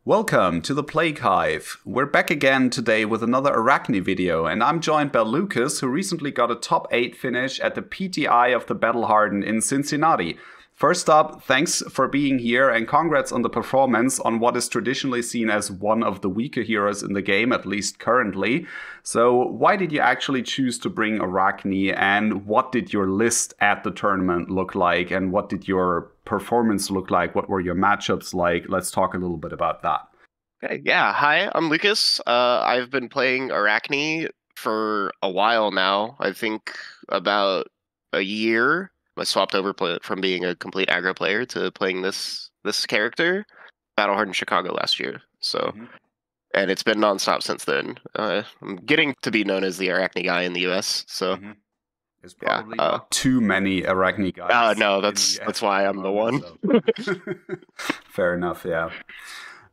Welcome to the Plague Hive. We're back again today with another Arakni video, and I'm joined by Lucas, who recently got a top 8 finish at the PTI of the Battle Hardened in Cincinnati. First up, thanks for being here and congrats on the performance on what is traditionally seen as one of the weaker heroes in the game, at least currently. So why did you actually choose to bring Arakni, and what did your list at the tournament look like, and what did your performance look like? What were your matchups like? Let's talk a little bit about that. Okay, yeah, hi, I'm Lucas. I've been playing Arakni for a while now. I think about a year. I swapped over from being a complete aggro player to playing this character, Battle Hardened Chicago last year. So, and it's been nonstop since then. I'm getting to be known as the Arakni guy in the US. So, There's probably not too many Arakni guys. No, that's why I'm the one. Fair enough. Yeah.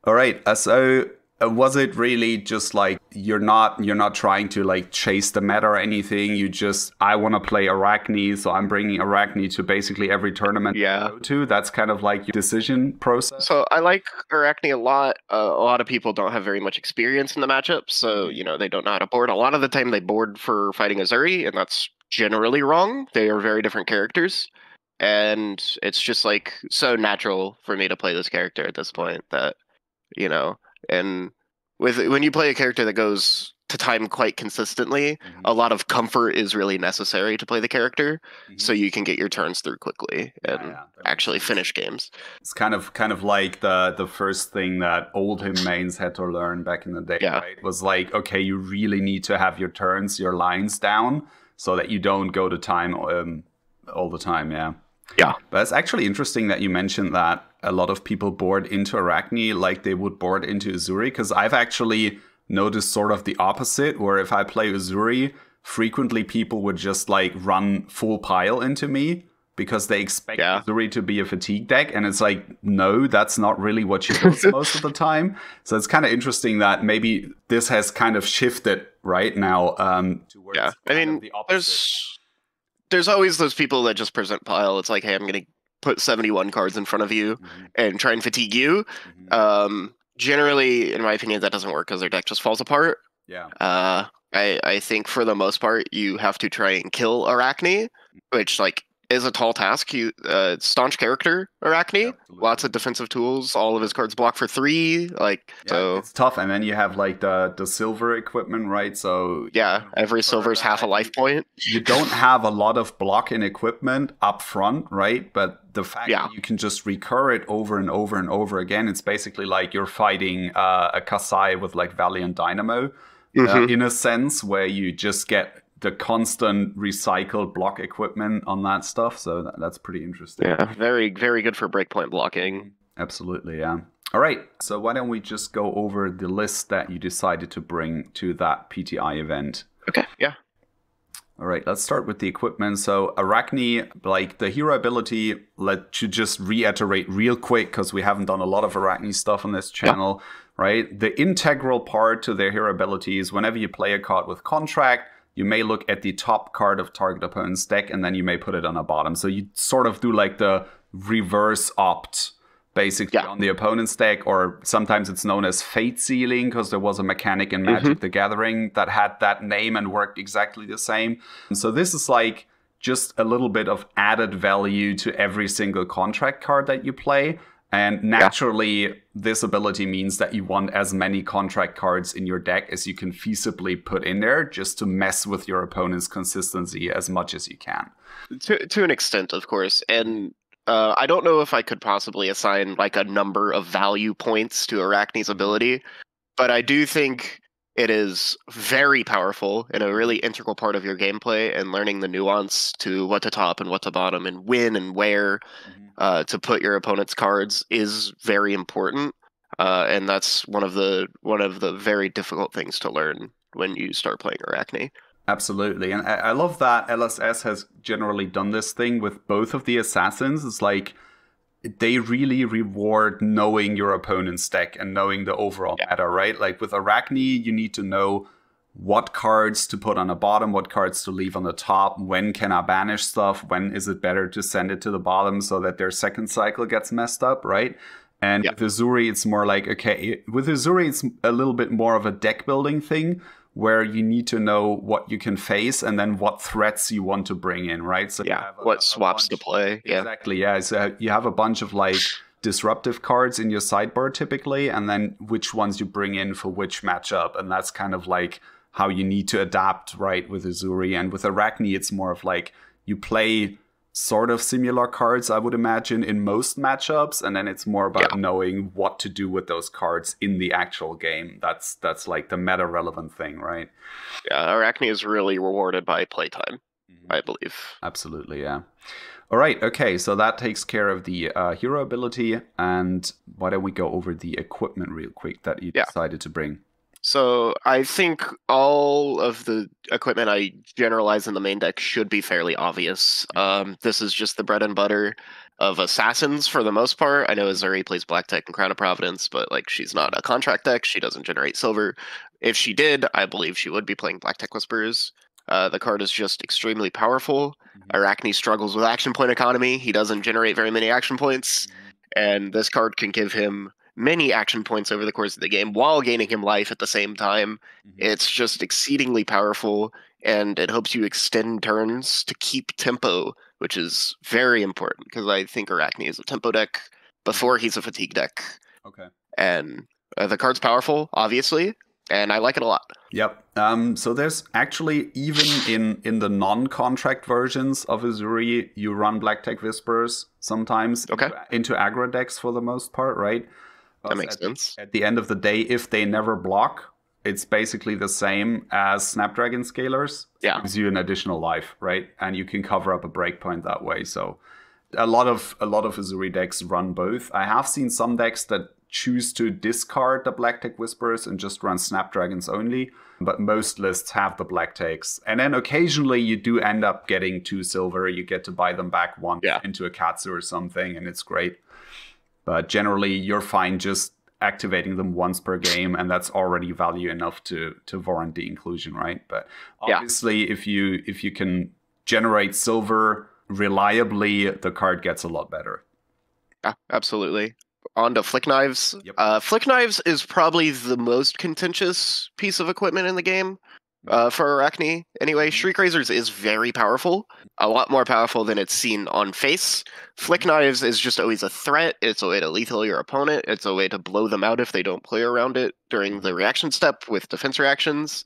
All right. So was it really just like you're not trying to like chase the meta or anything? You just, I want to play Arakni, so I'm bringing Arakni to basically every tournament you go to. That's kind of like your decision process. So I like Arakni a lot. A lot of people don't have very much experience in the matchup, so they don't know how to board. A lot of the time they board for fighting Azuri, and that's generally wrong. They are very different characters, and it's just like so natural for me to play this character at this point that and when you play a character that goes to time quite consistently, a lot of comfort is really necessary to play the character, so you can get your turns through quickly and actually finish games. It's kind of like the first thing that old him mains had to learn back in the day, right? Was like, okay, you really need to have your turns, your lines down, so that you don't go to time all the time, Yeah, but it's actually interesting that you mentioned that a lot of people board into Arakni like they would board into Azuri, because I've actually noticed sort of the opposite, where if I play Azuri, frequently people would just like run full pile into me because they expect Azuri to be a fatigue deck, and it's like, no, that's not really what she does most of the time. So it's kind of interesting that maybe this has kind of shifted right now towards the opposite. There's always those people that just present pile. It's like, hey, I'm going to put 71 cards in front of you and try and fatigue you. Generally, in my opinion, that doesn't work because their deck just falls apart. I think for the most part, you have to try and kill Arakni, which is a tall task. Staunch character, Arakni. Lots of defensive tools. All of his cards block for 3. So it's tough. And then you have like the silver equipment, right? So every silver's half a life point. You don't have a lot of block-in equipment up front, right? But the fact that you can just recur it over and over and over again, it's basically like you're fighting a Kasai with like Valiant Dynamo, in a sense, where you just get the constant recycled block equipment on that stuff. So that's pretty interesting. Yeah, very, very good for breakpoint blocking. Absolutely, yeah. All right, so why don't we just go over the list that you decided to bring to that PTI event? Okay, yeah. All right, let's start with the equipment. So Arakni, like the hero ability, let's just reiterate real quick, because we haven't done a lot of Arakni stuff on this channel, right? The integral part to their hero ability is whenever you play a card with Contract, you may look at the top card of target opponent's deck, and then you may put it on a bottom. So you sort of do like the reverse opt, basically, on the opponent's deck, or sometimes it's known as Fate Sealing, because there was a mechanic in Magic the Gathering that had that name and worked exactly the same. And so this is like just a little bit of added value to every single contract card that you play. And naturally, this ability means that you want as many contract cards in your deck as you can feasibly put in there, just to mess with your opponent's consistency as much as you can. To an extent, of course. And I don't know if I could possibly assign like a number of value points to Arakni's ability, but I do think it is very powerful and a really integral part of your gameplay, and learning the nuance to what to top and what to bottom and when and where to put your opponent's cards is very important. And that's one of the very difficult things to learn when you start playing Arakni. Absolutely. And I love that LSS has generally done this thing with both of the assassins. It's like they really reward knowing your opponent's deck and knowing the overall meta, right? Like with Arakni, you need to know what cards to put on the bottom, what cards to leave on the top, when can I banish stuff, when is it better to send it to the bottom so that their second cycle gets messed up, right? And with Uzuri, it's more like, okay, with Uzuri, it's a little bit more of a deck building thing where you need to know what you can face and then what threats you want to bring in, right? So you have what swaps to play. Exactly, yeah. So you have a bunch of like disruptive cards in your sideboard typically, and then which ones you bring in for which matchup. And that's kind of like how you need to adapt, right, with Uzuri. And with Arakni, it's more of like you play sort of similar cards, I would imagine, in most matchups, and then it's more about knowing what to do with those cards in the actual game. That's like the meta relevant thing, right? Yeah, Arakni is really rewarded by playtime, I believe. Absolutely, yeah. All right, okay, so that takes care of the hero ability, and why don't we go over the equipment real quick that you decided to bring? So I think all of the equipment I generalize in the main deck should be fairly obvious. This is just the bread and butter of assassins for the most part. I know Uzuri plays Black Tech and Crown of Providence, but like she's not a contract deck. She doesn't generate silver. If she did, I believe she would be playing Black Tech Whisperers. The card is just extremely powerful. Arakni struggles with action point economy. He doesn't generate very many action points, and this card can give him many action points over the course of the game while gaining him life at the same time. It's just exceedingly powerful, and it helps you extend turns to keep tempo, which is very important because I think Arakni is a tempo deck before he's a fatigue deck. Okay. And the card's powerful, obviously, and I like it a lot. Yep. So there's actually, even in the non-contract versions of Uzuri, you run Black Tech Whispers sometimes into aggro decks for the most part, right? That makes sense. At the end of the day, if they never block, it's basically the same as Snapdragon Scalers. Yeah. It gives you an additional life, right? And you can cover up a breakpoint that way. So a lot of Uzuri decks run both. I have seen some decks that choose to discard the Black Tech Whisperers and just run Snapdragons only. But most lists have the Black Techs. And then occasionally you do end up getting 2 silver. You get to buy them back once into a Katsu or something, and it's great. But generally, you're fine just activating them once per game, and that's already value enough to warrant the inclusion, right? But obviously, if you can generate silver reliably, the card gets a lot better. Yeah, absolutely. On to Flick Knives. Flick Knives is probably the most contentious piece of equipment in the game. For Arakni. Anyway, Shriek Razors is very powerful. A lot more powerful than it's seen on face. Flick Knives is just always a threat. It's a way to lethal your opponent. It's a way to blow them out if they don't play around it during the reaction step with defense reactions.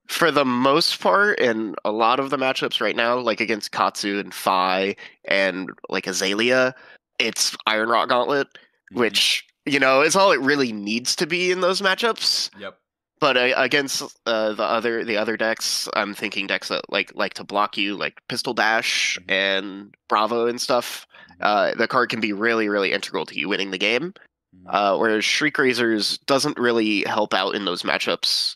For the most part, in a lot of the matchups right now, like against Katsu and Phi and like Azalea, it's Iron Rock Gauntlet, which, you know, is all it really needs to be in those matchups. But against the other decks, I'm thinking decks that like to block you, like Pistol Dash and Bravo and stuff. The card can be really, really integral to you winning the game. Whereas Shriek Razors doesn't really help out in those matchups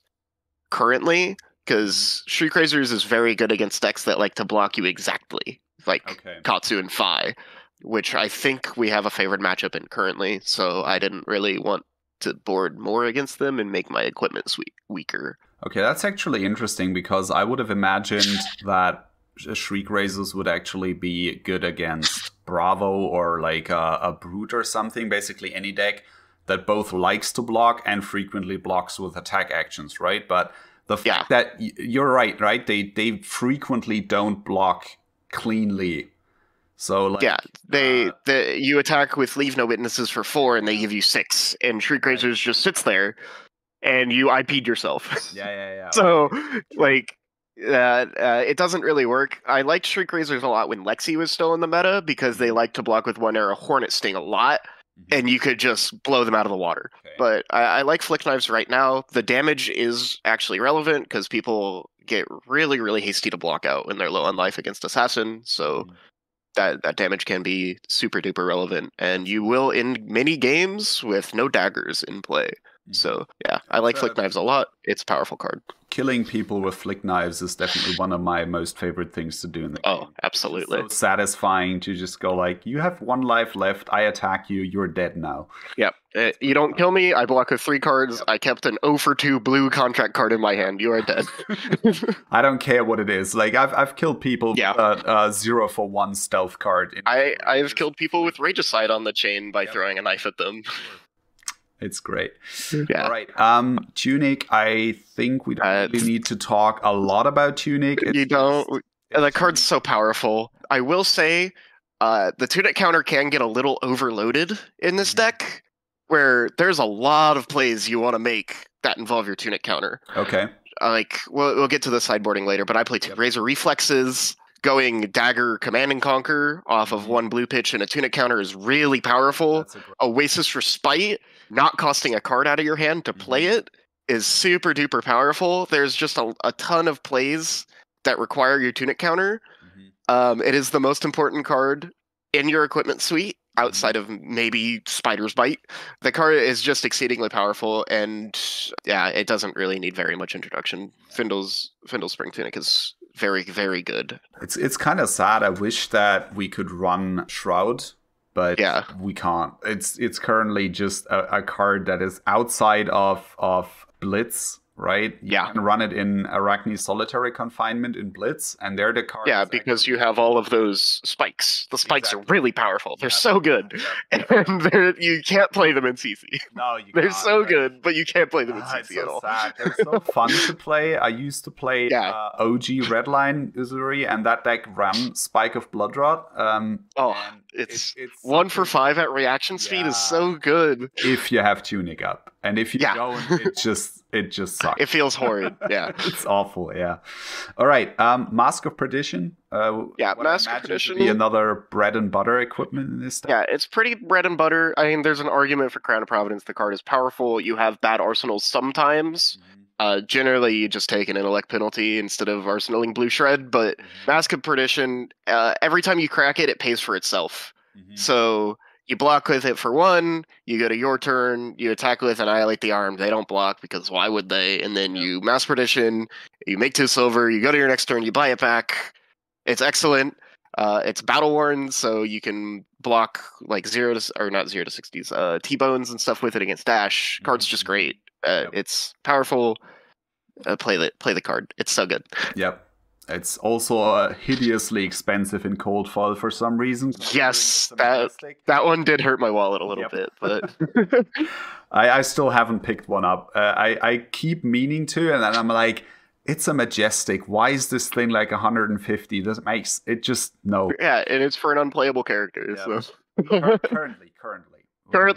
currently, because Shriek Razors is very good against decks that like to block you exactly, like Katsu and Phi, which I think we have a favored matchup in currently. So I didn't really want to board more against them and make my equipment weaker. Okay, that's actually interesting, because I would have imagined that Shriek Razors would actually be good against Bravo or like a Brute or something, basically any deck that both likes to block and frequently blocks with attack actions, right? But the fact that you're right? They frequently don't block cleanly. So like, you attack with Leave No Witnesses for 4 and they give you 6, and Shriek Razors just sits there and you IP'd yourself. So like it doesn't really work. I liked Shriek Razors a lot when Lexi was still in the meta, because they like to block with 1 arrow Hornet Sting a lot, and you could just blow them out of the water. But I like Flick Knives right now. The damage is actually relevant because people get really, really hasty to block out when they're low on life against Assassin. So that damage can be super duper relevant, and you will end many games with no daggers in play. So yeah, I like Flick Knives a lot. It's a powerful card. Killing people with Flick Knives is definitely one of my most favorite things to do in the game. Oh, absolutely. It's so satisfying to just go like, you have 1 life left, I attack you, you're dead now. Yep. You don't kill me, I block with 3 cards. Yep. I kept an 0 for 2 blue contract card in my hand. You are dead. I don't care what it is. Like I've killed people with 0 for 1 stealth card. I've killed people with Regicide on the chain by throwing a knife at them. It's great. Yeah. All right. Tunic, I think we don't really need to talk a lot about Tunic. You don't. The card's so powerful. I will say the Tunic counter can get a little overloaded in this deck, where there's a lot of plays you want to make that involve your Tunic counter. Okay. Like, we'll get to the sideboarding later, but I play 2 Razor Reflexes. Going Dagger Command and Conquer off of 1 blue pitch and a Tunic counter is really powerful. Oasis Respite, not costing a card out of your hand to play it, is super duper powerful. There's just a ton of plays that require your Tunic counter. It is the most important card in your equipment suite, outside of maybe Spider's Bite. The card is just exceedingly powerful, and yeah, it doesn't really need very much introduction. Findle's Spring Tunic is very, very good. It's kind of sad. I wish that we could run Shroud, but we can't. It's currently just a card that is outside of Blitz, right? You can run it in Arakni Solitary Confinement in Blitz, and they're the cards. Yeah, because you have all of those spikes. The spikes are really powerful. They're so good. And you can't play them in CC. No, you can't. They're so good, but you can't play them in CC at all. Sad. They're so fun to play. I used to play OG Redline Uzuri, and that deck ran Spike of Bloodrot. It's 1 for 5 at reaction speed is so good. If you have Tunic up. And if you don't, it just sucks. It feels horrid, It's awful, All right, Mask of Perdition. Mask of Perdition. Be another bread and butter equipment in this deck. Yeah, it's pretty bread and butter. I mean, there's an argument for Crown of Providence. The card is powerful. You have bad arsenals sometimes. Generally, you just take an intellect penalty instead of arsenaling Blue Shred, but Mask of Perdition, every time you crack it, it pays for itself. So you block with it for 1, you go to your turn, you attack with Annihilate the Arm. They don't block because why would they? And then you Mask Perdition, you make 2 silver, you go to your next turn, you buy it back. It's excellent. It's battle worn, so you can block like 0 to 60s T-bones and stuff with it against dash. Card's just great. It's powerful. Play the card. It's so good. Yep. It's also hideously expensive in cold foil for some reason. Yes, that one did hurt my wallet a little bit, but I still haven't picked one up. I keep meaning to, and then I'm like, it's a Majestic. Why is this thing like 150? Doesn't make it just no. Yeah, and it's for an unplayable character. Yeah. So currently. We'll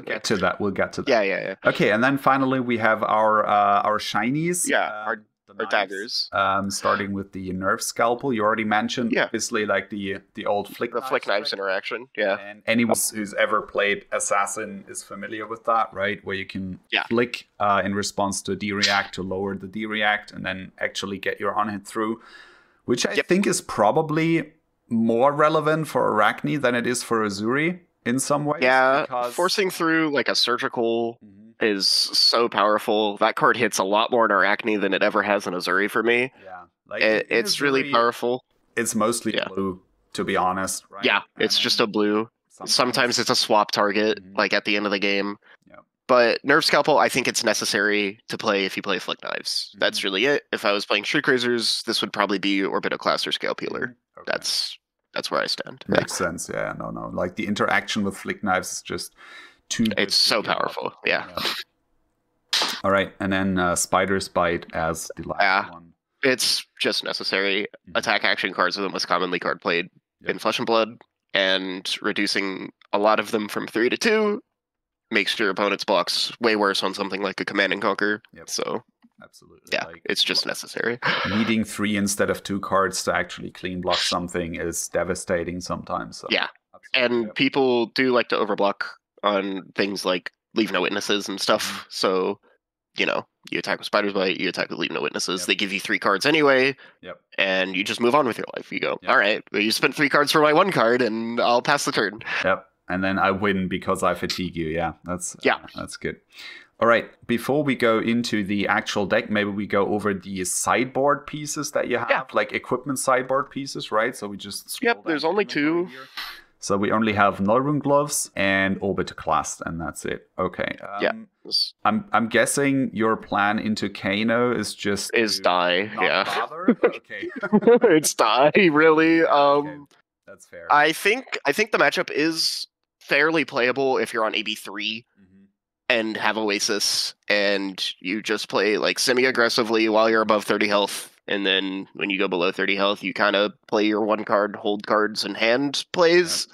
get to that. We'll get to that. Yeah. Okay, and then finally we have our shinies. Our daggers. Starting with the Nerf Scalpel. You already mentioned, obviously, like the old Flick Knives interaction. Yeah. And anyone who's ever played Assassin is familiar with that, right? Where you can flick in response to a D-React to lower the D-React and then actually get your on-hit through, which I think is probably more relevant for Arakni than it is for Uzuri in some ways. Yeah, forcing through like a surgical is so powerful. That card hits a lot more in Arakni than it ever has in Uzuri for me. Yeah, like it's Uzuri, really powerful. It's mostly blue, to be honest. Right? Yeah, it's just a blue. Sometimes it's a swap target, like at the end of the game. Yeah. But Nerf Scalpel, I think it's necessary to play if you play Flick Knives. That's really it. If I was playing Shriek Razors, this would probably be Orbitoclast or Scale Peeler. Okay. That's where I stand. Makes sense. Yeah, no. Like the interaction with Flick Knives is just too. It's so powerful. Yeah. All right, and then Spider's Bite as the last one. It's just necessary. Attack action cards are the most commonly card played in Flesh and Blood, and reducing a lot of them from 3 to 2 makes your opponent's blocks way worse on something like a Command and Conquer. Yep. So. Absolutely. Yeah, it's just necessary. Needing 3 instead of 2 cards to actually clean block something is devastating sometimes. So. Yeah, and people do like to overblock on things like Leave No Witnesses and stuff. So, you attack with Spider's Bite, you attack with Leave No Witnesses. They give you 3 cards anyway, and you just move on with your life. You go, all right, well, you spent 3 cards for my 1 card, and I'll pass the turn. Yep, and then I win because I fatigue you. Yeah, that's good. All right, before we go into the actual deck, maybe we go over the sideboard pieces that you have, like equipment sideboard pieces, right? So we just there's only 2. So we only have Null Gloves and Orbitoclast, and that's it. Okay. Yeah. I'm guessing your plan into Kano is just die. Not Yeah. bother? Okay. It's die, really. Yeah, okay. That's fair. I think the matchup is fairly playable if you're on AB3 and have Oasis, and you just play like semi-aggressively while you're above 30 health, and then when you go below 30 health, you kind of play your one card, hold cards, and hand plays.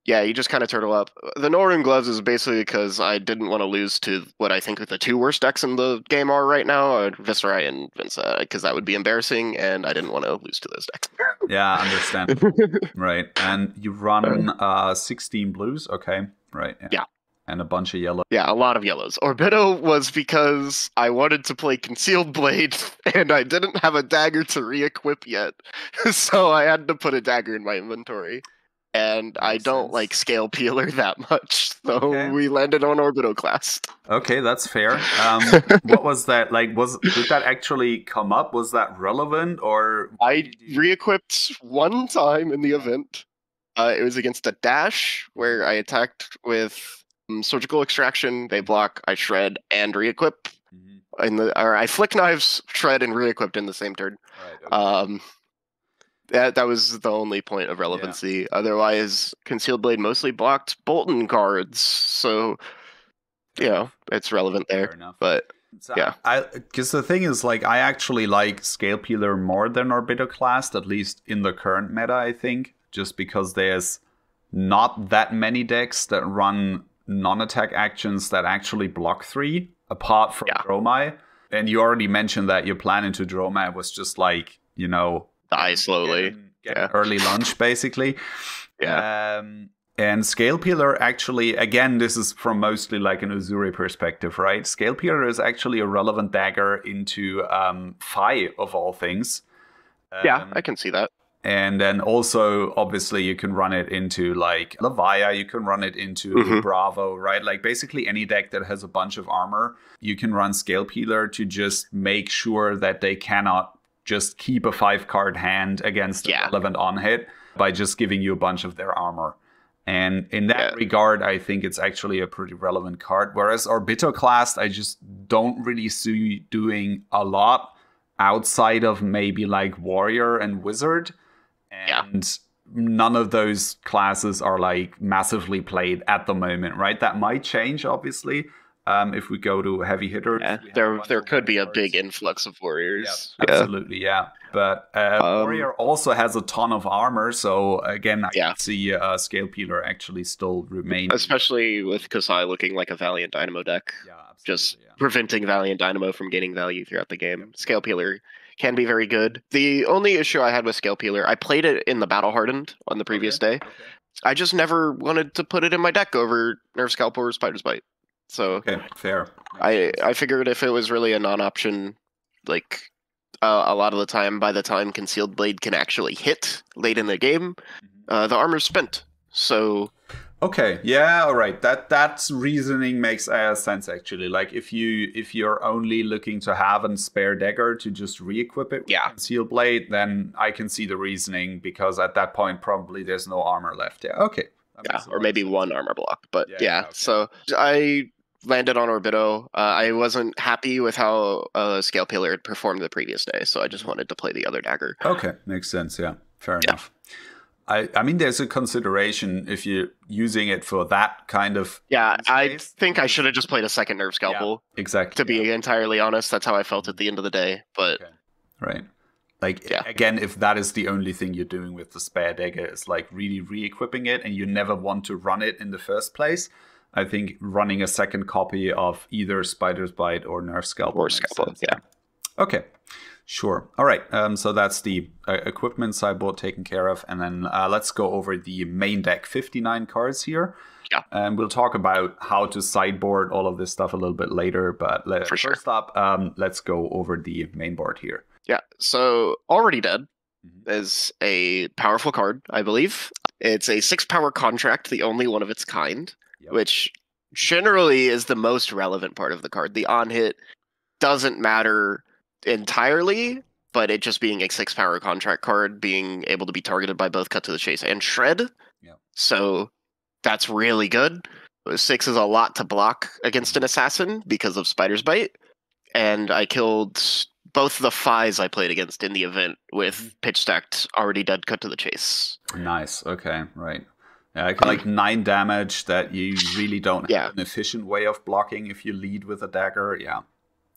Yeah, you just kind of turtle up. The Northern Gloves is basically because I didn't want to lose to what I think the 2 worst decks in the game are right now, Viserai and Vince, because that would be embarrassing, and I didn't want to lose to those decks. Yeah, understand. Right, and you run 16 blues, okay, right. Yeah. And a bunch of yellow. Yeah, a lot of yellows. Orbido was because I wanted to play Concealed Blade, and I didn't have a dagger to re-equip yet, so I had to put a dagger in my inventory. And I don't like Scale Peeler that much, so we landed on Orbitoclast. Okay, that's fair. What was that like? Did that actually come up? Was that relevant, or I re-equipped one time in the event. It was against a dash where I attacked with Surgical Extraction. They block. I shred and re-equip. Or I flick knives, shred, and re-equipped in the same turn. Right, okay. That was the only point of relevancy. Yeah. Otherwise, Concealed Blade mostly blocked Bolton cards, so you know it's relevant there. Fair enough. But so yeah, because the thing is, like, I actually like Scale Peeler more than Orbitoclast, at least in the current meta. I think just because there's not that many decks that run non-attack actions that actually block 3, apart from Dromai. And you already mentioned that your plan into Dromai was just like, you know, die slowly. Get early lunch, basically. Yeah. And Scale Peeler actually, again, this is from mostly like an Uzuri perspective, right? Scale Peeler is actually a relevant dagger into Fi, of all things. Yeah, I can see that. And then also, obviously, you can run it into like Levia, you can run it into Bravo, right? Like basically any deck that has a bunch of armor, you can run Scale Peeler to just make sure that they cannot just keep a 5-card hand against a relevant on-hit by just giving you a bunch of their armor. And in that regard, I think it's actually a pretty relevant card. Whereas Orbitoclast, I just don't really see you doing a lot outside of maybe like Warrior and Wizard. And none of those classes are like massively played at the moment, right? That might change, obviously. If we go to heavy hitters, there could be a big influx of warriors. Yeah, absolutely, yeah. But warrior also has a ton of armor, so again, I can see Scale Peeler actually still remain. Especially with Kasai looking like a Valiant Dynamo deck, just preventing Valiant Dynamo from gaining value throughout the game. Scale Peeler can be very good. The only issue I had with Scale Peeler, I played it in the Battle Hardened on the previous day. I just never wanted to put it in my deck over Nerf Scalpel or Spider's Bite. So fair. I figured if it was really a non-option, like a lot of the time, by the time Concealed Blade can actually hit late in the game, the armor's spent. So okay, yeah, all right. That's reasoning makes sense actually. Like if you're only looking to have a spare dagger to just re-equip it with Concealed Blade, then I can see the reasoning, because at that point probably there's no armor left. Yeah, okay. Or maybe one armor block, but so I landed on Orbido. I wasn't happy with how Scale Peeler had performed the previous day, so I just wanted to play the other dagger. Okay, makes sense. Yeah, fair enough. I mean, there's a consideration if you're using it for that kind of. Yeah, I think I should have just played a second Nerve Scalpel. Yeah, exactly. To be entirely honest, that's how I felt at the end of the day. But right. Like, again, if that is the only thing you're doing with the spare dagger, is like really re-equipping it, and you never want to run it in the first place, I think running a second copy of either Spider's Bite or Nerf Scalpel. Or Scalpel, Okay, sure. All right, so that's the equipment sideboard taken care of. And then let's go over the main deck, 59 cards here. Yeah. And we'll talk about how to sideboard all of this stuff a little bit later. But first up, let's go over the main board here. Yeah, so Already Dead is a powerful card, I believe. It's a 6-power contract, the only one of its kind, which generally is the most relevant part of the card. The on-hit doesn't matter entirely, but it just being a 6-power contract card, being able to be targeted by both Cut to the Chase and Shred, So that's really good. 6 is a lot to block against an assassin because of Spider's Bite. And I killed both the Phis I played against in the event with pitch stacked already dead cut to the chase. Nice. Okay, right. Yeah, like 9 damage that you really don't have an efficient way of blocking if you lead with a dagger. Yeah,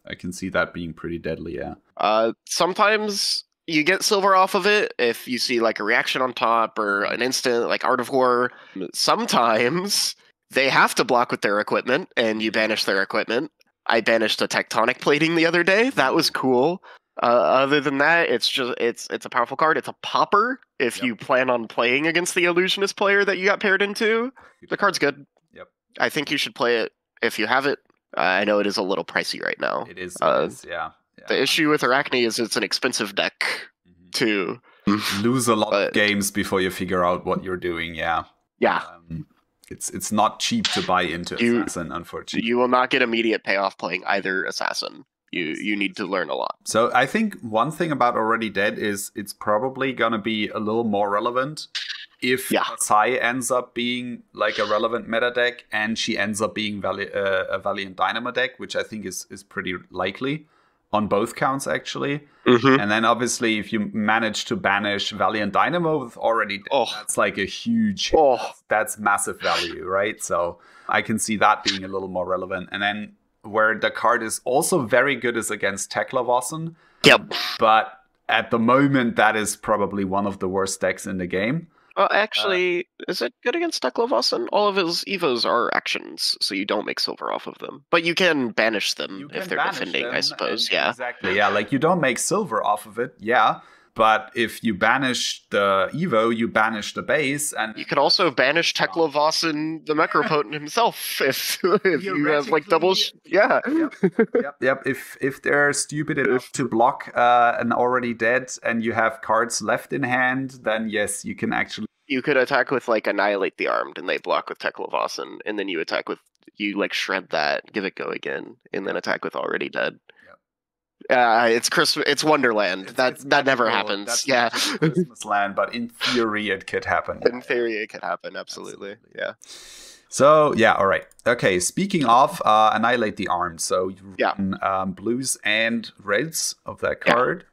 I can see that being pretty deadly, yeah. Sometimes you get silver off of it if you see like a reaction on top or an instant like Art of War. Sometimes they have to block with their equipment and you banish their equipment. I banished a tectonic plating the other day. That was cool. Other than that, it's a powerful card. It's a popper if you plan on playing against the illusionist player that you got paired into. The card's good. Yep. I think you should play it if you have it. I know it is a little pricey right now. It is, yeah. The issue with Arakni is it's an expensive deck to lose a lot of games before you figure out what you're doing. Yeah. Yeah. It's not cheap to buy into Assassin, unfortunately. You will not get immediate payoff playing either Assassin. You need to learn a lot. So I think one thing about Already Dead is it's probably going to be a little more relevant if Sai ends up being like a relevant meta deck and she ends up being a Valiant Dynamo deck, which I think is pretty likely on both counts, actually. And then obviously if you manage to banish Valiant Dynamo with Already Dead, that's like a huge that's massive value, right? So I can see that being a little more relevant. And then where the card is also very good is against Tekla-Vossen. Yep. But at the moment, that is probably one of the worst decks in the game. Actually, is it good against Tekla-Vossen? All of his Evos are actions, so you don't make silver off of them. But you can banish them if they're defending, I suppose. Yeah. Exactly. Yeah, like you don't make silver off of it. Yeah. But if you banish the Evo, you banish the base, and you could also banish Tekla-Vossen, the Necropotent himself, if you have like doubles. Yeah. Yep. If they're stupid enough to block an Already Dead, and you have cards left in hand, then yes, you can actually. You could attack with like Annihilate the Armed, and they block with Tekla-Vossen, and then you attack with like shred that, give it go again, and then attack with Already Dead. It's Christmas. It's Wonderland. That never happens. That's Christmas land, but in theory, it could happen. In theory, it could happen. Absolutely. Yeah. So yeah, all right. Okay. Speaking of Annihilate the Armed, so you run blues and reds of that card.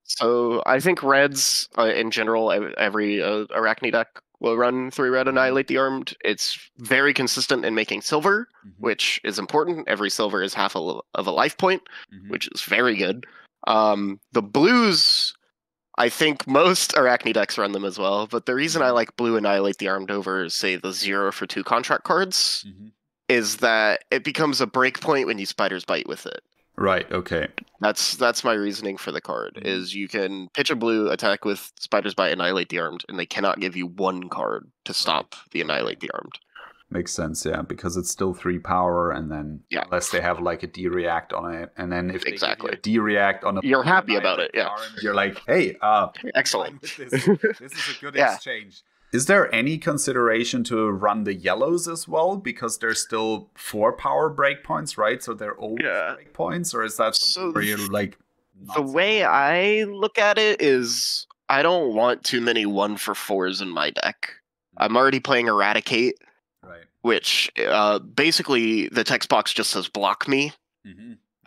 So I think reds in general, every Arakni deck will run 3 red Annihilate the Armed. It's very consistent in making silver, which is important. Every silver is half of a life point, which is very good. The blues, I think most Arakni decks run them as well, but the reason I like blue Annihilate the Armed over, say, the 0 for 2 contract cards is that it becomes a breakpoint when you Spider's Bite with it. Right, okay. That's my reasoning for the card, is you can pitch a blue, attack with Spider's Bite, Annihilate the Armed, and they cannot give you 1 card to stop the Annihilate the Armed. Makes sense, yeah, because it's still 3 power, and then unless they have like a D-react on it, and then if they give you a D-react on a you're happy about it, Armed, you're like, hey, excellent. This is a good exchange. Is there any consideration to run the yellows as well? Because they're still 4 power breakpoints, right? So they're always breakpoints, or is that something where you're like... The way I look at it is I don't want too many 1-for-4s in my deck. I'm already playing Eradicate, which basically the text box just says block me.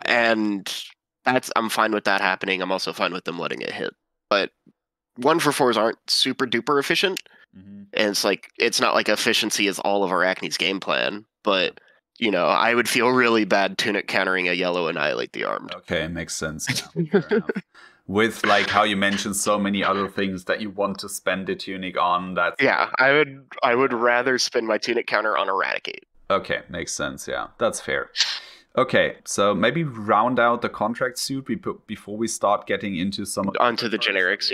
And I'm fine with that happening. I'm also fine with them letting it hit. But 1-for-4s aren't super duper efficient. And it's not like efficiency is all of Arakni's game plan, but I would feel really bad Tunic countering a yellow Annihilate the Armed. Okay, makes sense. Yeah, fair enough. With like how you mentioned so many other things that you want to spend the Tunic on. I would rather spend my Tunic counter on Eradicate. Okay, makes sense. Yeah, that's fair. Okay, so maybe round out the contract suit before we start getting into some onto the generics.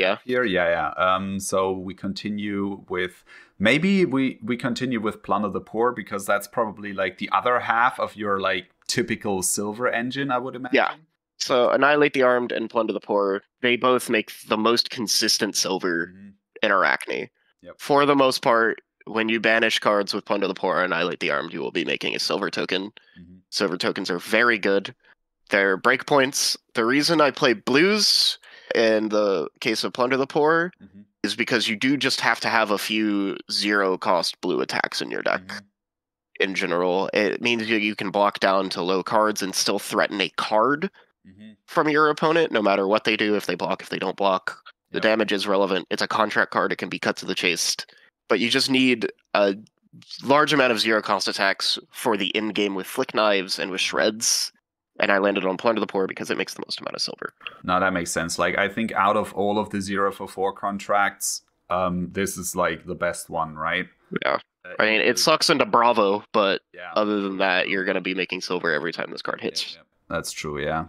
So we continue with we continue with Plunder the Poor, because that's probably like the other half of your like typical silver engine, I would imagine. Yeah. So Annihilate the Armed and Plunder the Poor, they both make the most consistent silver in Arakni. For the most part, when you banish cards with Plunder the Poor or Annihilate the Armed, you will be making a silver token. Silver tokens are very good. They're breakpoints. The reason I play blues in the case of Plunder the Poor is because you do just have to have a few 0-cost blue attacks in your deck. In general, it means you can block down to low cards and still threaten a card from your opponent, no matter what they do. If they block, if they don't block, the damage is relevant. It's a contract card. It can be cut to the chase. But you just need a large amount of 0-cost attacks for the end game with Flick Knives and with Shreds. And I landed on Plunder the Poor because it makes the most amount of silver. No, that makes sense. Like, I think out of all of the 0-for-4 contracts, this is like the best one, right? Yeah. I mean, it sucks into Bravo, but other than that, you're going to be making silver every time this card hits. Yeah. That's true, yeah.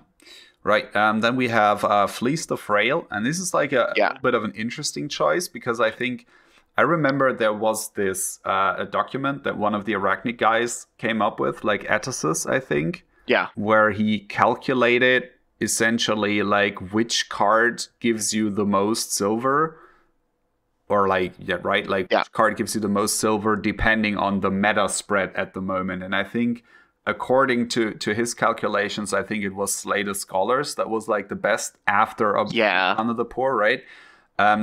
Right, then we have Fleece the Frail, and this is like a little bit of an interesting choice, because I remember there was this a document that one of the Arakni guys came up with, like Etasis, I think. Yeah. Where he calculated essentially like which card gives you the most silver. Or like, which card gives you the most silver depending on the meta spread at the moment. And I think according to his calculations, I think it was Slay the Scholars that was like the best after Under the Poor, right?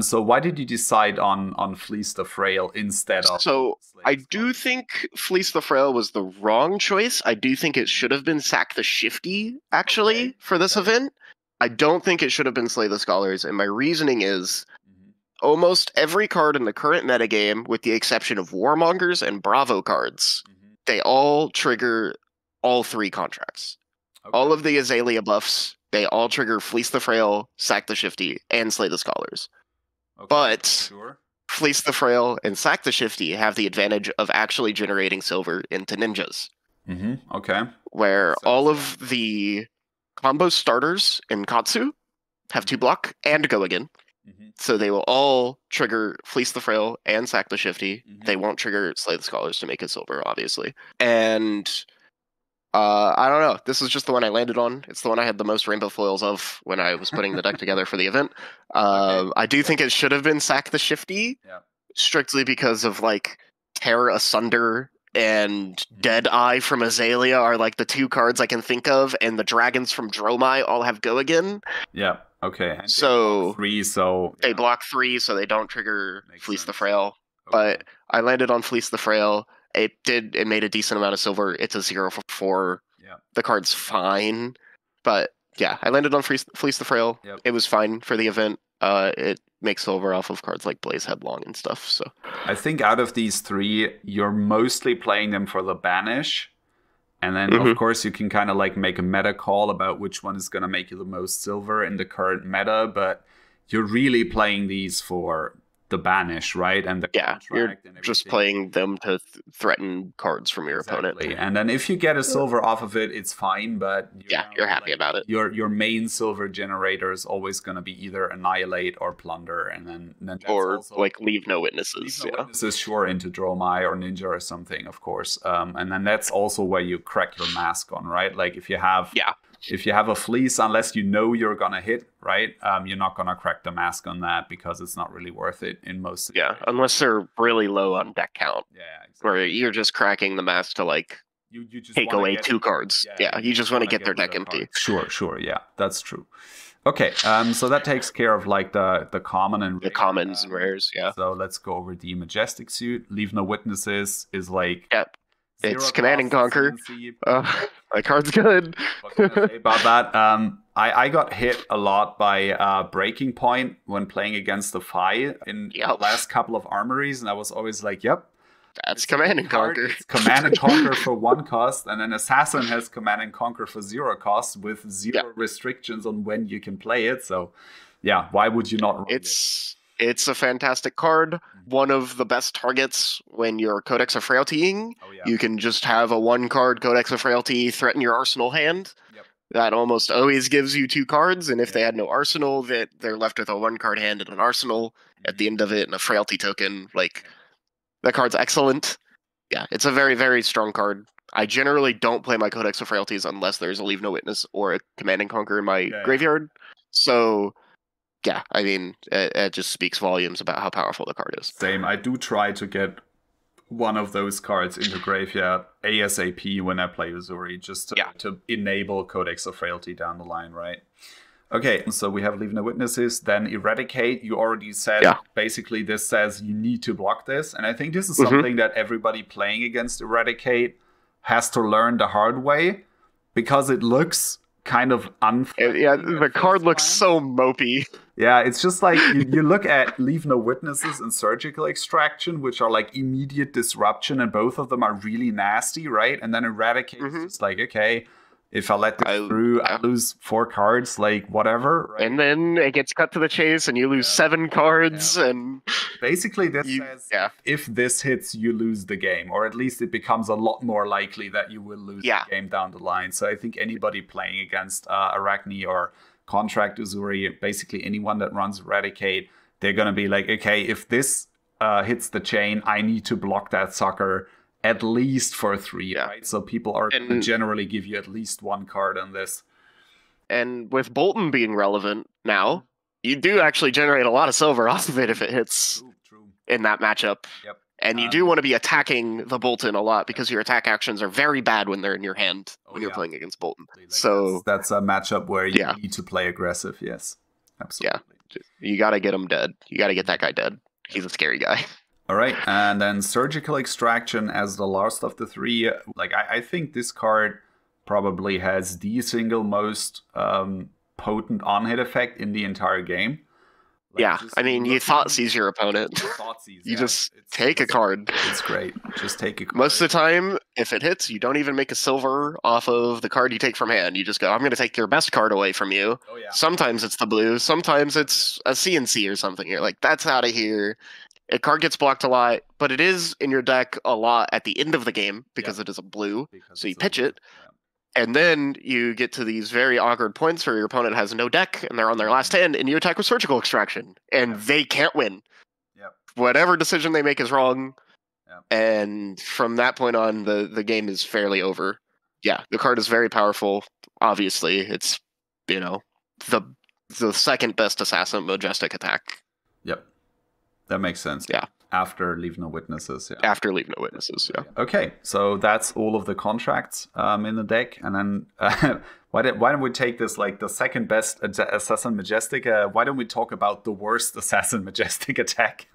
So why did you decide on Fleece the Frail instead of... So I do think Fleece the Frail was the wrong choice. I do think it should have been Sack the Shifty, actually, for this event. I don't think it should have been Slay the Scholars. And my reasoning is... almost every card in the current metagame, with the exception of Warmongers and Bravo cards, they all trigger all 3 contracts. All of the Azalea buffs, they all trigger Fleece the Frail, Sack the Shifty, and Slay the Scholars. But Fleece the Frail and Sack the Shifty have the advantage of actually generating silver into ninjas. Where all of the combo starters in Katsu have 2 block and go again. So they will all trigger Fleece the Frail and Sack the Shifty. They won't trigger Slay the Scholars to make it silver, obviously. And I don't know. This is just the one I landed on. It's the one I had the most rainbow foils of when I was putting the deck together for the event. I do think it should have been Sack the Shifty, strictly because of like Tear Asunder and Dead Eye from Azalea are like the 2 cards I can think of, and the Dragons from Dromai all have Go Again. Yeah. Okay. And so they block 3, so they don't trigger Fleece the Frail. But I landed on Fleece the Frail. It made a decent amount of silver. It's a 0-for-4. The card's fine. But yeah, I landed on Fleece the Frail. It was fine for the event. It makes silver off of cards like Blaze Headlong and stuff. So I think out of these 3, you're mostly playing them for the banish. And then, of course, you can kind of like make a meta call about which one is going to make you the most silver in the current meta. But you're really playing these for the banish, right? And the contract you're and just playing them to threaten cards from your opponent. And then if you get a silver off of it, it's fine. But you're happy about it. Your main silver generator is always going to be either Annihilate or Plunder, and then that's or also, like Leave No Witnesses. Witnesses, sure, into Dromai or Ninja or something, of course. And then that's also where you crack your mask on, right? Like if you have a Fleece, unless you know you're gonna hit, right? You're not gonna crack the mask on that because it's not really worth it in most. Unless they're really low on deck count. Where you're just cracking the mask to like you just take away 2 cards. You just want to get their deck empty. Sure, yeah, that's true. Okay, so that takes care of like the common and the commons and rares. So let's go over the Majestic Suit. Leave No Witnesses is like. It's Command and Conquer. My card's good. What can I say about that? I got hit a lot by Breaking Point when playing against the Fi in the last couple of armories, and I was always like, that's Command and Conquer. It's Command and Conquer for 1 cost, and an Assassin has Command and Conquer for 0 cost with 0 restrictions on when you can play it. So, why would you not run it? It's a fantastic card. One of the best targets when you're Codex of Frailtying. You can just have a 1-card Codex of Frailty threaten your arsenal hand. That almost always gives you 2 cards, and if they had no arsenal, they're left with a 1-card hand and an arsenal at the end of it and a Frailty token. Like, that card's excellent. It's a very, very strong card. I generally don't play my Codex of Frailties unless there's a Leave No Witness or a Command and Conquer in my graveyard. So... I mean, it just speaks volumes about how powerful the card is. Same. I do try to get one of those cards into graveyard ASAP when I play Uzuri, just to enable Codex of Frailty down the line, right? Okay, so we have Leave No Witnesses, then Eradicate. You already said, basically this says you need to block this. And I think this is something that everybody playing against Eradicate has to learn the hard way, because it looks kind of unfair. Yeah, the card looks so mopey. Yeah, it's just like, you look at Leave No Witnesses and Surgical Extraction, which are like immediate disruption, and both of them are really nasty, right? And then Eradicate is just like, okay, if I let this through, I lose 4 cards, like whatever. Right? And then it gets cut to the chase and you lose 7 cards. And basically this says if this hits, you lose the game, or at least it becomes a lot more likely that you will lose the game down the line. So I think anybody playing against Arakni or Contract Uzuri, basically anyone that runs Eradicate, they're going to be like, okay, if this hits the chain, I need to block that sucker at least for 3, right? So people are going to generally give you at least 1 card on this. And with Bolton being relevant now, you do actually generate a lot of silver off of it if it hits in that matchup. Yep. And you do want to be attacking the Bolton a lot, because your attack actions are very bad when they're in your hand when you're playing against Bolton. Like so that's a matchup where you need to play aggressive. Yes, absolutely. Yeah, you got to get him dead. You got to get that guy dead. He's a scary guy. All right, and then Surgical Extraction as the last of the 3. Like I think this card probably has the single most potent on-hit effect in the entire game. Like, I mean, you Thoughtseize your opponent. You just take a card. It's great. Just take a card. Most of the time, if it hits, you don't even make a silver off of the card you take from hand. You just go, I'm going to take your best card away from you. Oh, yeah. Sometimes it's the blue. Sometimes it's a CNC or something. You're like, that's out of here. A card gets blocked a lot, but it is in your deck a lot at the end of the game because it is a blue. So you pitch it. And then you get to these very awkward points where your opponent has no deck and they're on their last hand, and you attack with Surgical Extraction, and they can't win. Whatever decision they make is wrong. And from that point on, the game is fairly over. Yeah, the card is very powerful. Obviously, it's, you know, the second best assassin majestic attack. Yep. That makes sense. Yeah. After Leave No Witnesses. Yeah. After Leave No Witnesses, yeah. Okay, so that's all of the contracts in the deck. And then why don't we take this, like, the second best Assassin Majestic? Why don't we talk about the worst Assassin Majestic attack?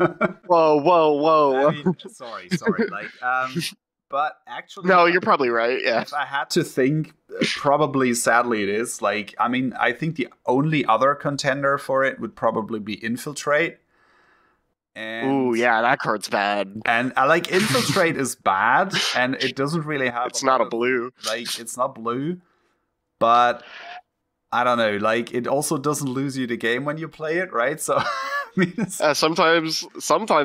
Whoa. I mean, sorry. Like, but actually... No, you're probably right, yeah. If I had to think, probably, sadly, it is. Like, I mean, I think the only other contender for it would probably be Infiltrate. Ooh, yeah, that card's bad. And I like Infiltrate is bad, and it doesn't really have. It's not a blue. Like, it's not blue, but I don't know. Like, it also doesn't lose you the game when you play it, right? So, I mean, sometimes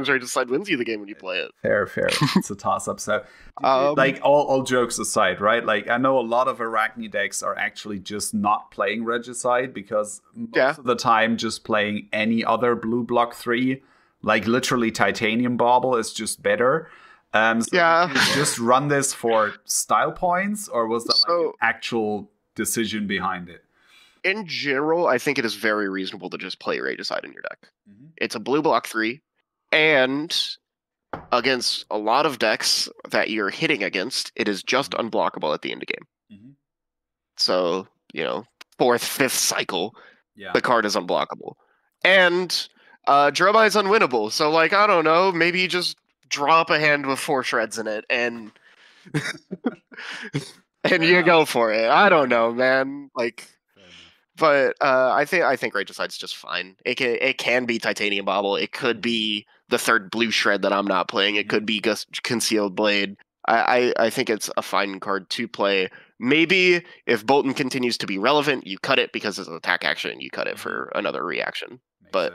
Regicide wins you the game when you play it. Fair. It's a toss-up. So, like, all jokes aside, right? Like, I know a lot of Arakni decks are actually just not playing Regicide because most of the time just playing any other blue block 3. Like, literally, Titanium Bauble is just better. So did you just run this for style points, or was that like an actual decision behind it? In general, I think it is very reasonable to just play Regicide in your deck. It's a blue block 3, and against a lot of decks that you're hitting against, it is just unblockable at the end of game. So, you know, 4th, 5th cycle, the card is unblockable. And... Drobai is unwinnable, so, like, I don't know, maybe you just drop a hand with 4 shreds in it, and and you go for it. I don't know, man. Like, but I think Regicide's just fine. It can be Titanium Bauble. It could be the 3rd blue shred that I'm not playing. It could be Concealed Blade. I think it's a fine card to play. Maybe if Bolton continues to be relevant, you cut it because it's an attack action. You cut it for another reaction. But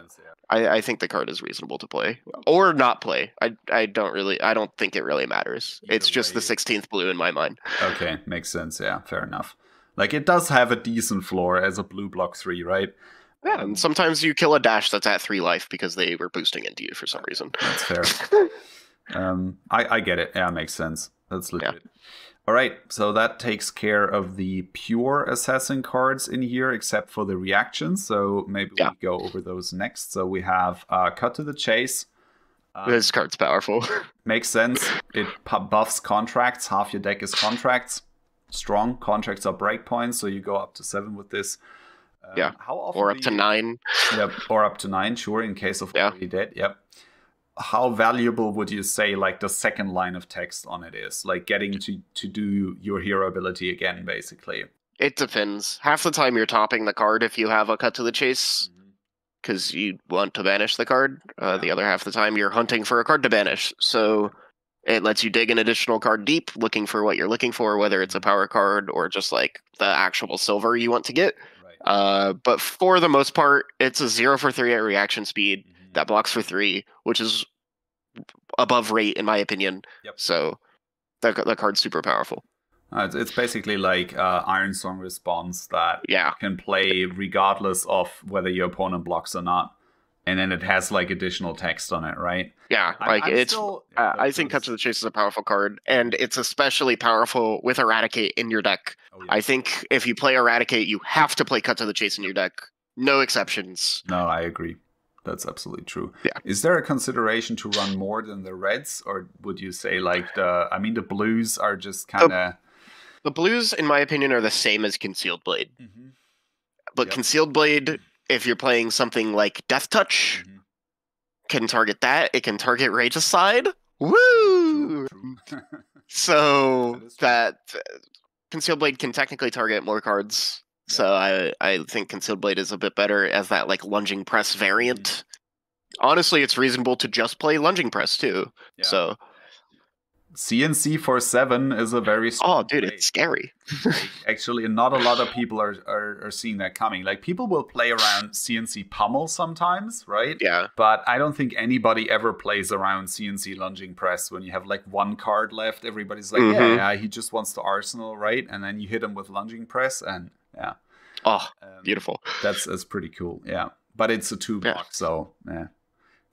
I think the card is reasonable to play or not play. I don't think it really matters. It's just the 16th blue in my mind. Okay, makes sense. Yeah, fair enough. Like, it does have a decent floor as a blue block 3, right? Yeah, and sometimes you kill a dash that's at 3 life because they were boosting into you for some reason. That's fair. I get it. Yeah, makes sense. That's legit. Yeah. All right, so that takes care of the pure assassin cards in here, except for the reactions. So maybe we go over those next. So we have Cut to the Chase. This card's powerful. Makes sense. It buffs contracts. Half your deck is contracts. Strong. Contracts are breakpoints, so you go up to 7 with this. Yeah. How often Or up to 9. Yep, or up to 9, sure, in case of already dead. Yep. How valuable would you say like the second line of text on it is? Like getting to do your hero ability again, basically. It depends. Half the time you're topping the card if you have a cut to the chase, because you want to banish the card. The other half of the time you're hunting for a card to banish. So it lets you dig an additional card deep, looking for what you're looking for, whether it's a power card or just like the actual silver you want to get. Right. But for the most part, it's a 0 for 3 at reaction speed that blocks for 3, which is above rate in my opinion. Yep. So that card's super powerful. It's basically like Iron Song response that you can play regardless of whether your opponent blocks or not. And then it has like additional text on it, right? Yeah, like I think Cut to the Chase is a powerful card, and it's especially powerful with Eradicate in your deck. Oh, yeah. I think if you play Eradicate, you have to play Cut to the Chase in your deck. No exceptions. No, I agree. That's absolutely true. Yeah. Is there a consideration to run more than the reds, or would you say like the blues are just kind of... The blues, in my opinion, are the same as Concealed Blade. But Concealed Blade, if you're playing something like Death Touch, can target that. It can target Regicide. Woo! True. So that Concealed Blade can technically target more cards. Yeah. So I think Concealed Blade is a bit better as that like Lunging Press variant. Honestly, it's reasonable to just play Lunging Press too. Yeah. So CNC for 7 is a very strong dude, play. It's scary. Like, actually, not a lot of people are seeing that coming. Like, people will play around CNC Pummel sometimes, right? Yeah. But I don't think anybody ever plays around CNC Lunging Press when you have, like, one card left. Everybody's like, yeah, he just wants to Arsenal, right? And then you hit him with Lunging Press, and, yeah. Oh, beautiful. That's pretty cool, yeah. But it's a 2-block, so, yeah.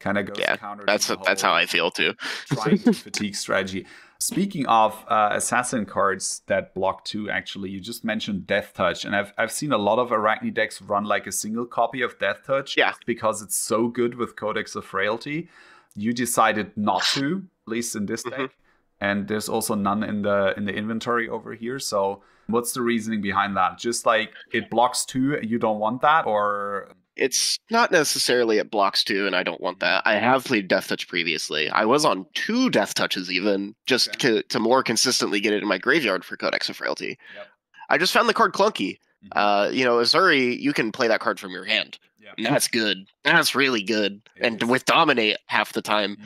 Kind of goes counter. That's how I feel too. Triangle fatigue strategy. Speaking of assassin cards that block 2, actually, you just mentioned Death Touch, and I've seen a lot of Arakni decks run like a single copy of Death Touch. Yeah. Because it's so good with Codex of Frailty. You decided not to, at least in this deck, and there's also none in the inventory over here. So what's the reasoning behind that? Just like it blocks 2, you don't want that, or? It's not necessarily it blocks 2, and I don't want that. I have played Death Touch previously. I was on 2 Death Touches even, just to more consistently get it in my graveyard for Codex of Frailty. Yep. I just found the card clunky. Azuri, you can play that card from your hand. Yep. And that's good. That's really good. With Dominate half the time.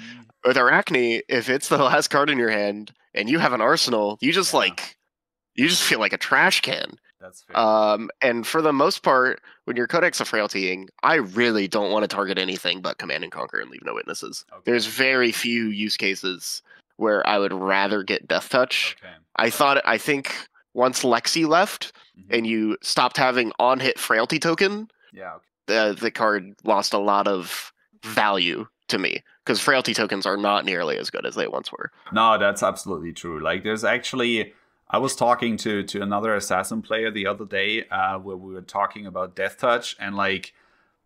With Arakni, if it's the last card in your hand, and you have an arsenal, you just you just feel like a trash can. That's fair. And for the most part, when you're Codex of Frailtying, I really don't want to target anything but Command and Conquer and Leave No Witnesses. Okay. There's very few use cases where I would rather get Death Touch. Okay. I think once Lexi left and you stopped having on-hit Frailty token, the card lost a lot of value to me, because Frailty tokens are not nearly as good as they once were. No, that's absolutely true. Like, there's actually... I was talking to another assassin player the other day where we were talking about Death Touch, and like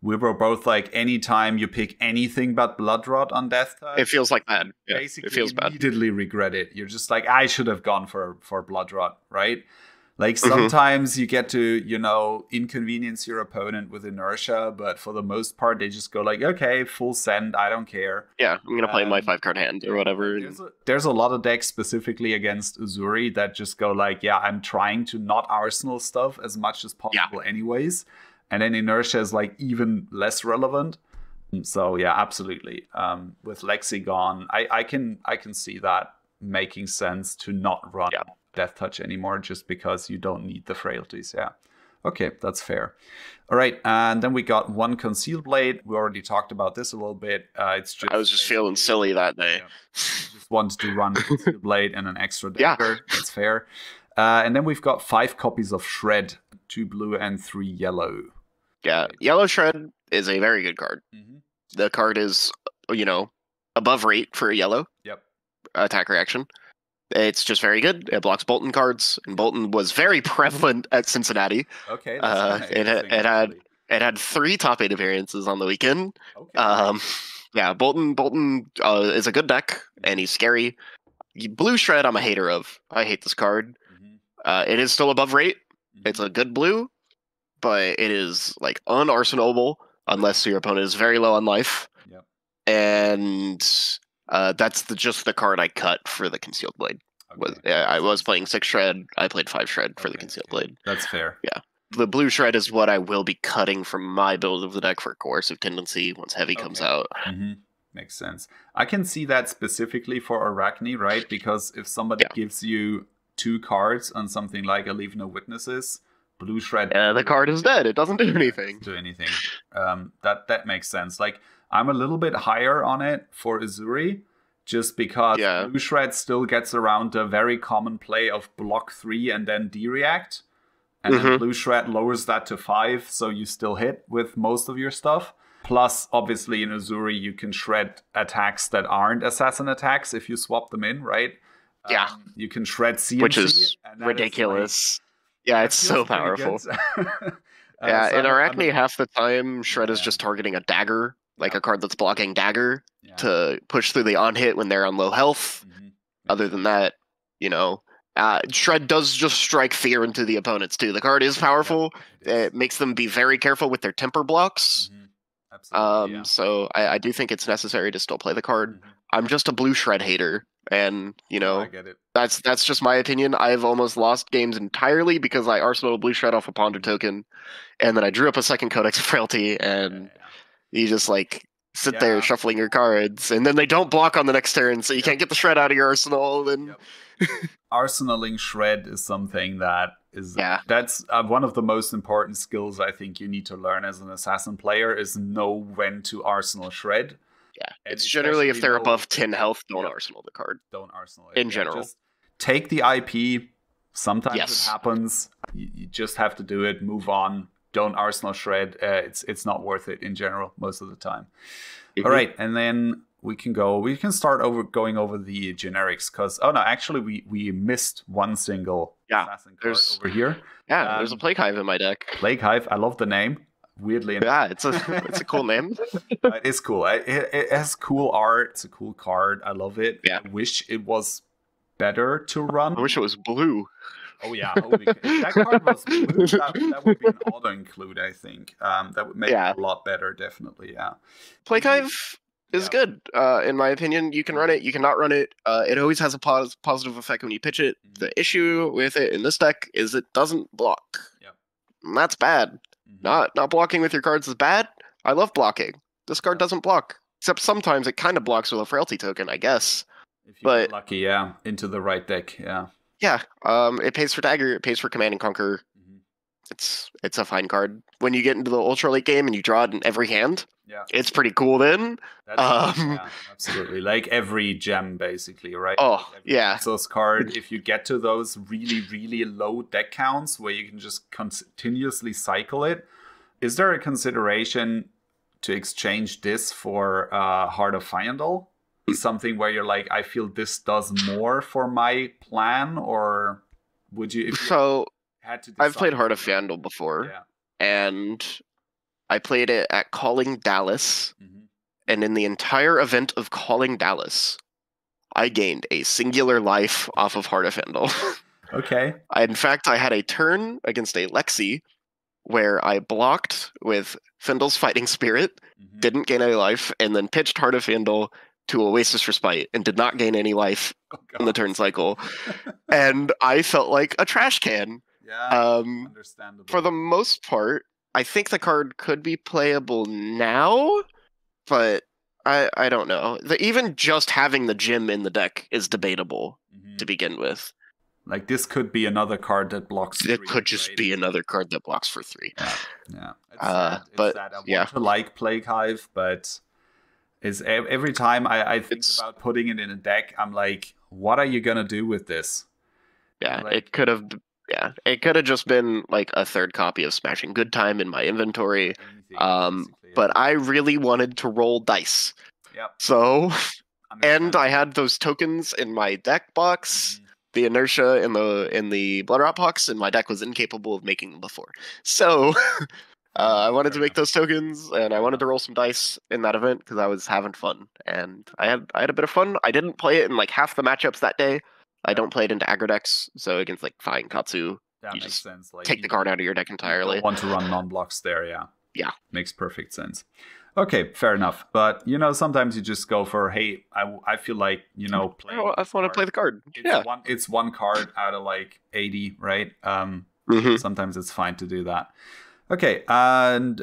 we were both like, anytime you pick anything but Blood Rot on Death Touch, it feels like bad. Yeah, basically, it feels bad. Immediately regret it. You're just like, I should have gone for Blood Rot, right? Like sometimes you get to, inconvenience your opponent with inertia, but for the most part, they just go like, okay, full send, I don't care. Yeah, I'm going to play my 5-card hand or whatever. There's a lot of decks specifically against Azuri that just go like, yeah, I'm trying to not Arsenal stuff as much as possible anyways. And then inertia is like even less relevant. So yeah, absolutely. With Lexi gone, I can see that making sense to not run Death Touch anymore, just because you don't need the frailties. Yeah. Okay, that's fair. All right, and then we got 1 Concealed Blade. We already talked about this a little bit. It's just I was just feeling silly that day. Just wanted to run Concealed Blade and an extra dagger. That's fair. And then we've got 5 copies of Shred, 2 blue and 3 yellow. Yeah, Yellow Shred is a very good card. The card is, above rate for a yellow. Yep. Attack reaction. It's just very good. It blocks Bolton cards, and Bolton was very prevalent at Cincinnati. Okay. It had 3 top 8 appearances on the weekend. Okay. Yeah, Bolton is a good deck, and he's scary. Blue Shred, I'm a hater of. I hate this card. It is still above rate. It's a good blue. but it is like unarsenalable unless your opponent is very low on life. Yep. And that's just the card I cut for the Concealed Blade. Okay. I was playing 6 Shred. I played 5 Shred for the Concealed Blade. That's fair. Yeah. The blue Shred is what I will be cutting from my build of the deck for Coercive Tendency once Heavy comes out. Makes sense. I can see that specifically for Arakni, right? Because if somebody gives you 2 cards on something like a Leave No Witnesses, blue Shred... the card is dead. It doesn't do anything. That makes sense. Like, I'm a little bit higher on it for Uzuri, just because blue Shred still gets around the very common play of block 3 and then D-react. And then blue Shred lowers that to 5, so you still hit with most of your stuff. Plus, obviously, in Uzuri, you can shred attacks that aren't assassin attacks if you swap them in, right? Yeah. You can shred CMC. Which is ridiculous. It's so powerful. In Arakni, half the time, shred is just targeting a dagger, like a card that's blocking dagger, to push through the on-hit when they're on low health. Other than that, shred does just strike fear into the opponents, too. The card is powerful. It makes them be very careful with their temper blocks. Absolutely, So I do think it's necessary to still play the card. I'm just a blue Shred hater, and I get it. that's just my opinion. I've almost lost games entirely because I arsenaled blue Shred off a Ponder token, and then I drew up a second Codex of Frailty, and you just like sit there shuffling your cards, and then they don't block on the next turn, so you can't get the Shred out of your arsenal. And arsenaling Shred is something that is that's one of the most important skills I think you need to learn as an assassin player, is know when to arsenal Shred. It's generally if they're above 10 health, don't arsenal the card. Don't arsenal it. In general. Just take the IP. Sometimes it happens. You just have to do it. Move on. Don't arsenal Shred. It's not worth it in general most of the time. All right, and then we can start going over the generics, because actually we missed one single assassin card over here. There's a Plague Hive in my deck. Plague Hive, I love the name. Weirdly enough. It's a cool name. It is cool. It has cool art. It's a cool card. I love it. I wish it was better to run. I wish it was blue. Oh yeah. If that card was blue, that would be an auto include, I think. That would make it a lot better, definitely. Plague Hive is good, in my opinion. You can run it, you cannot run it. It always has a positive effect when you pitch it. The issue with it in this deck is it doesn't block. And that's bad. Not blocking with your cards is bad. I love blocking. This card doesn't block. Except sometimes it kind of blocks with a Frailty token, I guess. If you get lucky, into the right deck, it pays for Dagger, it pays for Command and Conquer. It's a fine card. When you get into the ultra late game and you draw it in every hand, it's pretty cool then. Absolutely. Like every gem, basically, right? Those card, if you get to those really, really low deck counts where you can just continuously cycle it, is there a consideration to exchange this for Heart of Fyendal? Something where you're like, I feel this does more for my plan, or would you... I've played Heart of Fyendal before, and I played it at Calling Dallas, and in the entire event of Calling Dallas, I gained a singular life off of Heart of Fyendal. Okay. In fact, I had a turn against a Lexi where I blocked with Fyendal's Fighting Spirit, didn't gain any life, and then pitched Heart of Fyendal to Oasis Respite and did not gain any life in the turn cycle. And I felt like a trash can. Understandable. For the most part, I think the card could be playable now, but I don't know. Even just having the gem in the deck is debatable to begin with. Like, this could be another card that blocks 3. It could just be another card that blocks for 3. Yeah. It's sad. I want to like Plague Hive, but every time I think about putting it in a deck, I'm like, what are you going to do with this? It could have... it could have just been like a third copy of Smashing Good Time in my inventory. But I really wanted to roll dice. So, and I had those tokens in my deck box. The inertia in the Blood Rot box, and my deck was incapable of making them before. So, I wanted to make those tokens, and I wanted to roll some dice in that event because I was having fun. And I had a bit of fun. I didn't play it in like half the matchups that day. I don't play it into aggro decks, so against like Fine Katsu, That you makes just sense. Like take the card out of your deck you entirely. don't want to run non-blocks there, yeah. Yeah. Makes perfect sense. Okay, fair enough. But, sometimes you just go for, hey, I feel like, playing. I want to play the card. Yeah. It's one card out of like 80, right? Sometimes it's fine to do that. Okay, and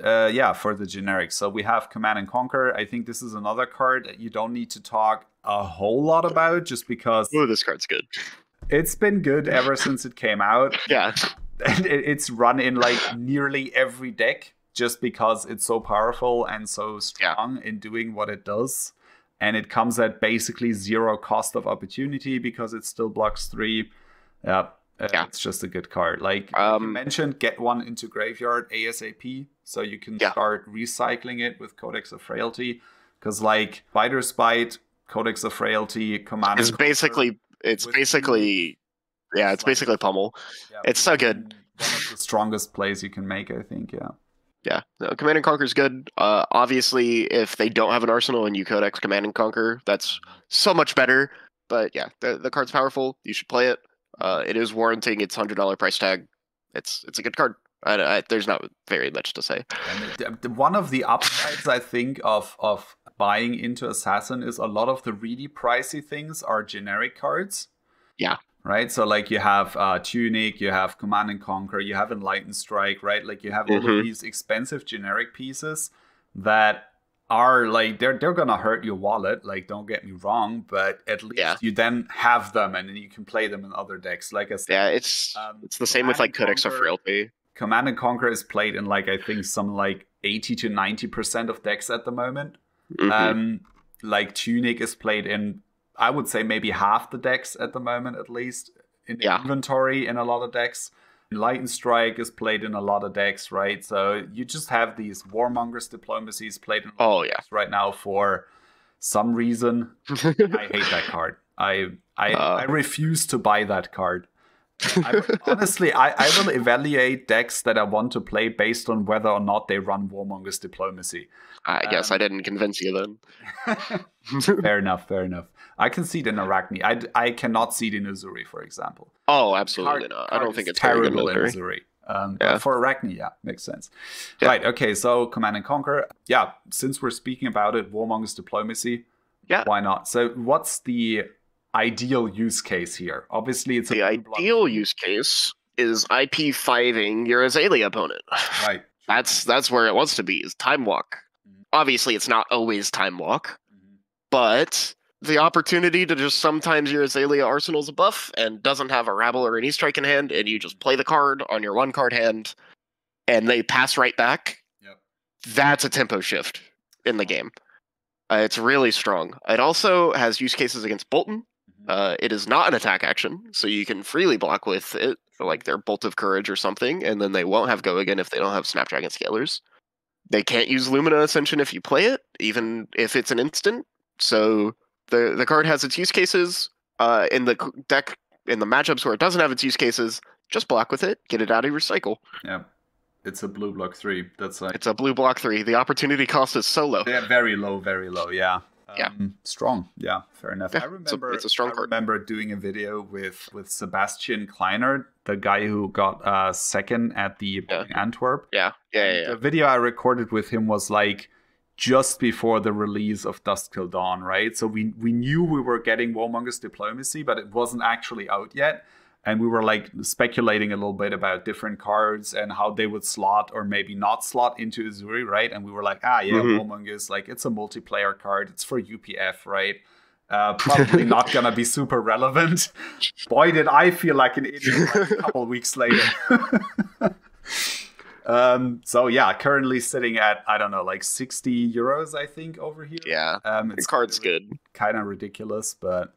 for the generic. So we have Command and Conquer. I think this is another card that you don't need to talk a whole lot about just because... Oh, this card's good. It's been good ever since it came out. Yeah. And it's run in like nearly every deck just because it's so powerful and so strong in doing what it does. And it comes at basically 0 cost of opportunity because it still blocks 3. It's just a good card. Like you mentioned, get one into graveyard ASAP so you can start recycling it with Codex of Frailty. Because like Spider's Bite, Codex of Frailty, Command... It's basically pummel. Yeah, it's so good. One of the strongest plays you can make, I think, Yeah, no, Command and Conquer is good. Obviously, if they don't have an arsenal and you Codex Command and Conquer, that's so much better. But yeah, the card's powerful. You should play it. It is warranting its $100 price tag. It's a good card. There's not very much to say. And one of the upsides, I think, of buying into Assassin is a lot of the really pricey things are generic cards. Yeah. Right? So, like, you have Tunic, you have Command and Conquer, you have Enlightened Strike, right? Like, you have all of these expensive generic pieces that are, like, they're gonna hurt your wallet, like, don't get me wrong, but at least you then have them and then you can play them in other decks. Like I said, yeah, it's the same with, like, Codex of Frailty. Command and Conquer is played in, like, I think some, like, 80 to 90% of decks at the moment. Like, Tunic is played in, I would say, maybe half the decks at the moment, at least, in the inventory in a lot of decks. Enlightened Strike is played in a lot of decks, right? So you just have these Warmonger's Diplomacies played in decks right now for some reason. I hate that card. I refuse to buy that card. Honestly, I will evaluate decks that I want to play based on whether or not they run Warmonger's Diplomacy. I guess I didn't convince you then. Fair enough. I can see it in Arakni. I cannot see it in Uzuri, for example. Oh, absolutely not. I don't think it's terrible in Uzuri. But for Arakni, makes sense. Yeah. Right, okay, so Command and Conquer. Yeah, since we're speaking about it, Warmonger's Diplomacy, why not? So what's the ideal use case here? Obviously, it's the ideal use case is IP5ing your Azalea opponent. Right. That's where it wants to be, is Time Walk. Obviously, it's not always Time Walk, but the opportunity to just sometimes your Azalea arsenal's a buff and doesn't have a Rabble or an E-Strike in hand, and you just play the card on your 1-card hand, and they pass right back. Yep. That's a tempo shift in the game. It's really strong. It also has use cases against Bolton. It is not an attack action, so you can freely block with it, like their Bolt of Courage or something, and then they won't have Go Again if they don't have Snapdragon Scalers. They can't use Lumina Ascension if you play it, even if it's an instant. So the card has its use cases. In the deck, in the matchups where it doesn't have its use cases, just block with it, get it out of your cycle. Yeah. It's a blue block 3. It's a blue block 3. The opportunity cost is so low. Yeah, very low, yeah. Strong. Yeah, fair enough. Yeah, I remember it's a strong card. I remember doing a video with Sebastian Kleiner, the guy who got second at the Antwerp. Yeah. The video I recorded with him was like just before the release of Dusk Till Dawn, right? So we knew we were getting Warmonger's Diplomacy, but it wasn't actually out yet. And we were like speculating a little bit about different cards and how they would slot or maybe not slot into Uzuri, right? And we were like, Warmonger's, like, it's a multiplayer card. It's for UPF, right? Probably not gonna be super relevant. Boy, did I feel like an idiot like a couple weeks later. So yeah, currently sitting at, I don't know, like 60 euros, I think, over here. Yeah, the card's good. Kind of ridiculous, but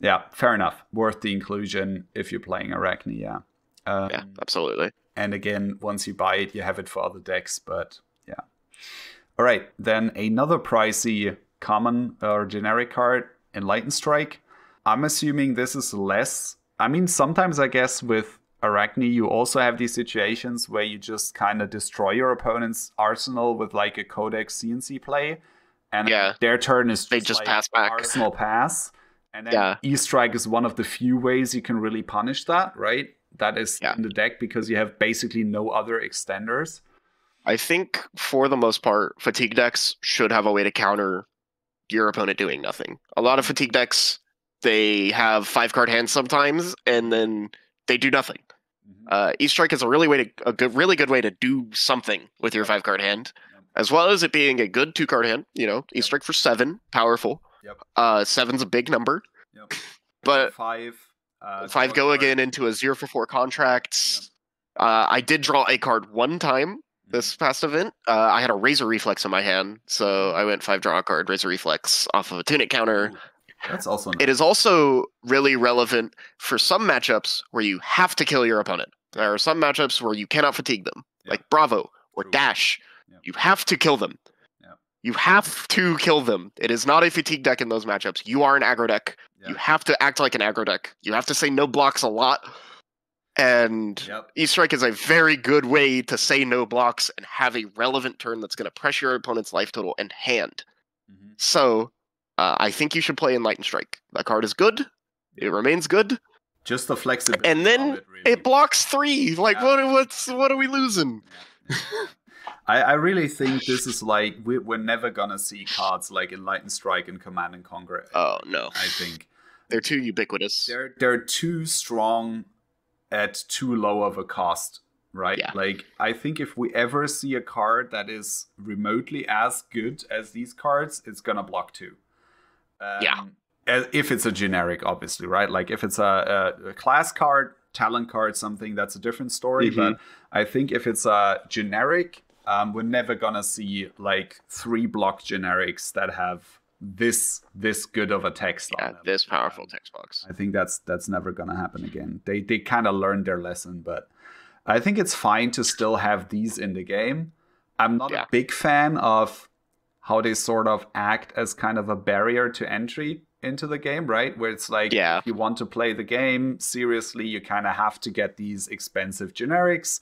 yeah, fair enough. Worth the inclusion if you're playing Arakni, yeah, absolutely. And again, once you buy it, you have it for other decks, but yeah. All right, then another pricey common or generic card, Enlightened Strike. I'm assuming this is less. I mean, sometimes I guess with Arakni, you also have these situations where you just kind of destroy your opponent's arsenal with like a Codex CNC play, and their turn is they just like pass back. Arsenal pass. And then E-Strike is one of the few ways you can really punish that, right? that is in the deck because you have basically no other extenders? I think for the most part, fatigue decks should have a way to counter your opponent doing nothing. A lot of fatigue decks, they have 5-card hands sometimes, and then they do nothing. E-Strike is a really good way to do something with your 5-card hand, as well as it being a good 2-card hand. You know, E-Strike for 7, powerful. 7's a big number. But 5 go again into a 0 for 4 contract. I did draw a card one time this past event. I had a Razor Reflex in my hand, so I went 5 draw a card, Razor Reflex off of a Tunic counter. That's also nice. It is also really relevant for some matchups where you have to kill your opponent. There are some matchups where you cannot fatigue them, like Bravo or Dash. You have to kill them. You have to kill them. It is not a fatigue deck in those matchups. You are an aggro deck. You have to act like an aggro deck. You have to say no blocks a lot. And E-Strike is a very good way to say no blocks and have a relevant turn that's going to pressure your opponent's life total and hand. So I think you should play Enlightened Strike. That card is good. It remains good. Just the flexibility. And then it blocks 3. Like, what are we losing? I really think this is like, we're never going to see cards like Enlightened Strike and Command and Conquer. Oh, no. I think. They're too ubiquitous. They're too strong at too low of a cost, right? Like, I think if we ever see a card that is remotely as good as these cards, it's going to block 2. If it's a generic, obviously, right? Like, if it's a class card, talent card, something, that's a different story. But I think if it's a generic, we're never going to see, like, 3 block generics that have this good of a text on them. This powerful text box. I think that's never gonna happen again. They kind of learned their lesson, but I think it's fine to still have these in the game. I'm not a big fan of how they sort of act as kind of a barrier to entry into the game, right? Where it's like, if you want to play the game seriously, you kind of have to get these expensive generics,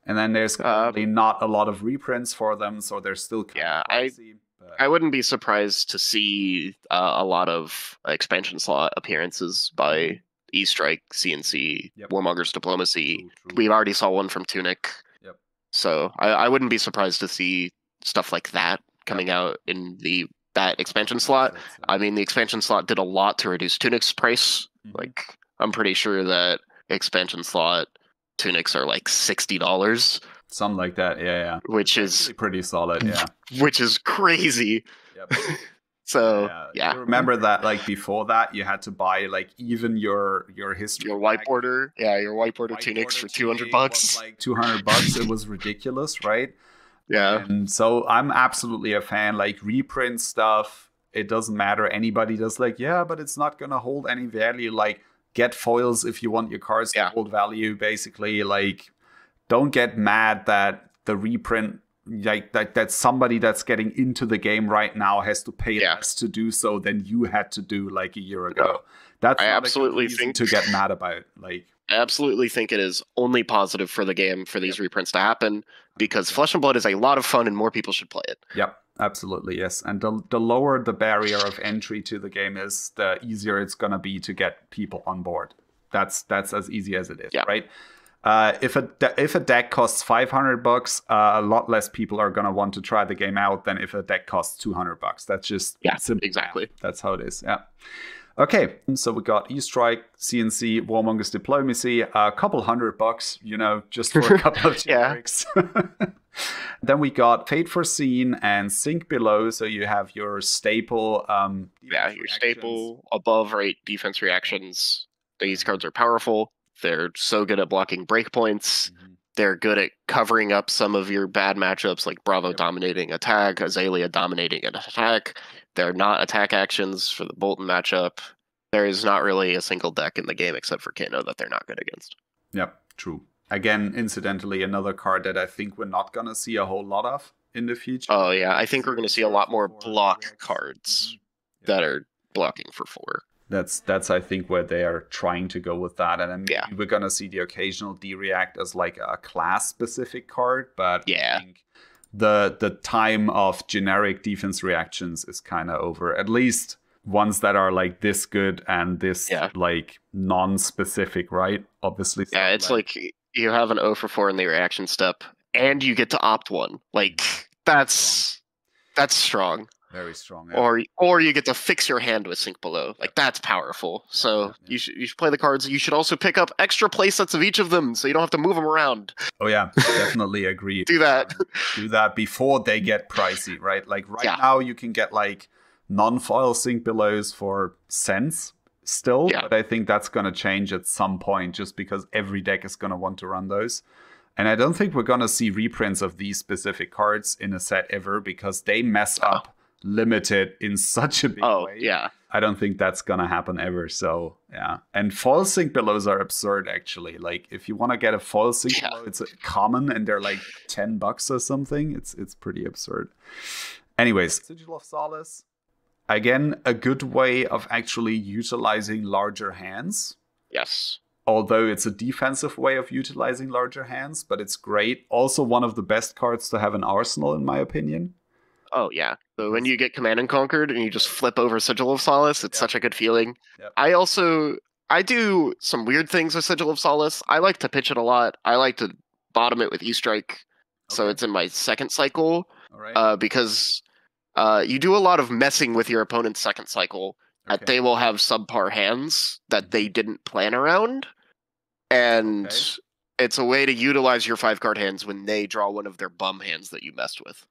and then there's currently not a lot of reprints for them, so they're still kind of pricey. I wouldn't be surprised to see a lot of expansion slot appearances by E-Strike, CNC, Warmonger's Diplomacy. We already saw one from Tunic. So I wouldn't be surprised to see stuff like that coming out in that expansion slot. I mean, the expansion slot did a lot to reduce Tunic's price. Like, I'm pretty sure that expansion slot Tunics are like $60. Something like that, Which is pretty solid, Which is crazy. So, You remember that, like, before that, you had to buy, like, even your history. Your white border. Yeah, your white border tunics for $200. Like $200. It was ridiculous, right? Yeah. And so I'm absolutely a fan. Like, reprint stuff, it doesn't matter. Anybody does, like, but it's not going to hold any value. Like, get foils if you want your cards to hold value, basically. Like, don't get mad that the reprint, like that somebody that's getting into the game right now has to pay less to do so than you had to do like a year ago. That's I absolutely think to get mad about. Like, I absolutely think it is only positive for the game for these reprints to happen, because Flesh and Blood is a lot of fun and more people should play it. Yep, absolutely, yes. And the lower the barrier of entry to the game is, the easier it's gonna be to get people on board. That's as easy as it is, right? If a deck costs $500, a lot less people are gonna want to try the game out than if a deck costs $200. That's just simple. Exactly. That's how it is. Yeah. Okay, so we got E-Strike, CNC, Warmonger's Diplomacy, a couple $100, just for a couple of generics. Then we got Fate Foreseen and Sink Below. So you have your staple. Your staple above rate defense reactions. These cards are powerful. They're so good at blocking breakpoints. They're good at covering up some of your bad matchups, like Bravo dominating attack, Azalea dominating an attack. They're not attack actions for the Bolton matchup. There is not really a single deck in the game except for Kano that they're not good against. Yep, true. Again, incidentally, another card that I think we're not going to see a whole lot of in the future. Oh, yeah. I think we're going to see a lot more block cards that are blocking for 4. That's I think where they are trying to go with that, and then we're gonna see the occasional D-React as like a class-specific card, but I think the time of generic defense reactions is kind of over. At least ones that are like this good and this Yeah. like non-specific, right? Obviously. Yeah, it's like you have an 0 for 4 in the reaction step, and you get to opt one. Like that's strong. Very strong. Yeah. Or you get to fix your hand with Sink Below. Like that's powerful. So you should play the cards. You should also pick up extra play sets of each of them, so you don't have to move them around. Oh yeah, definitely agree. Do that. Do that before they get pricey, right? Like now you can get like non-foil Sink Belows for cents still, but I think that's going to change at some point just because every deck is going to want to run those. And I don't think we're going to see reprints of these specific cards in a set ever because they mess up limited in such a big way. Yeah. I don't think that's going to happen ever. So, yeah. And foil Sink Belows are absurd, actually. Like, if you want to get a foil Sink Below, it's common and they're like $10 or something. It's pretty absurd. Anyways, Sigil of Solace. Again, a good way of actually utilizing larger hands. Yes. Although it's a defensive way of utilizing larger hands, but it's great. Also one of the best cards to have in Arsenal, in my opinion. Oh, yeah. So when you get Command and Conquered and you just flip over Sigil of Solace, it's such a good feeling. Yep. I do some weird things with Sigil of Solace. I like to pitch it a lot. I like to bottom it with E-Strike. So it's in my second cycle. All right. Because you do a lot of messing with your opponent's second cycle. That they will have subpar hands that they didn't plan around. And it's a way to utilize your 5-card hands when they draw one of their bum hands that you messed with.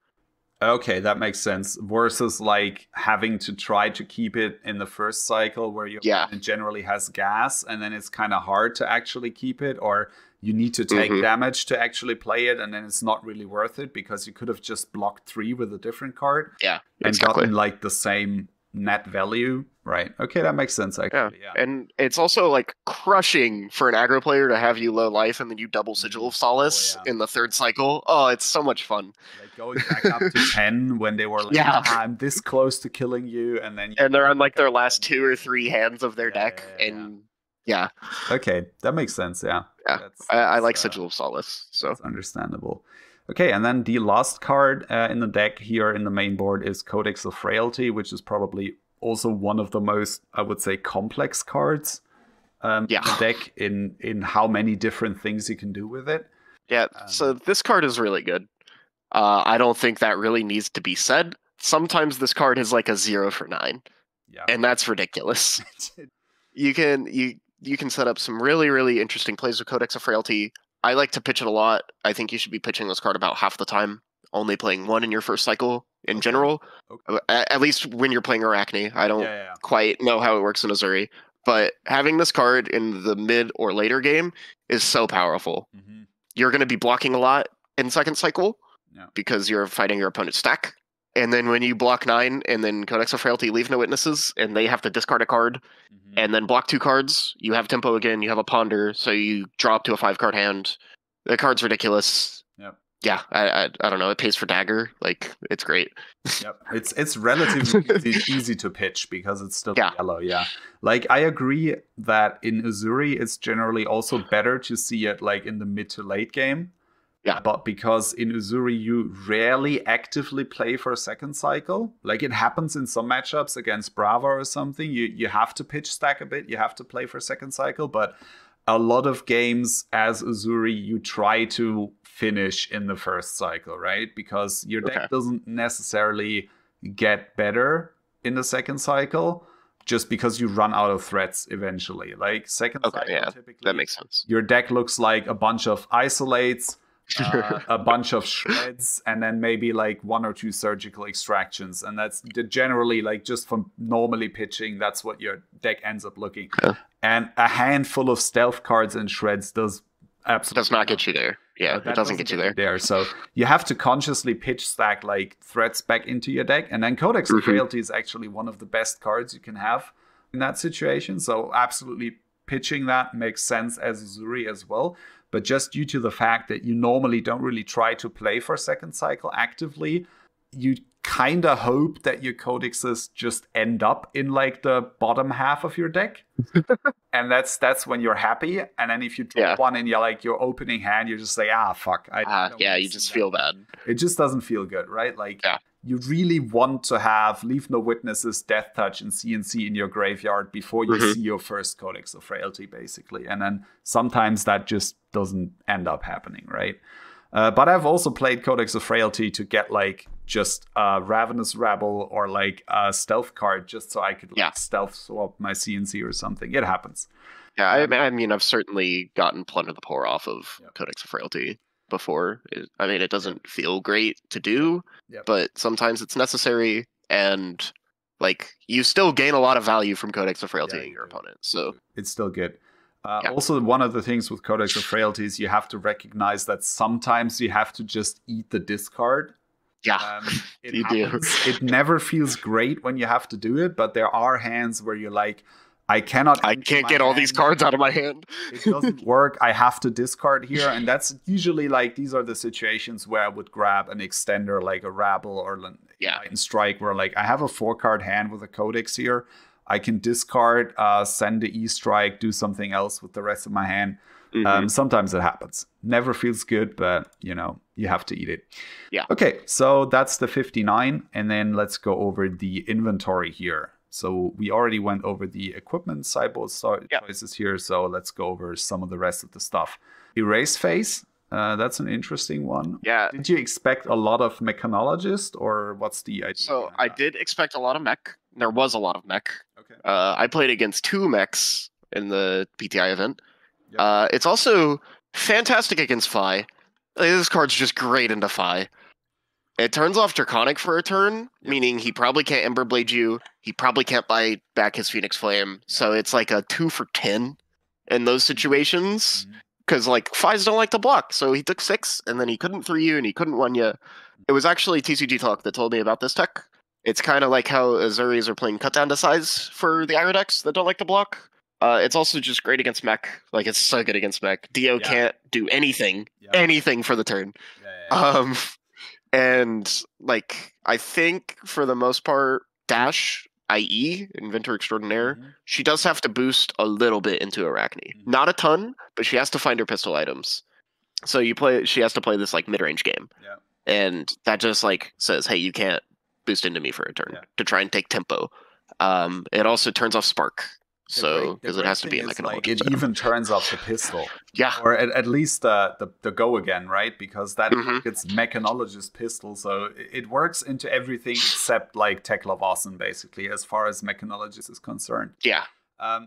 Okay, that makes sense. Versus like having to try to keep it in the first cycle where your opponent generally has gas and then it's kind of hard to actually keep it, or you need to take damage to actually play it and then it's not really worth it because you could have just blocked 3 with a different card. Yeah, and gotten like the same net value. Right. Okay, that makes sense actually. Yeah. And it's also like crushing for an aggro player to have you low life and then you double Sigil of Solace in the third cycle. Oh, it's so much fun. Like going back up to 10 when they were like, I'm this close to killing you, and then they're on like their last 2 or 3 hands of their deck. Okay, that makes sense. Yeah. I like Sigil of Solace. So that's understandable. Okay, and then the last card in the deck here in the main board is Codex of Frailty, which is probably also one of the most, I would say, complex cards in the deck in how many different things you can do with it. Yeah, so this card is really good. I don't think that really needs to be said. Sometimes this card is like a 0 for 9. Yeah. And that's ridiculous. You can set up some really, really interesting plays with Codex of Frailty. I like to pitch it a lot. I think you should be pitching this card about half the time, only playing 1 in your first cycle in general. At least when you're playing Arakni. I don't quite know how it works in Azuri. But having this card in the mid or later game is so powerful. You're going to be blocking a lot in second cycle because you're fighting your opponent's stack. And then when you block 9 and then Codex of Frailty leave no witnesses and they have to discard a card and then block 2 cards, you have tempo again, you have a ponder, so you draw up to a 5-card hand. The card's ridiculous. Yeah, I don't know. It pays for dagger. Like, it's great. It's relatively easy to pitch because it's still yellow. Yeah, like I agree that in Azuri it's generally also better to see it like in the mid to late game. Yeah, but because in Uzuri you rarely actively play for a second cycle, like it happens in some matchups against Brava or something, you have to pitch stack a bit, you have to play for second cycle, but a lot of games as Uzuri you try to finish in the first cycle, right? Because your deck doesn't necessarily get better in the second cycle just because you run out of threats eventually. Like second cycle, typically, that makes sense. Your deck looks like a bunch of isolates, a bunch of shreds, and then maybe like 1 or 2 surgical extractions, and that's generally like just from normally pitching, that's what your deck ends up looking. And a handful of stealth cards and shreds does not get you there. Yeah, it doesn't get you there. So you have to consciously pitch stack like threats back into your deck, and then Codex of Frailty is actually one of the best cards you can have in that situation. So absolutely pitching that makes sense as Azuri as well. But just due to the fact that you normally don't really try to play for second cycle actively, you kind of hope that your codexes just end up in like the bottom half of your deck. And that's when you're happy. And then if you draw one in your opening hand, you're just like, fuck. You just feel bad. It just doesn't feel good, right? Like you really want to have Leave No Witnesses, Death Touch, and CNC in your graveyard before you see your first Codex of Frailty, basically. And then sometimes that just doesn't end up happening, right? But I've also played Codex of Frailty to get like just a Ravenous Rabble or like a stealth card just so I could like stealth swap my CNC or something. It happens. Yeah, I mean, I've certainly gotten Plunder the Poor off of Codex of Frailty before. I mean, it doesn't feel great to do, but sometimes it's necessary, and like you still gain a lot of value from Codex of Frailty in your opponent. So it's still good. Also, one of the things with Codex of Frailty is you have to recognize that sometimes you have to just eat the discard. Yeah, you do. It never feels great when you have to do it, but there are hands where you're like, I can't get all these cards out of my hand. It doesn't work. I have to discard here. And that's usually like, these are the situations where I would grab an extender like a Rabble or Light and Strike, where like I have a 4-card hand with a Codex here. I can discard, send the E-Strike, do something else with the rest of my hand. Sometimes it happens. Never feels good, but you know, you have to eat it. Yeah. Okay, so that's the 59. And then let's go over the inventory here. So we already went over the equipment sideboard choices here. So let's go over some of the rest of the stuff. Erase Phase. That's an interesting one. Yeah. Did you expect a lot of Mechanologist, or what's the idea? So I did expect a lot of mech. There was a lot of mech. Okay. I played against 2 mechs in the PTI event. Yep. It's also fantastic against Fi. This card's just great into Fi. It turns off Draconic for a turn, meaning he probably can't Emberblade you. He probably can't buy back his Phoenix Flame. So it's like a 2 for 10 in those situations. Because, like, Fies don't like to block. So he took 6, and then he couldn't 3 you, and he couldn't 1 you. It was actually TCG Talk that told me about this tech. It's kind of like how Azuris are playing cut down to size for the Ira decks that don't like to block. It's also just great against mech. Like, it's so good against mech. Dio can't do anything for the turn. And, like, I think for the most part, Dash, i.e. Inventor Extraordinaire, she does have to boost a little bit into Arakni. Not a ton, but she has to find her pistol items. So she has to play this, like, mid-range game. And that just, like, says, hey, you can't boost into me for a turn to try and take tempo. It also turns off Spark. So, because it has to be a Mechanologist. Like, it even turns off the pistol. Yeah. Or at least the go again, right? Because that it's Mechanologist pistol. So it works into everything except like Tekla Vossen, basically, as far as Mechanologist is concerned. Yeah.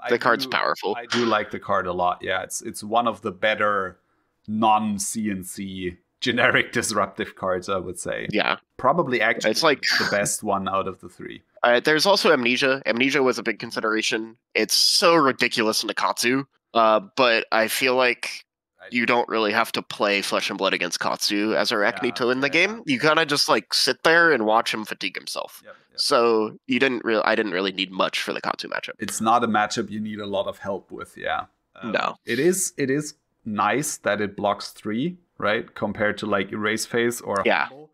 The card's powerful. I do like the card a lot. Yeah, it's one of the better non-CNC generic disruptive cards, I would say. Yeah. Probably actually it's like the best one out of the 3. There's also Amnesia. Amnesia was a big consideration. It's so ridiculous in Katsu, but I feel like you don't really have to play Flesh and Blood against Katsu as Arakni to win the game. You kind of just like sit there and watch him fatigue himself. So I didn't really need much for the Katsu matchup. It's not a matchup you need a lot of help with. No. It is nice that it blocks 3, right? Compared to like Erase Phase or Humble.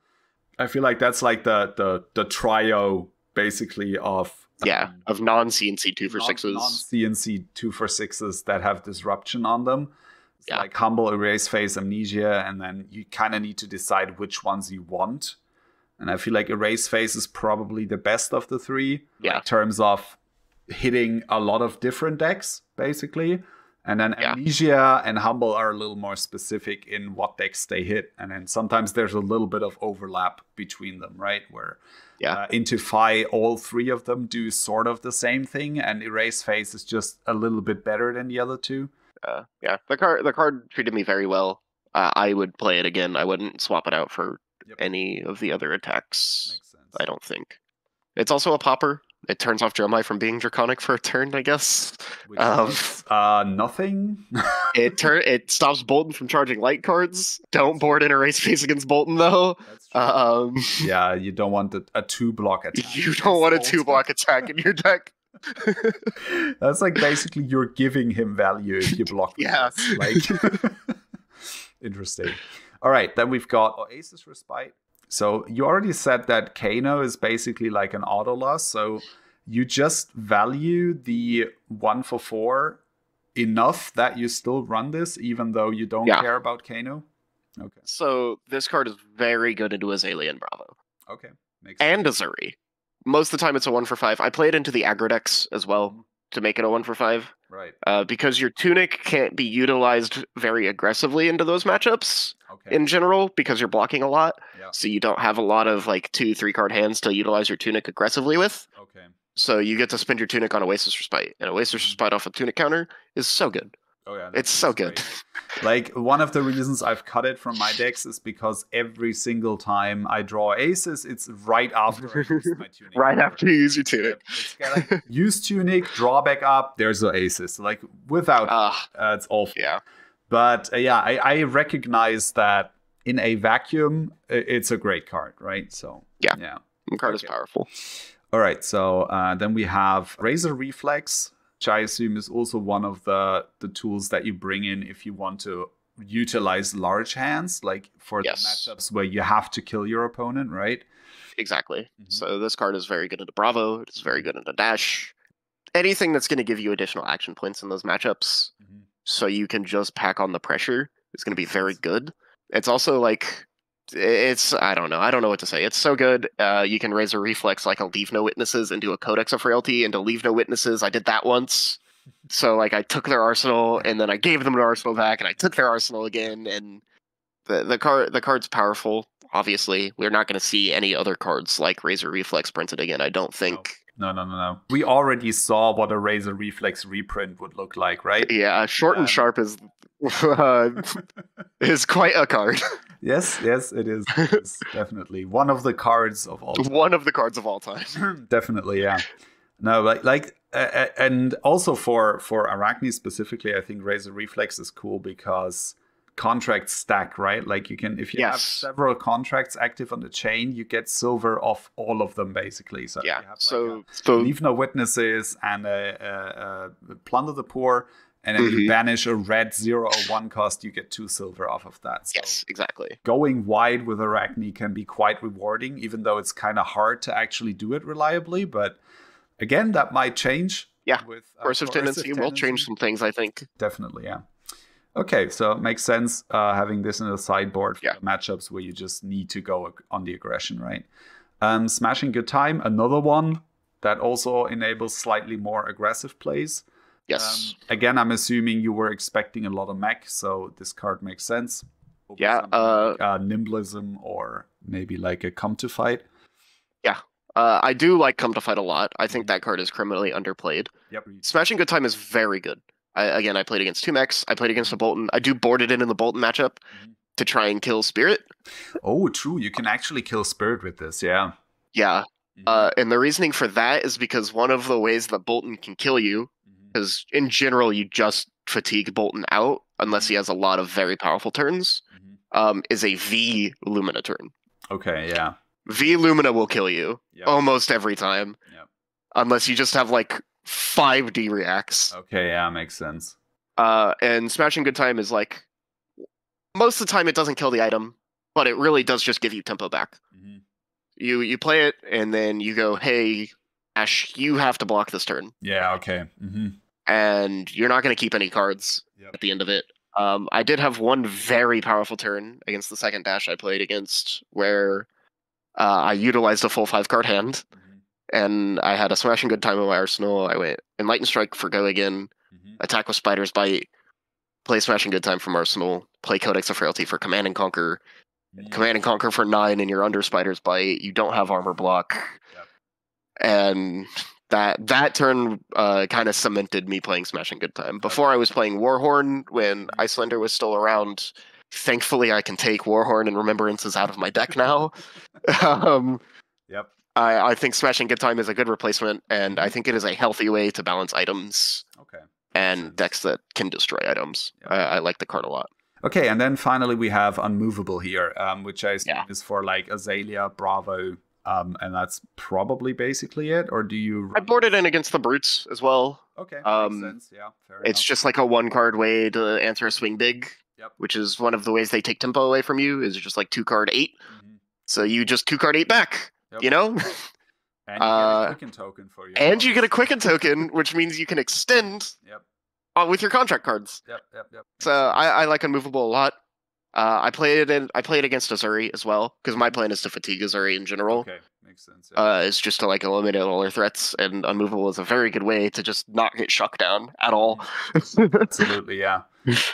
I feel like that's like the trio basically of non-CNC 2-for-6s. Non-CNC 2-for-6s that have disruption on them. It's like Humble, Erase Phase, Amnesia, and then you kind of need to decide which ones you want. And I feel like Erase Phase is probably the best of the 3 in terms of hitting a lot of different decks, basically. And then Amnesia and Humble are a little more specific in what decks they hit. And then sometimes there's a little bit of overlap between them, right? Where into Fi, all 3 of them do sort of the same thing. And Erase Phase is just a little bit better than the other 2. The card treated me very well. I would play it again. I wouldn't swap it out for any of the other attacks. Makes sense. I don't think. It's also a popper. It turns off Jeremiah from being Draconic for a turn, I guess. Which is, nothing. It stops Bolton from charging light cards. Don't board in Erase Phase against Bolton, though. That's true. You don't want a 2-block attack. You don't want a 2-block attack in your deck. That's like basically you're giving him value if you block. Like interesting. All right, then we've got Oasis Respite. So you already said that Kano is basically like an auto loss. So you just value the 1-for-4 enough that you still run this, even though you don't care about Kano. Okay. So this card is very good into Azalea and Bravo. Okay. and Azuri. Most of the time it's a 1-for-5. I play it into the aggro decks as well to make it a 1-for-5. Right. Because your Tunic can't be utilized very aggressively into those matchups in general, because you're blocking a lot. Yeah. So you don't have a lot of like 2-3 card hands to utilize your Tunic aggressively with. Okay. So you get to spend your Tunic on Oasis Respite, and Oasis Respite off a Tunic counter is so good. Oh yeah, it's so good. Like, one of the reasons I've cut it from my decks is because every single time I draw aces, it's right after I use my Tunic. Right after you use your Tunic. Like, use Tunic, draw back up, there's the aces. Like, without it's awful. Yeah. But yeah, I recognize that in a vacuum, it's a great card, right? So yeah. The card is powerful. All right, so then we have Razor Reflex, which I assume is also one of the tools that you bring in if you want to utilize large hands, like for the matchups where you have to kill your opponent, right? Exactly. So this card is very good into Bravo. It's very good into Dash. Anything that's going to give you additional action points in those matchups, so you can just pack on the pressure, is going to be very good. It's also like... I don't know what to say. It's so good. You can raise a reflex like a Leave No Witnesses into a Codex of Frailty into Leave No Witnesses. I did that once. So like I took their arsenal and then I gave them an arsenal back and I took their arsenal again, and the card's powerful. Obviously, we're not going to see any other cards like Razor Reflex printed again, I don't think. No. We already saw what a Razor Reflex reprint would look like, right? Yeah, Short and Sharp is quite a card. Yes, it is. It's definitely one of the cards of all time. One of the cards of all time. Definitely, yeah. No, and also for Arakni specifically, I think Razor Reflex is cool because contracts stack, right? Like, you can, if you have several contracts active on the chain, you get silver off all of them, basically. So yeah, you have so Leave No Witnesses and Plunder the Poor, and then you banish a red 0 or 1 cost, you get 2 silver off of that. So yes, exactly. Going wide with Arakni can be quite rewarding, even though it's kind of hard to actually do it reliably. But again, that might change. Yeah, with coercive tendency will change some things, I think. Definitely, yeah. Okay, so it makes sense having this in the sideboard for matchups where you just need to go on the aggression, right? Smashing Good Time, another one that also enables slightly more aggressive plays. Yes. Again, I'm assuming you were expecting a lot of mech, so this card makes sense. Yeah. Like, Nimblism or maybe like a Come to Fight. Yeah. I do like Come to Fight a lot. I think that card is criminally underplayed. Yep. Smashing Good Time is very good. I played against 2 mechs. I played against a Bolton. I do board it in the Bolton matchup to try and kill Spirit. Oh, true. You can actually kill Spirit with this, yeah. Yeah. And the reasoning for that is because one of the ways that Bolton can kill you, because in general you just fatigue Bolton out unless he has a lot of very powerful turns, is a V Lumina turn. Okay, yeah. V Lumina will kill you almost every time, unless you just have like 5 D reacts. Okay, yeah, makes sense. And Smashing Good Time is like, most of the time it doesn't kill the item, but it really does just give you tempo back. You play it, and then you go, hey, Ash, you have to block this turn. Yeah, okay. And you're not going to keep any cards at the end of it. I did have one very powerful turn against the second Dash I played against, where I utilized a full 5-card hand, and I had a Smashing Good Time in my arsenal. I went Enlighten Strike for go again, attack with Spider's Bite, play Smashing Good Time from arsenal, play Codex of Frailty for Command and Conquer, Command and Conquer for 9, and you're under Spider's Bite. You don't have armor block. And that turn kind of cemented me playing Smashing Good Time. Before I was playing Warhorn when Icelander was still around. Thankfully, I can take Warhorn and Remembrances out of my deck now. I think Smashing Good Time is a good replacement, and I think it is a healthy way to balance items and decks that can destroy items. I like the card a lot. Okay, and then finally we have Unmovable here, which I assume is for like Azalea, Bravo, and that's probably basically it. Or do you? I boarded in against the Brutes as well. Okay, makes sense. Yeah, fair it's enough. Just like a 1-card way to answer a swing big, which is one of the ways they take tempo away from you. Is just like 2-card 8, so you just 2-card 8 back. You know. And you get a Quicken token for you. And you get a Quicken token, which means you can extend with your contract cards. So I like Unmovable a lot. I played against Azuri as well because my plan is to fatigue Azuri in general. Okay, makes sense. Yeah. It's just to like eliminate all their threats, and unmovable is a very good way to just not get shocked down at all. Absolutely, yeah.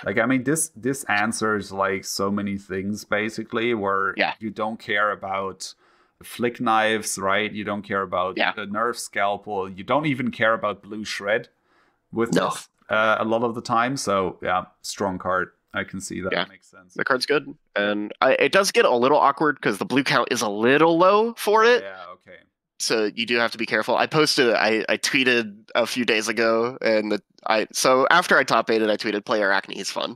Like, I mean, this answers like so many things basically, where Yeah. you don't care about flick knives, right? You don't care about the nerf scalpel. You don't even care about blue shred with this a lot of the time. So yeah, strong card. I can see that. Yeah. Makes sense. The card's good, and it does get a little awkward because the blue count is a little low for it. Yeah, okay. So you do have to be careful. I tweeted a few days ago, and so after I top 8'd, I tweeted play Arakni, he's fun.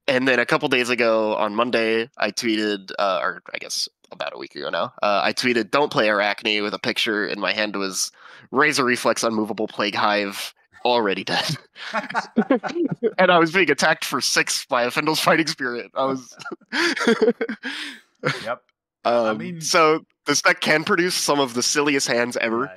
And then a couple days ago on Monday, I tweeted, or I guess about a week ago now, I tweeted don't play Arakni with a picture, and my hand was Razor Reflex Unmovable Plague Hive already dead. And I was being attacked for 6 by a Fendal's Fighting Spirit. I was Yep. I mean, so this deck can produce some of the silliest hands ever.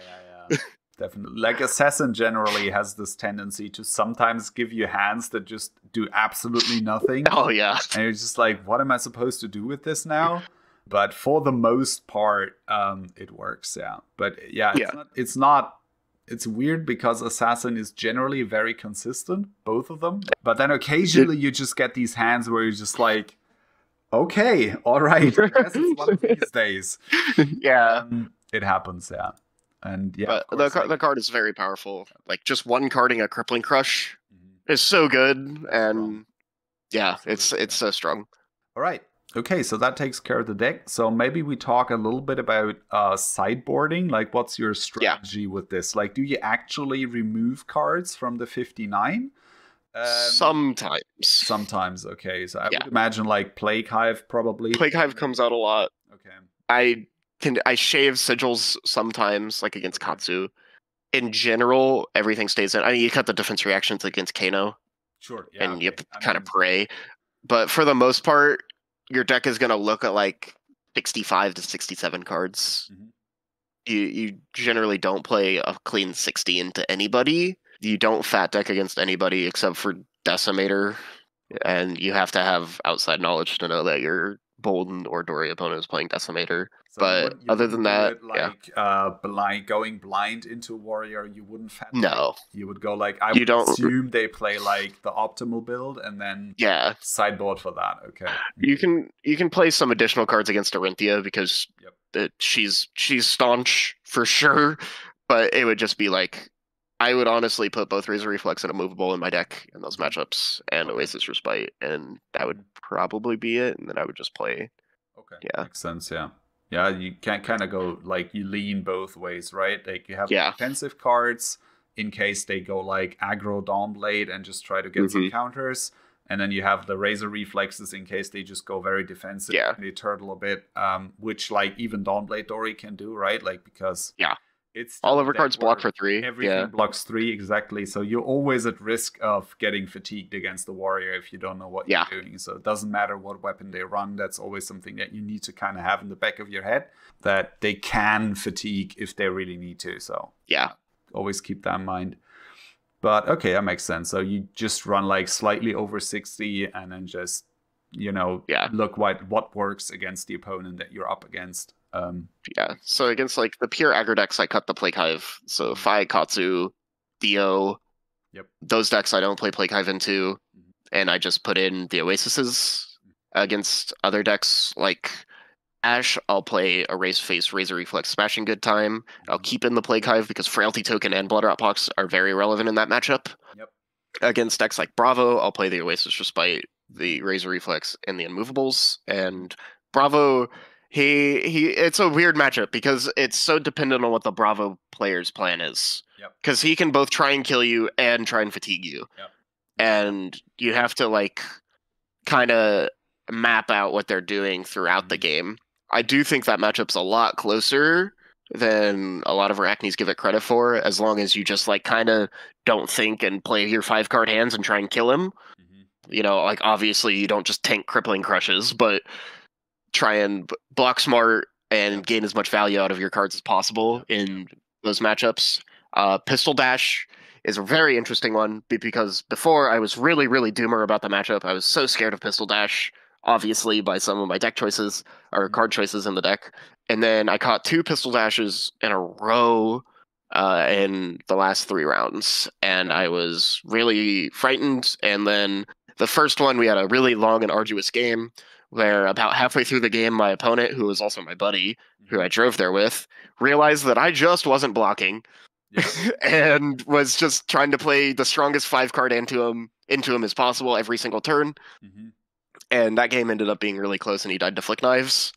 Yeah. Definitely. Like, Assassin generally has this tendency to sometimes give you hands that just do absolutely nothing. Oh, yeah. And you're just like, what am I supposed to do with this now? But for the most part, it works, yeah. But yeah, it's weird because Assassin is generally very consistent, both of them. But then occasionally you just get these hands where you're just like, okay, all right, I guess it's one of these days. Yeah. It happens, yeah. And yeah, but the card is very powerful. Like, just one carding a Crippling Crush is so good, and yeah, it's so strong. All right. Okay, so that takes care of the deck. So maybe we talk a little bit about sideboarding. Like, what's your strategy with this? Like, do you actually remove cards from the 59? Sometimes. Sometimes, okay. So I would imagine like Plague Hive probably. Plague Hive comes out a lot. Okay. I shave sigils sometimes, like against Katsu. In general, everything stays in. I mean, you cut the defense reactions against Kano. Sure. Yeah. And you kind of pray. But for the most part, your deck is going to look at like 65 to 67 cards. You generally don't play a clean 60 into anybody. You don't fat deck against anybody except for Decimator, and you have to have outside knowledge to know that your Bolden or Dory opponent is playing Decimator. So but other than that, going blind into Warrior, you wouldn't fat deck. No. You would go like, I would assume they play like the optimal build and then sideboard for that. Okay. You can play some additional cards against Orinthia because she's staunch for sure, but it would just be like, I would honestly put both Razor Reflex and Immovable in my deck in those matchups, and Oasis Respite, and that would probably be it, and then I would just play. Okay. Yeah. Makes sense, yeah. Yeah, you can't kind of go, like, you lean both ways, right? Like, you have defensive cards in case they go, like, aggro Dawnblade and just try to get some counters, and then you have the Razor Reflexes in case they just go very defensive and they turtle a bit, which, like, even Dawnblade Dory can do, right? Like, because... It's all of her cards block for 3. Everything blocks 3, exactly. So you're always at risk of getting fatigued against the warrior if you don't know what you're doing. So it doesn't matter what weapon they run. That's always something that you need to kind of have in the back of your head, that they can fatigue if they really need to. So always keep that in mind. But okay, that makes sense. So you just run like slightly over 60 and then just, look what works against the opponent that you're up against. So against like the pure aggro decks, I cut the Plague Hive. So Fi, Katsu, Dio. Those decks I don't play Plague Hive into, and I just put in the Oasises. Against other decks like Ash, I'll play a Raise Face, Razor Reflex, Smashing Good Time. I'll keep in the Plague Hive because Frailty Token and Blood Rot Pox are very relevant in that matchup. Against decks like Bravo, I'll play the Oasis Respite, the Razor Reflex, and the Unmovables. And Bravo... It's a weird matchup because it's so dependent on what the Bravo player's plan is. Because he can both try and kill you and try and fatigue you. And you have to like kind of map out what they're doing throughout the game. I do think that matchup's a lot closer than a lot of Araknis give it credit for, as long as you just like kind of don't think and play your 5-card hands and try and kill him. Like obviously you don't just tank Crippling Crushes, but try and block smart and gain as much value out of your cards as possible in those matchups. Pistol Dash is a very interesting one because before I was really, really doomer about the matchup. I was so scared of Pistol Dash. obviously, by some of my deck choices or card choices in the deck. And then I caught 2 pistol dashes in a row in the last 3 rounds, and I was really frightened. And then the first one, we had a really long and arduous game where about halfway through the game, my opponent, who was also my buddy, who I drove there with, realized that I just wasn't blocking and was just trying to play the strongest 5-card into him as possible every single turn. And that game ended up being really close, and he died to flick knives.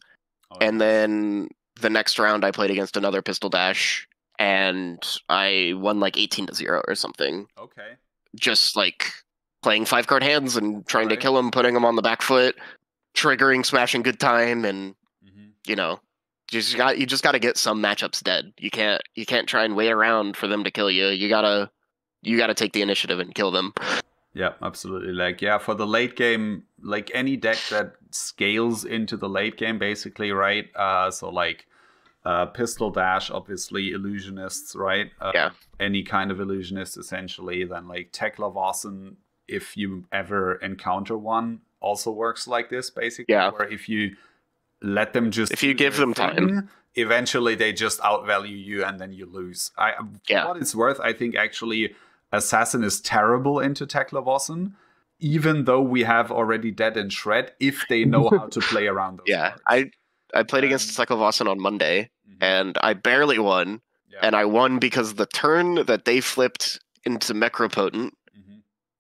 And then the next round, I played against another pistol dash, and I won like 18-0 or something. Okay. Just like playing 5-card hands and trying to kill him, putting him on the back foot, triggering, smashing good time, and you know, you just got to get some matchups dead. You can't try and wait around for them to kill you. You gotta take the initiative and kill them. Yeah, absolutely. Like, yeah, for the late game, like any deck that scales into the late game, basically, right? So like pistol dash, obviously, illusionists, right? Any kind of illusionist, essentially. Then like Tekla-Vossen, if you ever encounter one, also works like this, basically. Yeah. Where if you let them just, if you give them time, eventually they just outvalue you and then you lose. For what it's worth, I think actually Assassin is terrible into Tekla-Vossen, even though we have already Dead and Shred, if they know how to play around those cards. I played against Tekla-Vossen on Monday, and I barely won. And I won because the turn that they flipped into Necropotent,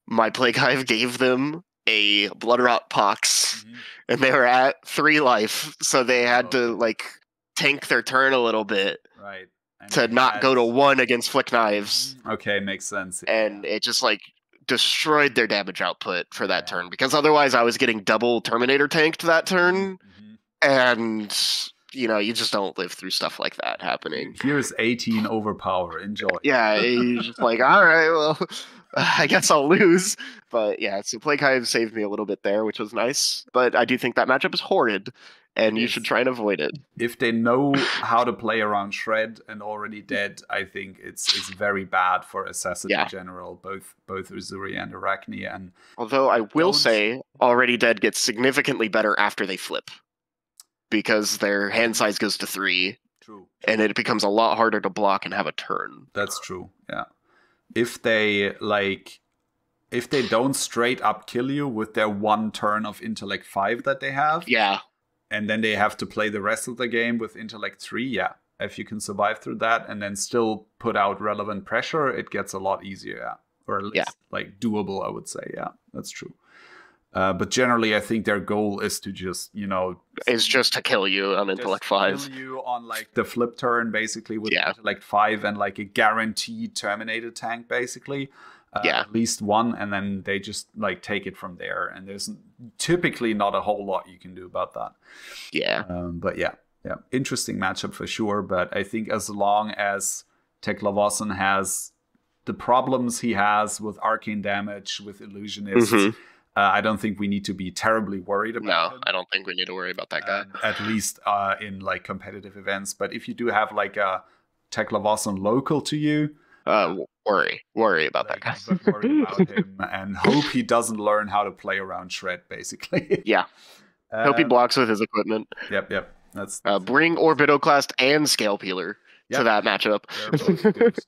my Plague Hive gave them a Bloodrot Pox, and they were at 3 life, so they had to like tank their turn a little bit, right, and to not go to 1 against Flick Knives. Okay, makes sense. And it just like destroyed their damage output for that turn, because otherwise I was getting double Terminator tanked that turn, and you know, you just don't live through stuff like that happening. Here's 18 overpower. Enjoy. Yeah, you're just like, all right, well, I guess I'll lose. But yeah, so Plague Hive saved me a little bit there, which was nice. But I do think that matchup is horrid, and you should try and avoid it. If they know how to play around Shred and already dead, I think it's very bad for Assassin in general, both Uzuri and Arakni. And although I will say, already dead gets significantly better after they flip, because their hand size goes to 3. True. And it becomes a lot harder to block and have a turn. That's true, yeah. If they don't straight up kill you with their 1 turn of Intellect 5 that they have, and then they have to play the rest of the game with Intellect 3, if you can survive through that and then still put out relevant pressure, it gets a lot easier, or at least like doable, I would say. Yeah, that's true. But generally, I think their goal is to just, is just to kill you on Intellect 5. Kill you on like the flip turn, basically, with Intellect 5 and like a guaranteed Terminator tank, basically. At least 1, and then they just like take it from there. And there's typically not a whole lot you can do about that. But yeah, interesting matchup for sure. But I think as long as Tekla-Vossen has the problems he has with arcane damage, with illusionists, I don't think we need to be terribly worried about him. I don't think we need to worry about that guy. At least in like competitive events. But if you do have like a Tekla-Vossen local to you, worry about that guy. Worry about him and hope he doesn't learn how to play around Shred, basically. Hope he blocks with his equipment. Yep. That's bring Orbitoclast and Scale Peeler to that matchup.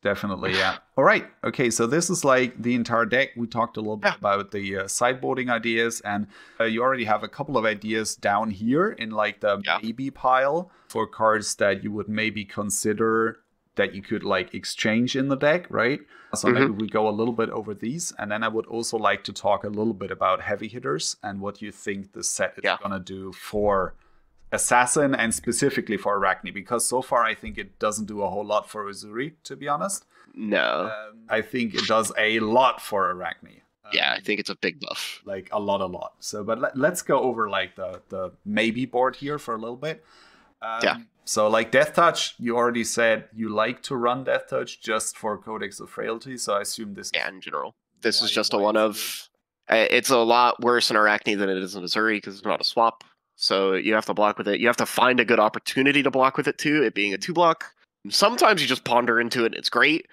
Definitely, All right. Okay, so this is like the entire deck. We talked a little bit about the sideboarding ideas, and you already have a couple of ideas down here in like the maybe pile for cards that you would maybe consider that you could like exchange in the deck, right? So maybe we go a little bit over these, and then I would also like to talk a little bit about heavy hitters and what you think the set is gonna do for Assassin and specifically for Arakni, because so far I think it doesn't do a whole lot for Uzuri, to be honest. No. I think it does a lot for Arakni. I think it's a big buff. Like a lot. So, but let's go over like the maybe board here for a little bit. So like Death Touch, you already said you like to run Death Touch just for Codex of Frailty, so I assume this in general. This is just a one of... It's a lot worse in Arakni than it is in Uzuri because it's not a swap. So you have to block with it. You have to find a good opportunity to block with it too, it being a 2-block. Sometimes you just ponder into it and it's great,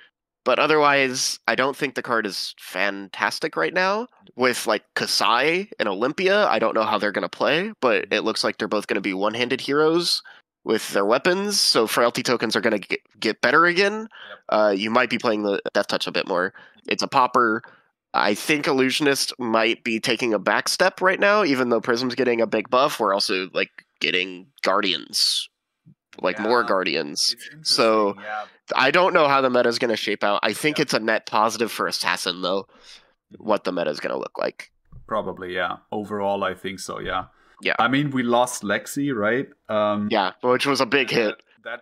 But otherwise, I don't think the card is fantastic right now. With like Kasai and Olympia, I don't know how they're going to play, but it looks like they're both going to be one-handed heroes with their weapons. So frailty tokens are going to get better again. You might be playing the Death Touch a bit more. It's a popper. I think Illusionist might be taking a back step right now, even though Prism's getting a big buff. We're also like getting Guardians, like more Guardians. So I don't know how the meta is going to shape out. I think it's a net positive for Assassin, though, what the meta is going to look like. Probably, yeah. Overall, I think so, yeah. Yeah. I mean, we lost Lexi, right? Yeah, which was a big hit.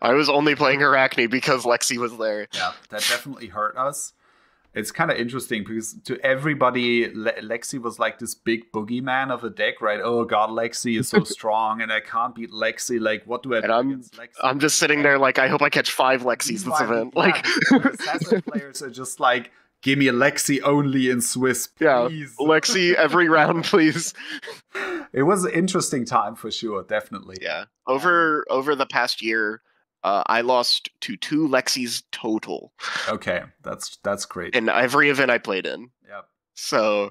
I was only playing Arakni because Lexi was there. Yeah, that definitely hurt us. It's kind of interesting because to everybody, Lexi was like this big boogeyman of the deck, right? Oh god, Lexi is so strong and I can't beat Lexi. Like, what do I do against Lexi? I'm just sitting there like, I hope I catch 5 Lexis this event. Yeah, like, Assassin players are just like, give me a Lexi only in Swiss, please. Yeah, Lexi every round, please. It was an interesting time for sure, definitely. Yeah, over the past year, I lost to 2 Lexis total. Okay, that's great. In every event I played in. Yep. So,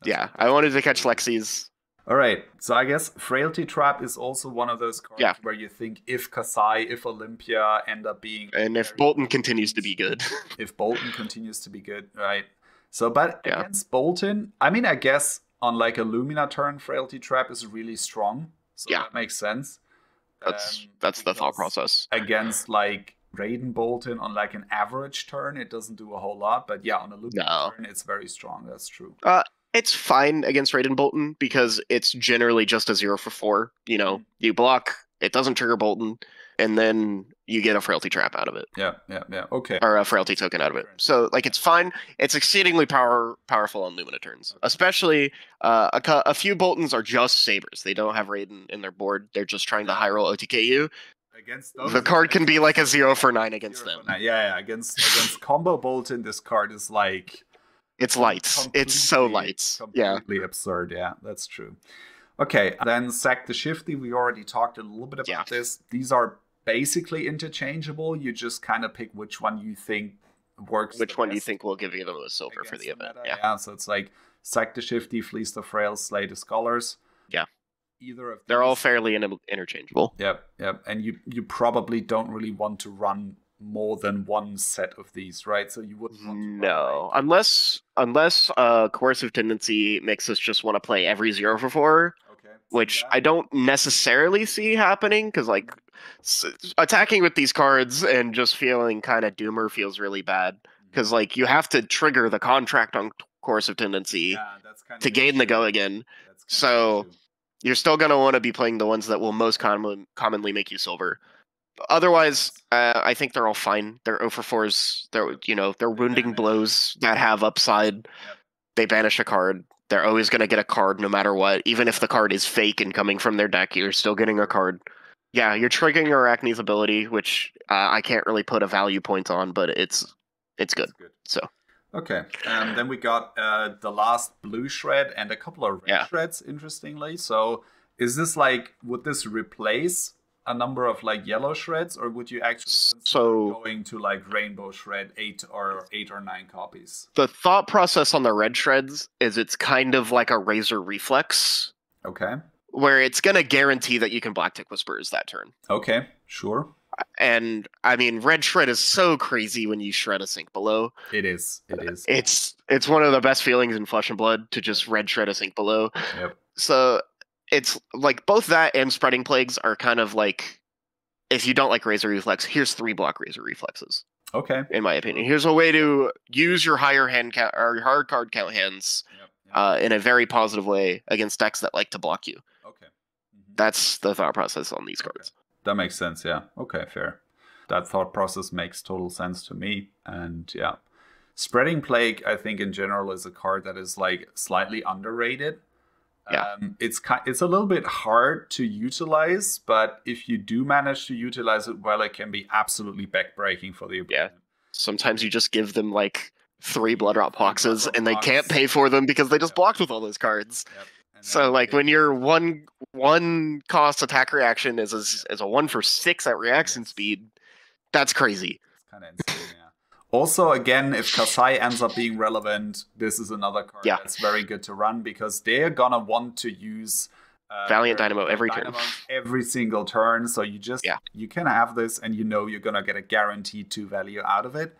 yeah, I wanted to catch Lexis. All right, so I guess Frailty Trap is also one of those cards where you think if Kasai, if Olympia end up being... And if Bolton continues to be good. If Bolton continues to be good, right? So, but against Bolton, I mean, I guess on like a Lumina turn, Frailty Trap is really strong. So that makes sense. That's the thought process. Against like Raiden Bolton on like an average turn, it doesn't do a whole lot. But yeah, on a Lumina turn, it's very strong. That's true. It's fine against Raiden Bolton because it's generally just a 0 for 4. You know, you block, it doesn't trigger Bolton, and then you get a Frailty Trap out of it. Yeah. Okay. Or a Frailty Token out of it. So, like, it's fine. It's exceedingly powerful on Lumina turns. Especially, a few Boltons are just Sabers. They don't have Raiden in their board. They're just trying to high roll OTK you. Against those, the card can be like a 0 for 9 against them. Yeah. Against combo Bolton, this card is like... It's lights. It's so lights. Completely absurd. Yeah, that's true. Okay, then Sack the Shifty. We already talked a little bit about this. These are basically interchangeable. You just kind of pick which one you think works. Which one you think will give you the most silver for the event. Yeah, so it's like Sack the Shifty, Fleece the Frail, Slay the Scholars. Yeah. Either of these. They're all fairly interchangeable. Yep. And you probably don't really want to run more than one set of these, right? So you wouldn't want to unless Coercive Tendency makes us just want to play every 0 for 4, which I don't necessarily see happening, because like attacking with these cards and just feeling kind of doomer feels really bad, because like you have to trigger the contract on Coercive Tendency to gain the go again. So you're still going to want to be playing the ones that will most commonly make you silver. Otherwise, I think they're all fine. They're 0 for 4s. They're wounding blows that have upside. They banish a card. They're always going to get a card no matter what. Even if the card is fake and coming from their deck, you're still getting a card. Yeah, you're triggering Arakni's ability, which I can't really put a value point on, but it's good. So. Okay, then we got the last blue shred and a couple of red shreds, interestingly. So is this like, would this replace a number of like yellow shreds, or would you actually consider going to like rainbow shred 8 or 9 copies? The thought process on the red shreds is it's kind of like a Razor Reflex. Okay. Where it's going to guarantee that you can Black Tick Whispers that turn. Okay, sure. And I mean, red shred is so crazy when you shred a Sink Below. It is. It's one of the best feelings in Flesh and Blood to just red shred a Sink Below. Yep. So it's like both that and Spreading Plagues are kind of like, if you don't like Razor Reflex, here's 3 block Razor Reflexes. Okay. In my opinion, here's a way to use your higher hand count or your hard card count hands in a very positive way against decks that like to block you. Okay. That's the thought process on these cards. That makes sense. Yeah. Okay. Fair. That thought process makes total sense to me. And yeah, Spreading Plague, I think in general is a card that is like slightly underrated. Yeah. It's a little bit hard to utilize, but if you do manage to utilize it well, it can be absolutely backbreaking for the opponent. Yeah. Sometimes you just give them like 3 Blood Rot boxes and they can't pay for them because they just blocked with all those cards. Yep. So like when your one cost attack reaction is a 1 for 6 at reaction speed, that's crazy. It's kind of insane, yeah. Also, again, if Kasai ends up being relevant, this is another card that's very good to run because they're gonna want to use Valiant Dynamo every turn. Every single turn. So you just you can have this, and you know you're gonna get a guaranteed 2 value out of it.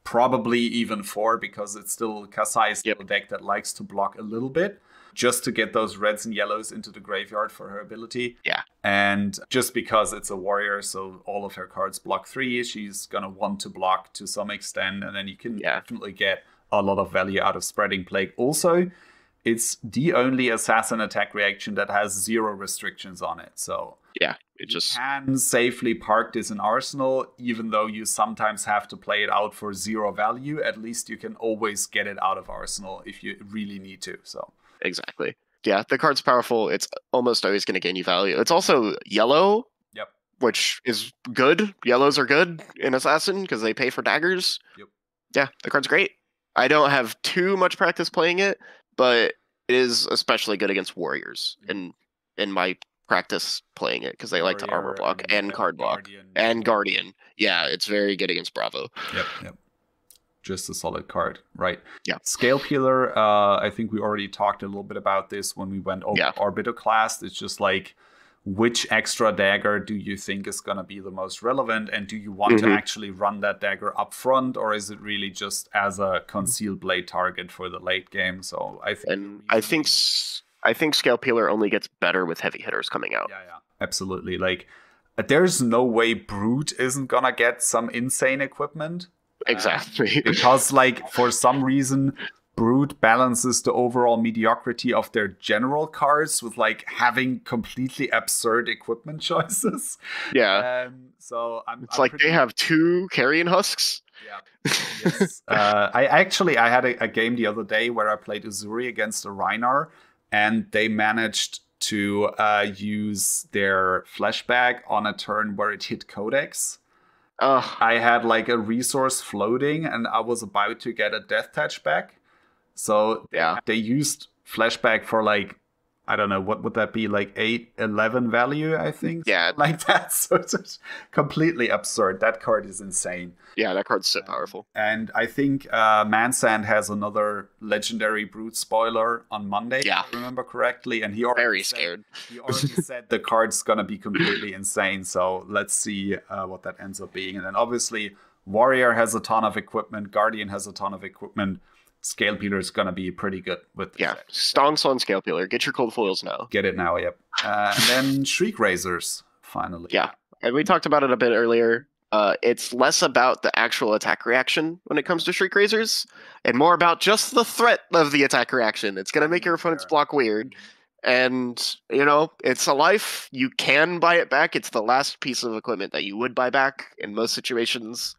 Probably even 4 because it's still Kasai is still a deck that likes to block a little bit, just to get those reds and yellows into the graveyard for her ability. Yeah. And just because it's a warrior, so all of her cards block 3, she's going to want to block to some extent. And then you can definitely get a lot of value out of Spreading Plague. Also, it's the only assassin attack reaction that has 0 restrictions on it. So it just can safely park this in Arsenal, even though you sometimes have to play it out for 0 value. At least you can always get it out of Arsenal if you really need to. So exactly. Yeah, the card's powerful. It's almost always going to gain you value. It's also yellow, which is good. Yellows are good in Assassin because they pay for daggers. Yeah, the card's great. I don't have too much practice playing it, but it is especially good against warriors in my practice playing it because they like to armor block and card block and Guardian. Yeah, it's very good against Bravo. Yep. Just a solid card, right? Yeah. Scale Peeler, I think we already talked a little bit about this when we went over Orbital Class. It's just like, which extra dagger do you think is going to be the most relevant? And do you want to actually run that dagger up front? Or is it really just as a concealed blade target for the late game? So I think Scale Peeler only gets better with heavy hitters coming out. Yeah, absolutely. Like, there's no way Brute isn't going to get some insane equipment. Exactly. Because, like, for some reason, Brute balances the overall mediocrity of their general cards with, like, having completely absurd equipment choices. Yeah. So it's like they have 2 Carrion Husks. Yeah. Yes. I had a game the other day where I played Uzuri against a Rhinar, and they managed to use their flashback on a turn where it hit Codex. I had like a resource floating, and I was about to get a death touch back. So they used flashback for like, I don't know, what would that be? Like 8, 11 value, I think? Yeah. Like that. So it's just completely absurd. That card is insane. Yeah, that card's so powerful. And I think Mansand has another legendary Brute spoiler on Monday, if I remember correctly. And he already said the card's going to be completely insane. So let's see what that ends up being. And then obviously Warrior has a ton of equipment. Guardian has a ton of equipment. Scale Peeler is going to be pretty good with this. Stonks on Scale Peeler. Get your cold foils now. Get it now, yep. And then Shriek Razors, finally. Yeah, and we talked about it a bit earlier. It's less about the actual attack reaction when it comes to Shriek Razors, and more about just the threat of the attack reaction. It's going to make your opponent's block weird. And, you know, it's a life. You can buy it back. It's the last piece of equipment that you would buy back in most situations.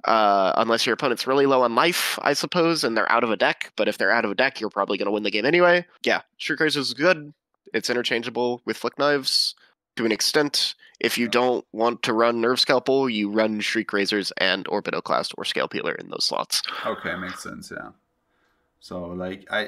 Unless your opponent's really low on life, I suppose, and they're out of a deck. But if they're out of a deck, you're probably going to win the game anyway. Yeah, Shriek Razors is good. It's interchangeable with Flick Knives to an extent. If you don't want to run Nerve Scalpel, you run Shriek Razors and Orbitoclast or Scale Peeler in those slots. Okay, makes sense, yeah. So, like, I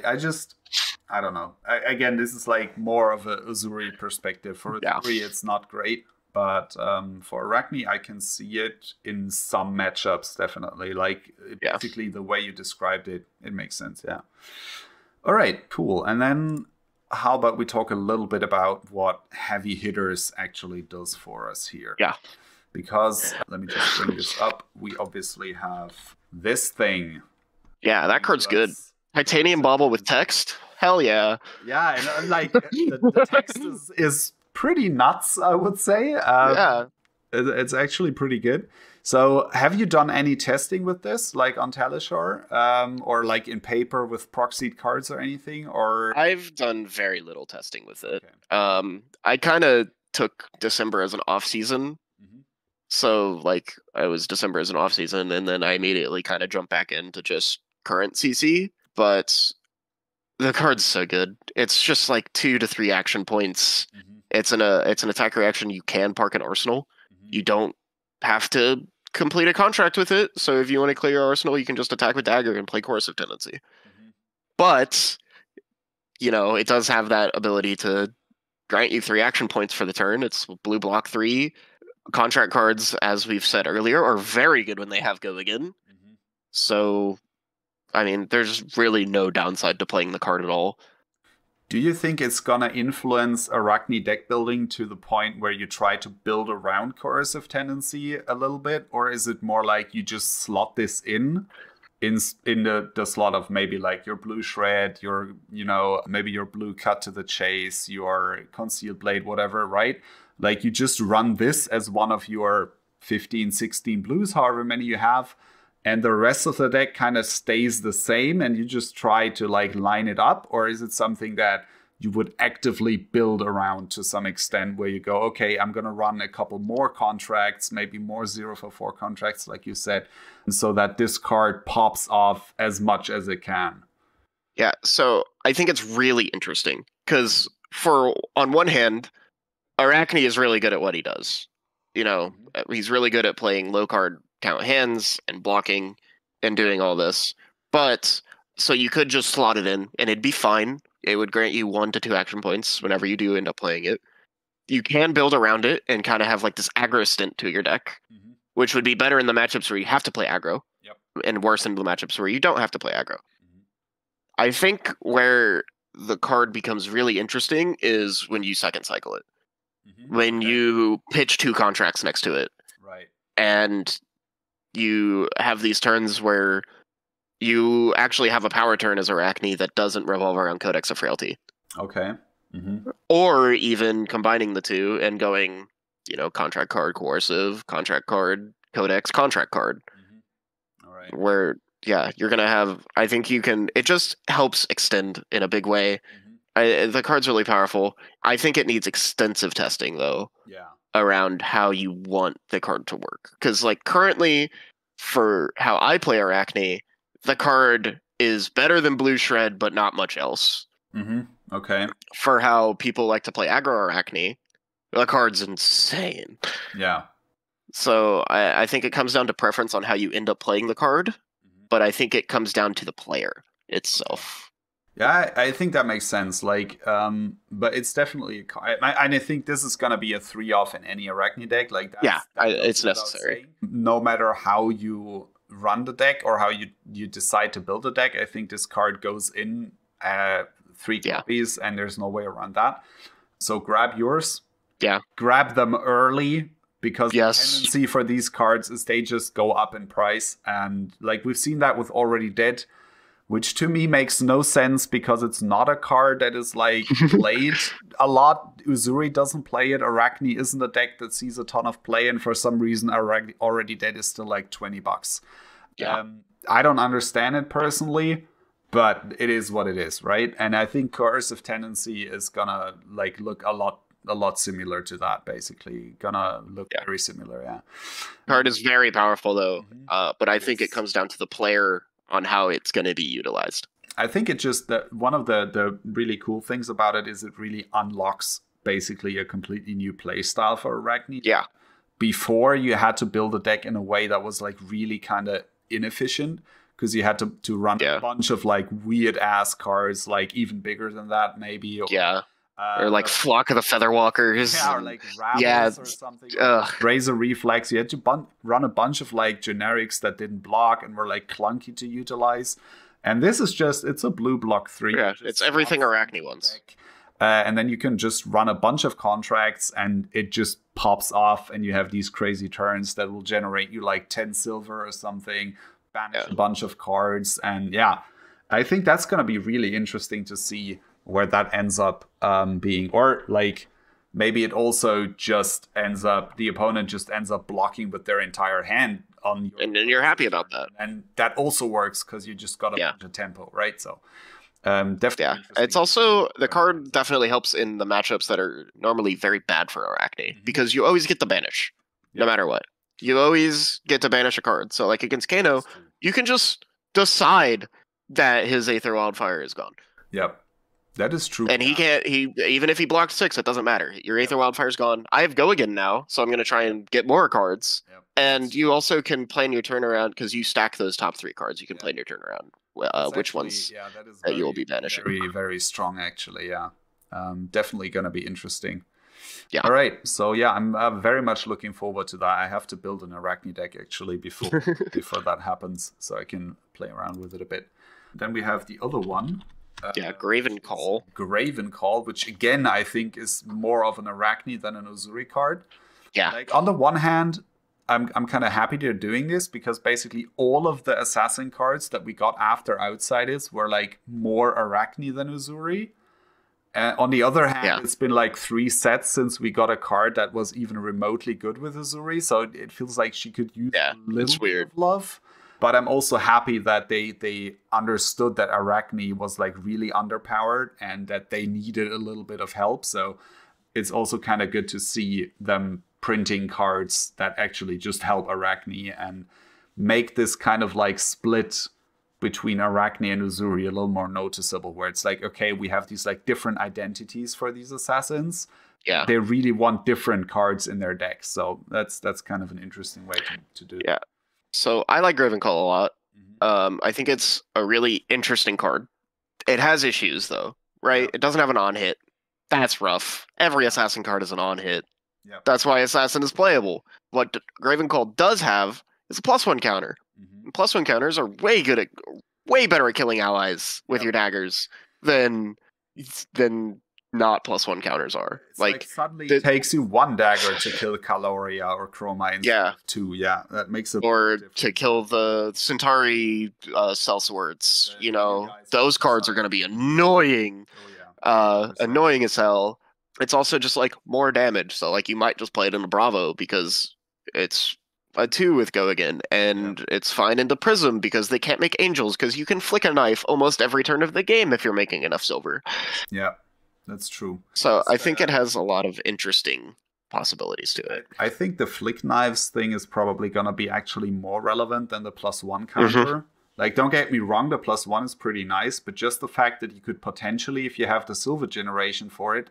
don't know. Again, this is, like, more of a Uzuri perspective. For Uzuri, it's not great. But for Arakni, I can see it in some matchups, definitely. Like, basically, the way you described it, it makes sense, yeah. All right, cool. And then how about we talk a little bit about what Heavy Hitters actually does for us here? Yeah. Because, let me just bring this up. We obviously have this thing. Yeah, that card's good. Titanium Bauble with text? Hell yeah. Yeah, and like, the text is pretty nuts, I would say. It's actually pretty good. So have you done any testing with this, like on Talishar, or like in paper with proxied cards or anything? Or I've done very little testing with it. Okay. I kind of took December as an off season. So like I was December as an off season, and then I immediately kind of jumped back into just current CC. But the card's so good. It's just like 2 to 3 action points. It's an attack reaction you can park in Arsenal. You don't have to complete a contract with it. So if you want to clear your Arsenal, you can just attack with Dagger and play Coercive Tendency. But, you know, it does have that ability to grant you 3 action points for the turn. It's blue block 3. Contract cards, as we've said earlier, are very good when they have Go Again. So, I mean, there's really no downside to playing the card at all. Do you think it's gonna influence Arakni deck building to the point where you try to build around coercive tendency a little bit, or is it more like you just slot this in the slot of maybe like your blue shred, your maybe your blue cut to the chase, your concealed blade, whatever, right? Like you just run this as one of your 15, 16 blues, however many you have, and the rest of the deck kind of stays the same and you just try to like line it up? Or is it something that you would actively build around to some extent where you go, okay, I'm going to run a couple more contracts, maybe more 0 for 4 contracts, like you said, so that this card pops off as much as it can? Yeah, so I think it's really interesting because on one hand, Arakni is really good at what he does. He's really good at playing low card count hands and blocking and doing all this. But so you could just slot it in and it'd be fine. It would grant you 1 to 2 action points whenever you do end up playing it. You can build around it and kind of have like this aggro stint to your deck, which would be better in the matchups where you have to play aggro, and worse in the matchups where you don't have to play aggro. I think where the card becomes really interesting is when you second cycle it. When you pitch 2 contracts next to it. Right. And you have these turns where you actually have a power turn as Arakni that doesn't revolve around Codex of Frailty. Okay. Or even combining the two and going, contract card, coercive, contract card, Codex, contract card. All right. Where, you're going to have, I think it just helps extend in a big way. The card's really powerful. I think it needs extensive testing, though, around how you want the card to work. Because, like, currently, for how I play Arakni, the card is better than Blue Shred, but not much else. Okay. For how people like to play aggro Arakni, the card's insane. Yeah. So I think it comes down to preference on how you end up playing the card, but I think it comes down to the player itself. Yeah, I think that makes sense. Like, but it's definitely, I think this is gonna be a 3-off in any Arakni deck. Like, it's necessary. No matter how you run the deck or how you decide to build a deck, I think this card goes in 3 copies, and there's no way around that. So grab yours. Yeah. Grab them early, because the tendency for these cards is they just go up in price, and like we've seen that with Already Dead. Which to me makes no sense because it's not a card that is like played a lot. Uzuri doesn't play it. Arakni isn't a deck that sees a ton of play, and for some reason Already Dead is still like $20. Yeah. I don't understand it personally, but it is what it is, right? And I think coercive tendency is gonna like look a lot similar to that, basically. Gonna look very similar, yeah. Card is very powerful though, but I think it comes down to the player on how it's going to be utilized. I think it just that one of the really cool things about it is it really unlocks basically a completely new play style for Arakni. Yeah. Before, you had to build a deck in a way that was like really kind of inefficient, because you had to run a bunch of like weird ass cards, like even bigger than that maybe. Or like Flock of the Featherwalkers. Yeah, or like Rabbles or something. Razor Reflex. You had to run a bunch of like generics that didn't block and were like clunky to utilize. And this is it's a blue block 3. Yeah, it's everything Arakni wants. And then you can just run a bunch of contracts and it just pops off, and you have these crazy turns that will generate you like 10 silver or something, banish a bunch of cards. And I think that's going to be really interesting to see where that ends up being. Or like maybe it also just the opponent just ends up blocking with their entire hand on your, and then you're happy about that. And that also works because you just got a bunch of tempo, right? So definitely. It's also, the card definitely helps in the matchups that are normally very bad for Arakni, because you always get the banish, no matter what. You always get to banish a card. So like against Kano, you can just decide that his Aether Wildfire is gone. Yep. That is true. And even if he blocked 6, it doesn't matter. Your Aether Wildfire's gone. I have Go Again now, so I'm going to try and get more cards. Yep. And you also can plan your turnaround, because you stack those top 3 cards. You can plan your turnaround, which ones that you will be banishing. Very, very strong, actually, Definitely going to be interesting. Yeah. All right. So yeah, I'm very much looking forward to that. I have to build an Arakni deck actually before that happens, so I can play around with it a bit. Then we have the other one. Yeah, Graven Call. Graven Call, which again I think is more of an Arakni than an Uzuri card. Yeah. Like on the one hand, I'm kind of happy they're doing this because basically all of the assassin cards that we got after Outsiders were like more Arakni than Uzuri. On the other hand, it's been like 3 sets since we got a card that was even remotely good with Uzuri, so it feels like she could use a little bit of love. But I'm also happy that they understood that Arakni was like really underpowered and that they needed a little bit of help. So it's also kind of good to see them printing cards that actually just help Arakni and make this kind of like split between Arakni and Uzuri a little more noticeable, where it's like, okay, we have these like different identities for these assassins. Yeah. They really want different cards in their decks. So that's kind of an interesting way to do it. Yeah. So I like Graven Call a lot. I think it's a really interesting card. It has issues though, right? Yeah. It doesn't have an on-hit. That's rough. Every assassin card is an on-hit. Yeah. That's why assassin is playable. What Graven Call does have is a +1 counter. +1 counters are way better at killing allies with your daggers than not +1 counters are. It's like suddenly it takes you 1 dagger to kill Caloria or Chroma instead of 2. Yeah, that makes it. Or to kill the Centauri sellswords. You know, those cards are going to be annoying. Annoying as hell. It's also just like more damage. So like you might just play it in a Bravo because it's a 2 with Go Again, and it's fine into Prism because they can't make angels because you can flick a knife almost every turn of the game if you're making enough silver. Yeah, that's true. So I think it has a lot of interesting possibilities to it. I think the flick knives thing is probably going to be actually more relevant than the +1 counter. Like, don't get me wrong, the +1 is pretty nice, but just the fact that you could potentially, if you have the silver generation for it,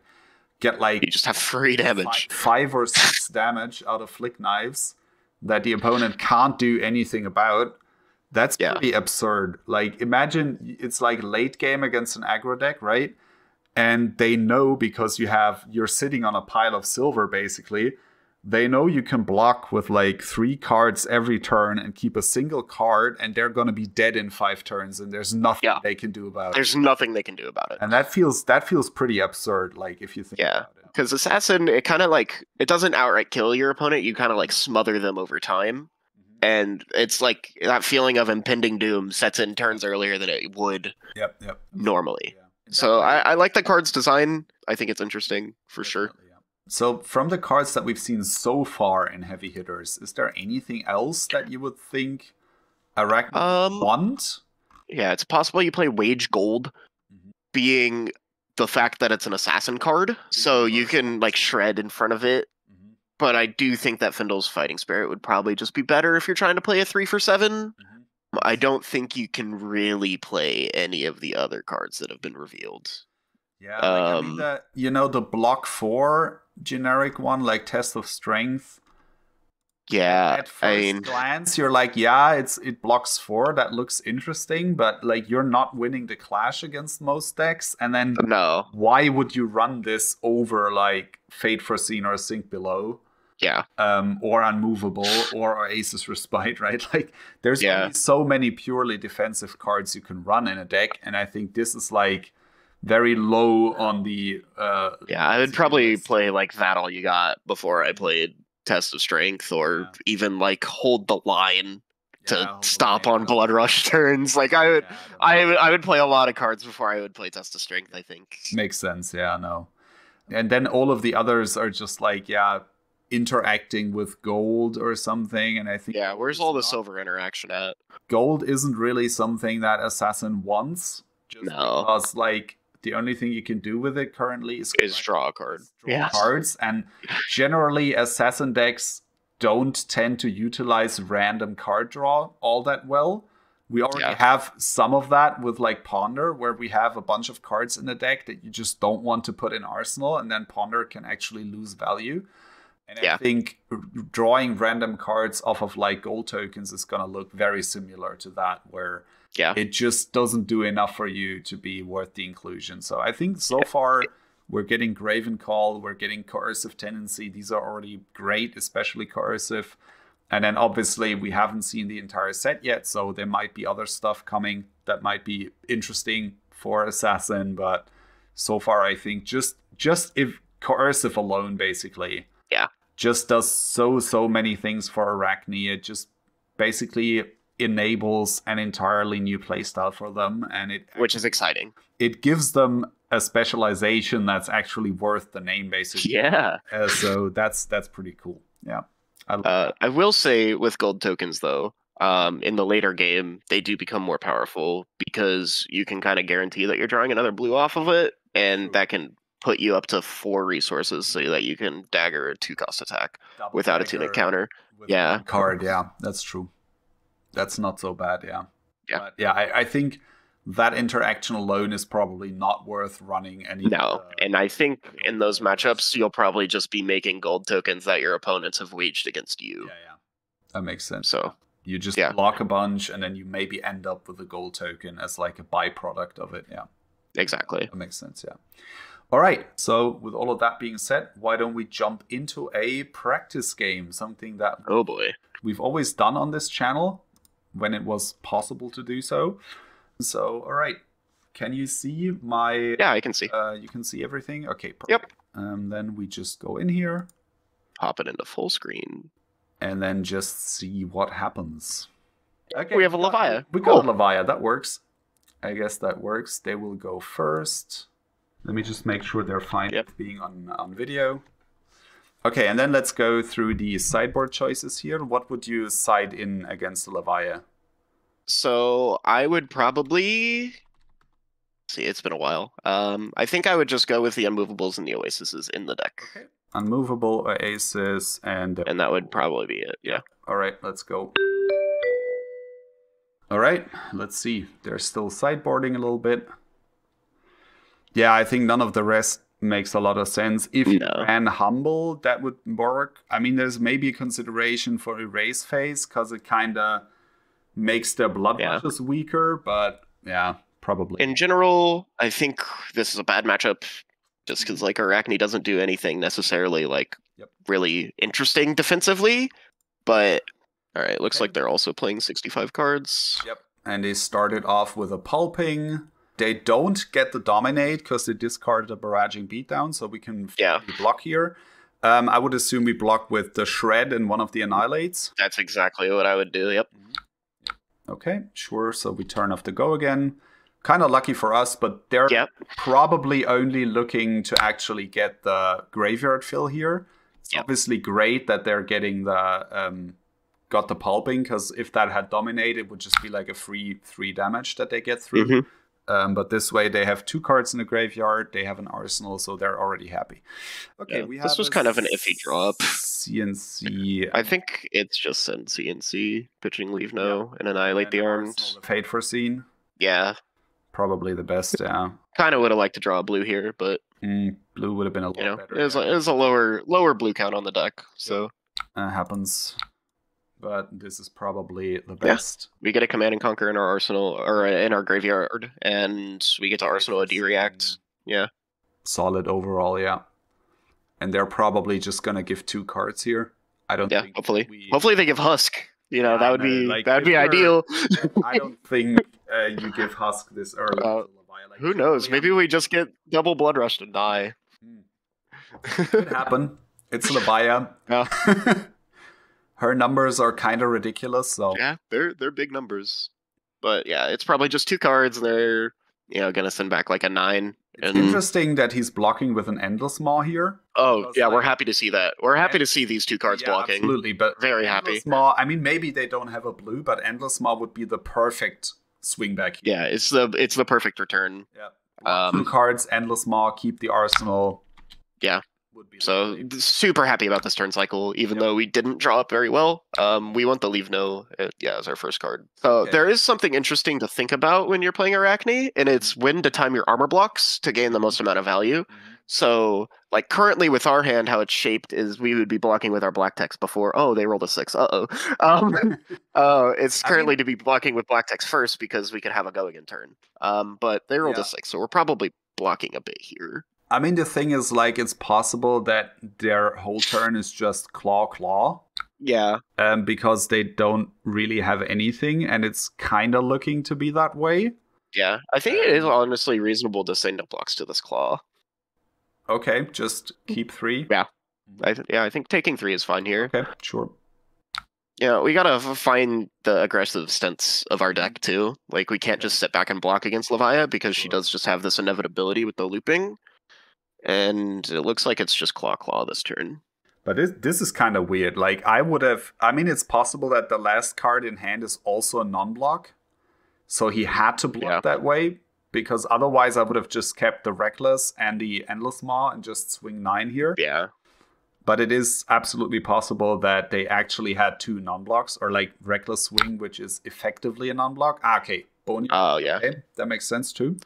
get like... You just have free damage. 5 or 6 damage out of flick knives that the opponent can't do anything about. That's pretty absurd. Like, imagine it's like late game against an aggro deck, right? And they know because you're sitting on a pile of silver, basically. They know you can block with like 3 cards every turn and keep a single card, and they're going to be dead in 5 turns, and there's nothing they can do about it. There's nothing they can do about it. And that feels pretty absurd, like, if you think about it. Because Assassin, it kind of like, it doesn't outright kill your opponent, you kind of like smother them over time. And it's like that feeling of impending doom sets in turns earlier than it would normally. So I like the card's design. I think it's interesting for sure. So from the cards that we've seen so far in heavy hitters, is there anything else that you would think Arakni would want? Yeah, it's possible you play Wage Gold, being the fact that it's an assassin card, so you can like shred in front of it. But I do think that Findle's Fighting Spirit would probably just be better if you're trying to play a 3 for 7. I don't think you can really play any of the other cards that have been revealed. Yeah, like, I mean, the block 4 generic one, like Test of Strength. Yeah, at first glance, you're like, it blocks 4. That looks interesting, but like you're not winning the clash against most decks. And then why would you run this over like Fate Foreseen or Sink Below? Yeah. Or Unmovable or Ace's Respite, right? Like there's only so many purely defensive cards you can run in a deck, and I think this is like very low on the I would probably play like That All You Got before I played Test of Strength, or even like Hold the Line to stop on Blood Rush turns. Like I would play a lot of cards before I would play Test of Strength, I think. Makes sense, no. And then all of the others are just like, interacting with gold or something, and I think where's all the silver interaction at? Gold isn't really something that Assassin wants, just because like the only thing you can do with it currently is draw a card. Cards, and generally Assassin decks don't tend to utilize random card draw all that well. We already have some of that with like Ponder, where we have a bunch of cards in the deck that you just don't want to put in Arsenal, and then Ponder can actually lose value. And I think drawing random cards off of like gold tokens is going to look very similar to that, where it just doesn't do enough for you to be worth the inclusion. So I think so far We're getting Graven Call, we're getting Coercive Tendency. These are already great, especially Coercive. And then obviously we haven't seen the entire set yet, so there might be other stuff coming that might be interesting for Assassin. But so far, I think just if Coercive alone, basically, just does so many things for Arakni. It just basically enables an entirely new playstyle for them, and which is exciting. It gives them a specialization that's actually worth the name, basically. Yeah. So that's pretty cool. Yeah. I will say with gold tokens though, in the later game, they do become more powerful because you can kind of guarantee that you're drawing another blue off of it, and that can put you up to 4 resources so that you can dagger a 2-cost attack without a tunic counter. Yeah. Card, yeah, that's true. That's not so bad, yeah. Yeah. But yeah, I think that interaction alone is probably not worth running any. No, and I think in those matchups, you'll probably just be making gold tokens that your opponents have waged against you. Yeah. That makes sense. So you just block a bunch, and then you maybe end up with a gold token as like a byproduct of it. Yeah. Exactly. That makes sense, yeah. All right, so with all of that being said, why don't we jump into a practice game? Something that we've always done on this channel when it was possible to do so. So, all right, can you see my... Yeah, I can see. You can see everything? Okay, perfect. Yep. Then we just go in here. Pop it into full screen. And then just see what happens. Okay, we have a Levia. We got a Levia, that works. I guess that works. They will go first. Let me just make sure they're fine with being on video. Okay, and then let's go through the sideboard choices here. What would you side in against the Levia? So I would probably... See, it's been a while. I think I would just go with the Unmovables and the Oases in the deck. Okay. Unmovable, Oasis, and that would probably be it, yeah. All right, let's go. All right, let's see. They're still sideboarding a little bit. Yeah, I think none of the rest makes a lot of sense. If you ran Humble, that would work. I mean, there's maybe a consideration for Erase Phase, because it kind of makes their blood rushes weaker, but yeah, probably. In general, I think this is a bad matchup, just because like Arakni doesn't do anything necessarily like really interesting defensively, but all right, looks like they're also playing 65 cards. Yep, and they started off with a Pulping. They don't get the Dominate because they discarded a Barraging Beatdown, so we can block here. I would assume we block with the Shred and one of the Annihilates. That's exactly what I would do, yep. Okay, sure, so we turn off the Go again. Kind of lucky for us, but they're probably only looking to actually get the Graveyard Fill here. It's obviously great that they're getting the... got the Pulping, because if that had Dominate, it would just be like a free damage that they get through. But this way they have 2 cards in the graveyard, they have an arsenal, so they're already happy. Okay, we have this was kind of an iffy drop. CNC. I think it's just send CNC, pitching Leave No, and Annihilate the Arms. Fate Foreseen. Yeah. Probably the best, yeah. Kind of would have liked to draw a blue here, but... blue would have been a little better. It was a lower blue count on the deck, so... happens. But this is probably the best. We get a Command and Conquer in our arsenal, or in our graveyard, and we get to arsenal a D-React. Yeah. Solid overall, yeah. And they're probably just gonna give 2 cards here. I don't think hopefully they give Husk. You know, that would be ideal. I don't think you give Husk this early. Who knows? Maybe we just get double Blood Rush and die. Could happen. It's Levia. Her numbers are kind of ridiculous, so yeah, they're big numbers. But yeah, it's probably just 2 cards. They're gonna send back like a 9. It's interesting that he's blocking with an Endless Maw here. Oh yeah, we're happy to see that. We're happy to see these 2 cards blocking. Absolutely, but very happy. Endless Maw. I mean, maybe they don't have a blue, but Endless Maw would be the perfect swing back here. Yeah, it's the perfect return. Yeah, 2 cards, Endless Maw, keep the arsenal. Yeah. So super happy about this turn cycle, even though we didn't draw up very well. We want the Leave No, as our first card. So there is something interesting to think about when you're playing Arakni, and it's when to time your armor blocks to gain the most amount of value. So like currently with our hand, how it's shaped is we would be blocking with our black text before. Oh, they rolled a 6. It's currently to be blocking with black text first because we could have a go again turn. But they rolled a 6, so we're probably blocking a bit here. I mean, the thing is, like, it's possible that their whole turn is just claw. Yeah. Because they don't really have anything, and it's kind of looking to be that way. Yeah, I think it is honestly reasonable to send no blocks to this claw. Okay, just keep 3. Yeah. I think taking 3 is fine here. Okay, sure. Yeah, we gotta find the aggressive stance of our deck too. Like, we can't just sit back and block against Levia because she does just have this inevitability with the looping. And it looks like it's just claw this turn. But this is kind of weird. Like, I mean, it's possible that the last card in hand is also a non-block. So he had to block that way, because otherwise I would have just kept the Reckless and the Endless Maw and just swing 9 here. Yeah. But it is absolutely possible that they actually had 2 non-blocks, or like Reckless Swing, which is effectively a non-block. Ah, okay. Bonus. Oh, yeah. Okay. That makes sense too.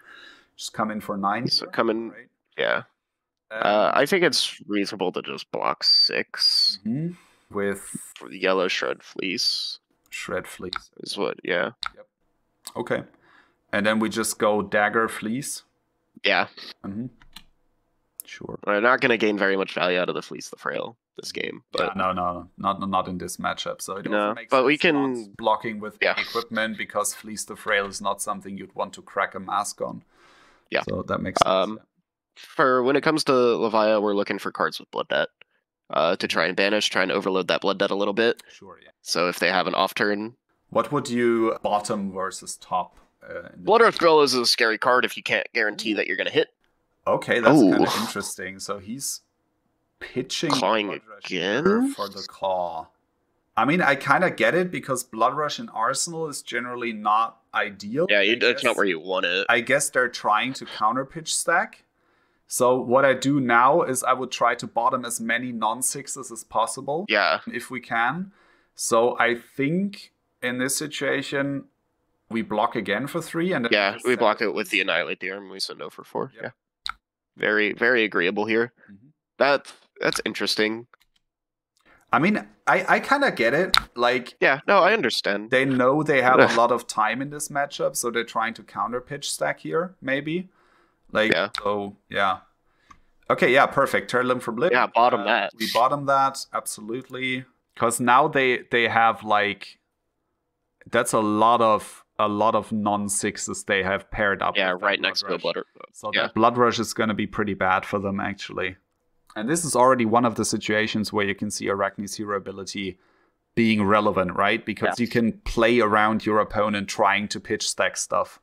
Just come in for 9. So come in. Right. Yeah. I think it's reasonable to just block 6 with yellow Shred Fleece. Shred Fleece is what? Yeah. Yep. Okay, and then we just go Dagger Fleece. Yeah. Sure. We're not going to gain very much value out of the Fleece the Frail this game, but no, not in this matchup. So it also makes but sense we can not blocking with equipment, because Fleece the Frail is not something you'd want to crack a mask on. Yeah. So that makes sense. For when it comes to Levia, we're looking for cards with Blood Debt to try and banish, try and overload that Blood Debt a little bit. Sure, yeah. So if they have an off turn. What would you bottom versus top? Blood Rush Bill is a scary card if you can't guarantee that you're going to hit. Okay, that's kind of interesting. So he's pitching Clawing again for the claw. I mean, I kind of get it, because Blood Rush in Arsenal is generally not ideal. Yeah, it's not where you want it. I guess they're trying to counter pitch stack. So what I do now is I would try to bottom as many non-6s as possible. Yeah. If we can. So I think in this situation, we block again for 3. And then we block it with the Annihilate the Arm. We send no for 4. Yep. Yeah. Very, very agreeable here. That's interesting. I mean, I kind of get it. Like, yeah, no, I understand. They know they have a lot of time in this matchup, so they're trying to counter pitch stack here, maybe. Like, so, yeah. Okay, yeah, perfect. Turtling from Lip. Yeah, bottom that. We bottom that, absolutely. Because now they have, like, that's a lot of non-6s they have paired up. Yeah, right next to a Blood Rush. So that Blood Rush is going to be pretty bad for them, actually. And this is already one of the situations where you can see Arakni's hero ability being relevant, right? Because you can play around your opponent trying to pitch stack stuff,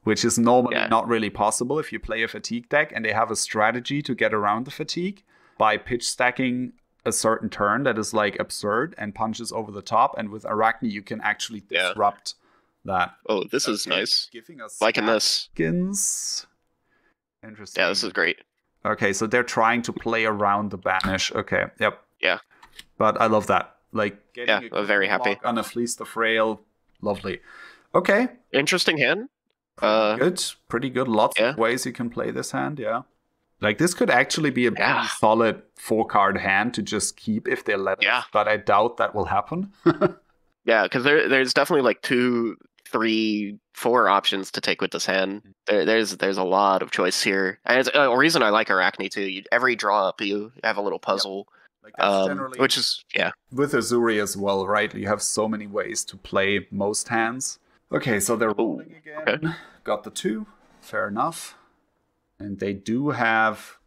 which is normally not really possible if you play a fatigue deck and they have a strategy to get around the fatigue by pitch stacking a certain turn that is like absurd and punches over the top. And with Arakni, you can actually disrupt that. Oh, this is nice. Giving us liking this. Skins. Interesting. Yeah, this is great. Okay, so they're trying to play around the banish. Okay, yep. Yeah. But I love that. Like, getting I'm very happy. On a Fleece the Frail. Lovely. Okay. Interesting hand. Pretty good. Lots of ways you can play this hand, Like, this could actually be a pretty solid 4-card hand to just keep if they let us, but I doubt that will happen. Yeah, because there's definitely like 2, 3, 4 options to take with this hand. There's a lot of choice here. And it's a reason I like Arakni too. Every draw up, you have a little puzzle. Like, that's generally, which is, with Azuri as well, right? You have so many ways to play most hands. Okay, so they're rolling again. Okay. Got the 2. Fair enough. And they do have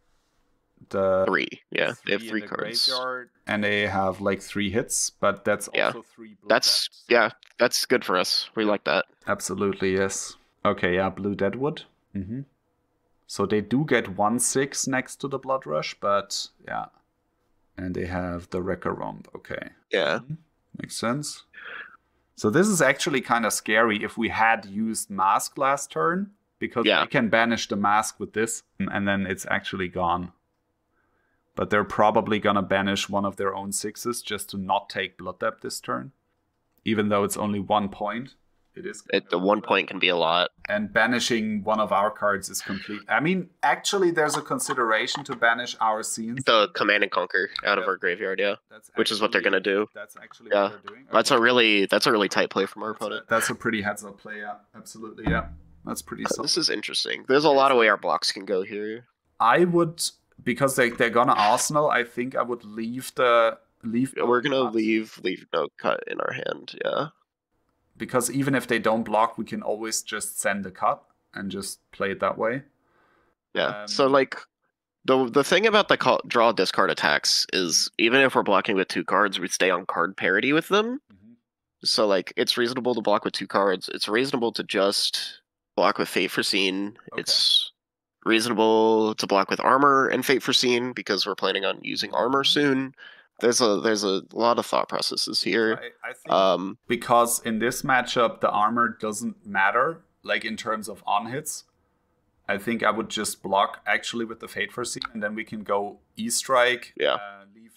the 3. Yeah, they have 3 cards. Graveyard, and they have like 3 hits, but that's also 3 blue That's debts. That's good for us. We like that. Absolutely, yes. Okay, blue Deadwood. So they do get 1/6 next to the Blood Rush, but and they have the Wrecker Romp. Okay. Yeah. Makes sense. So this is actually kind of scary if we had used Mask last turn, because we can banish the Mask with this, and then it's actually gone. But they're probably going to banish one of their own 6s just to not take Blood Debt this turn. Even though it's only 1 point. The 1 point can be a lot. And banishing one of our cards is complete. I mean, actually, there's a consideration to banish our scenes. The Command and Conquer out of our graveyard, which is what they're going to do. That's actually what they're doing. Okay. That's a really tight play from our opponent. That's a pretty heads-up play, absolutely, That's pretty solid. This is interesting. There's a lot of way our blocks can go here. I would, because they're gonna Arsenal, I think I would leave We're gonna cut. leave no cut in our hand, yeah. Because even if they don't block, we can always just send a cut and just play it that way. Yeah. So like the thing about the draw discard attacks is even if we're blocking with 2 cards, we stay on card parity with them. So like it's reasonable to block with 2 cards. It's reasonable to just block with Fate Foreseen. Okay. It's reasonable to block with armor and Fate Foreseen because we're planning on using armor soon. There's a lot of thought processes here. I think because in this matchup the armor doesn't matter, like in terms of on hits. I think I would just block actually with the Fate Foreseen, and then we can go E-Strike. Yeah.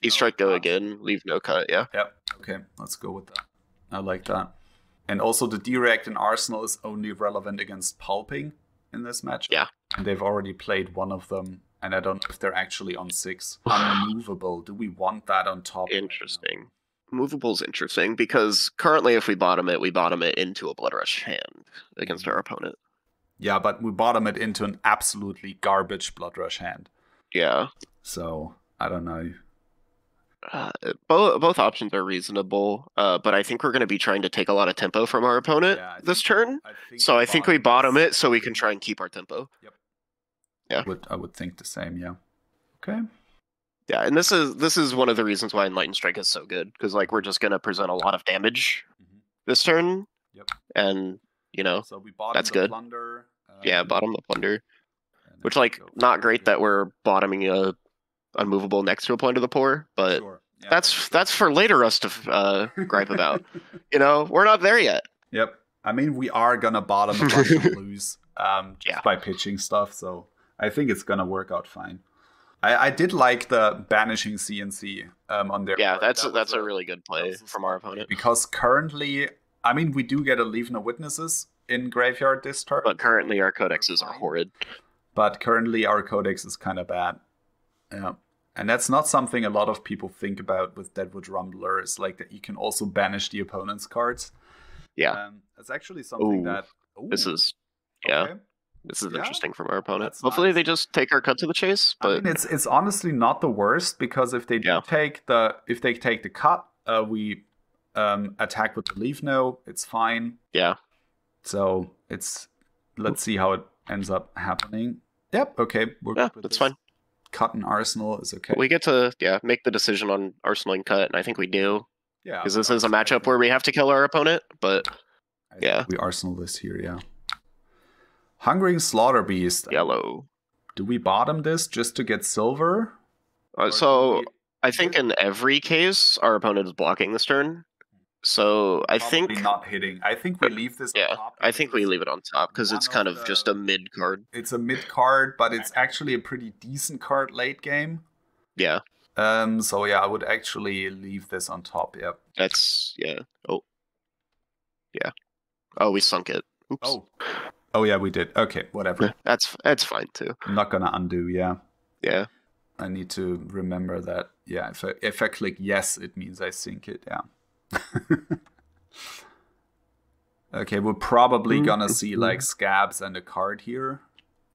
E-Strike go again, leave no cut, yeah. Yep. Okay, let's go with that. I like that. And also the Direct in Arsenal is only relevant against pulping in this match. Yeah. And they've already played one of them, and I don't know if they're actually on 6. Unmovable. Do we want that on top? Interesting. Movable's interesting because currently if we bottom it into a Blood Rush hand against our opponent. Yeah, but we bottom it into an absolutely garbage Blood Rush hand. Yeah. So, I don't know. Both options are reasonable, but I think we're going to be trying to take a lot of tempo from our opponent this turn. I think we bottom it so we can try and keep our tempo. Yep. Yeah. I would think the same, yeah. Okay. Yeah, and this is one of the reasons why Enlightened Strike is so good, because like we're just going to present a lot of damage this turn. Yep. And, you know, so we bottom that's the good. Plunder. Yeah, bottom the Plunder. Which, like, not great that we're bottoming a Unmovable next to a Plunder the Poor, but yeah, that's for later us to gripe about. You know, we're not there yet. Yep. I mean, we are going to bottom a bunch of blues just by pitching stuff, so I think it's going to work out fine. I did like the banishing CNC on their Yeah, that's a really good play from our opponent. Because currently, I mean, we do get a Leave No Witnesses in Graveyard this turn. But currently our codexes are horrid. But currently our codex is kind of bad. Yeah. And that's not something a lot of people think about with Deadwood Rumbler. It's like that you can also banish the opponent's cards. Yeah. That's actually something that... Ooh, this is interesting from our opponent. Hopefully they just take our cut to the chase. But I mean, it's honestly not the worst, because if they take the cut, we attack with the Leave No. It's fine. Yeah. So let's see how it ends up happening. Yep. Okay. That's fine. Cut and Arsenal is okay. We get to make the decision on Arsenal and cut, and I think we do. Yeah. Because this is a matchup where we have to kill our opponent, but we Arsenal this here. Yeah. Hungering Slaughter Beast. Yellow. Do we bottom this just to get silver? So I think in every case our opponent is blocking this turn. So I think not hitting. I think we leave this on top. I think we leave it on top because it's kind of just a mid card. It's a mid card, but it's actually a pretty decent card late game. Yeah. So yeah, I would actually leave this on top. Yep. That's Oh. Yeah. Oh, we sunk it. Oops. Oh yeah, we did. Okay, whatever. That's fine too. I'm not gonna undo. Yeah. Yeah. I need to remember that. Yeah. If I click yes, it means I sink it. Yeah. Okay, we're probably gonna see like scabs and a card here.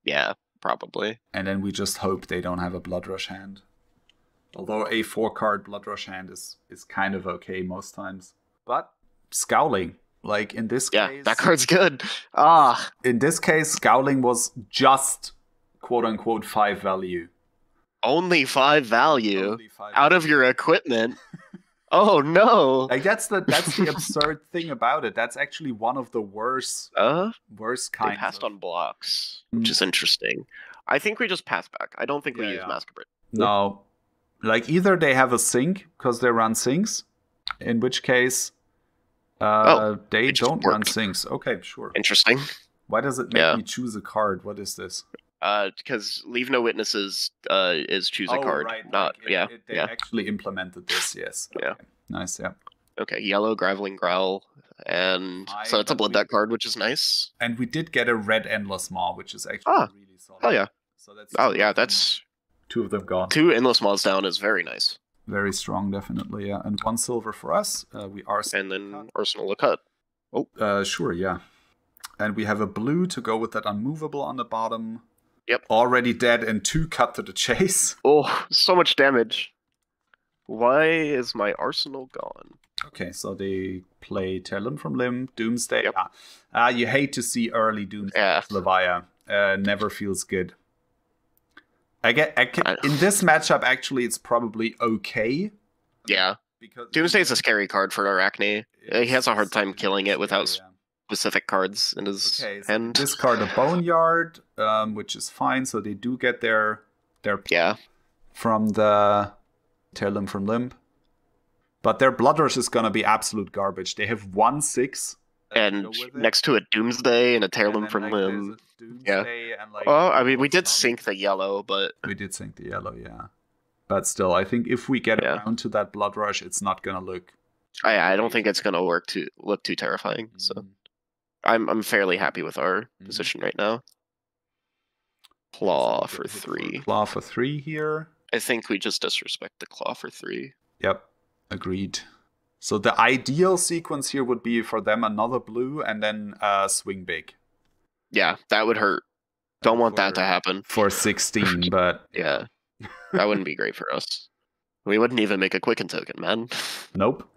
Yeah, probably. And then we just hope they don't have a Blood Rush hand. Although a 4-card Blood Rush hand is kind of okay most times. But Scowling, like in this case, that card's good. In this case, Scowling was just quote unquote 5 value. Only 5 value out of your equipment. Oh no! Like that's the absurd thing about it. That's actually one of the worst kinds. They passed on blocks, which is interesting. I think we just pass back. I don't think we use Masquerade. No, like either they have a sink because they run sinks, in which case they don't run sinks. Okay, sure. Interesting. Why does it make me choose a card? What is this? Because Leave No Witnesses is choose a card. Right. They actually implemented this, yes. Okay. Yeah. Nice, yeah. Okay, yellow, Graveling Growl, and so it's a blood deck card, which is nice. And we did get a red Endless Maw, which is actually really solid. Oh yeah. So that's that's 2 of them gone. 2 Endless Maws down is very nice. Very strong, definitely, yeah. And 1 silver for us. We are and then Arsenal a cut. Oh, sure, yeah. And we have a blue to go with that Unmovable on the bottom. Yep. Already dead and 2 cut to the chase. Oh, so much damage. Why is my arsenal gone? Okay, so they play Tear Limb from Limb, Doomsday. Yep. You hate to see early Doomsday. Yeah. Levia. Never feels good. In this matchup, actually, it's probably okay. Yeah. Because Doomsday is a scary card for Arakni. He has a hard time killing it without specific cards in his hand. So discard a Boneyard, which is fine. So they do get their from the Tear Limb from Limb. But their Blood Rush is going to be absolute garbage. They have 1/6. And next to a Doomsday and a Tear Limb from Limb. Yeah. And well, I mean, we did sink the yellow, but... We did sink the yellow, yeah. But still, I think if we get around to that Blood Rush, it's not going to look... I don't think it's going to look too terrifying. So I'm fairly happy with our position right now. Claw for 3. Claw for 3 here. I think we just disrespect the Claw for 3. Yep, agreed. So the ideal sequence here would be for them another blue and then swing big. Yeah, that would hurt. Don't want that to happen. For 16, but... Yeah, that wouldn't be great for us. We wouldn't even make a Quicken token, man. Nope.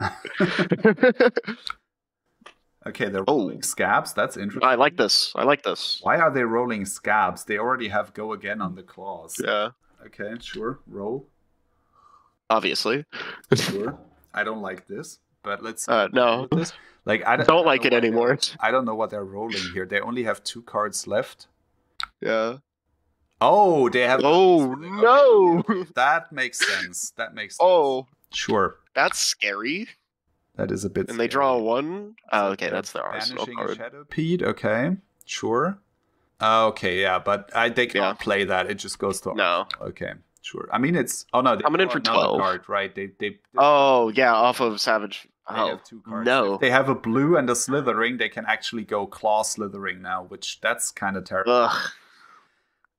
Okay, they're rolling Scabs. That's interesting. I like this. Why are they rolling Scabs? They already have Go Again on the claws. Yeah. Okay, sure. Roll. Obviously. Sure. I don't like this, but let's... no. This. Like, I don't like it anymore. I don't know what they're rolling here. They only have 2 cards left. Yeah. Oh, they have... Oh, no! That makes sense. Oh. Sure. That's scary. That is a bit And they draw 1? Oh, okay, that's their arsenal card. Shadowpeed, okay. Sure. Okay, yeah, but they can't play that. It just goes to... No. Okay, sure. I mean, it's... Oh, no. Coming in for 12. Card, right? They oh, yeah, off of Savage... They have 2 cards. No. If they have a blue and a slithering, they can actually go claw slithering now, which that's kind of terrible.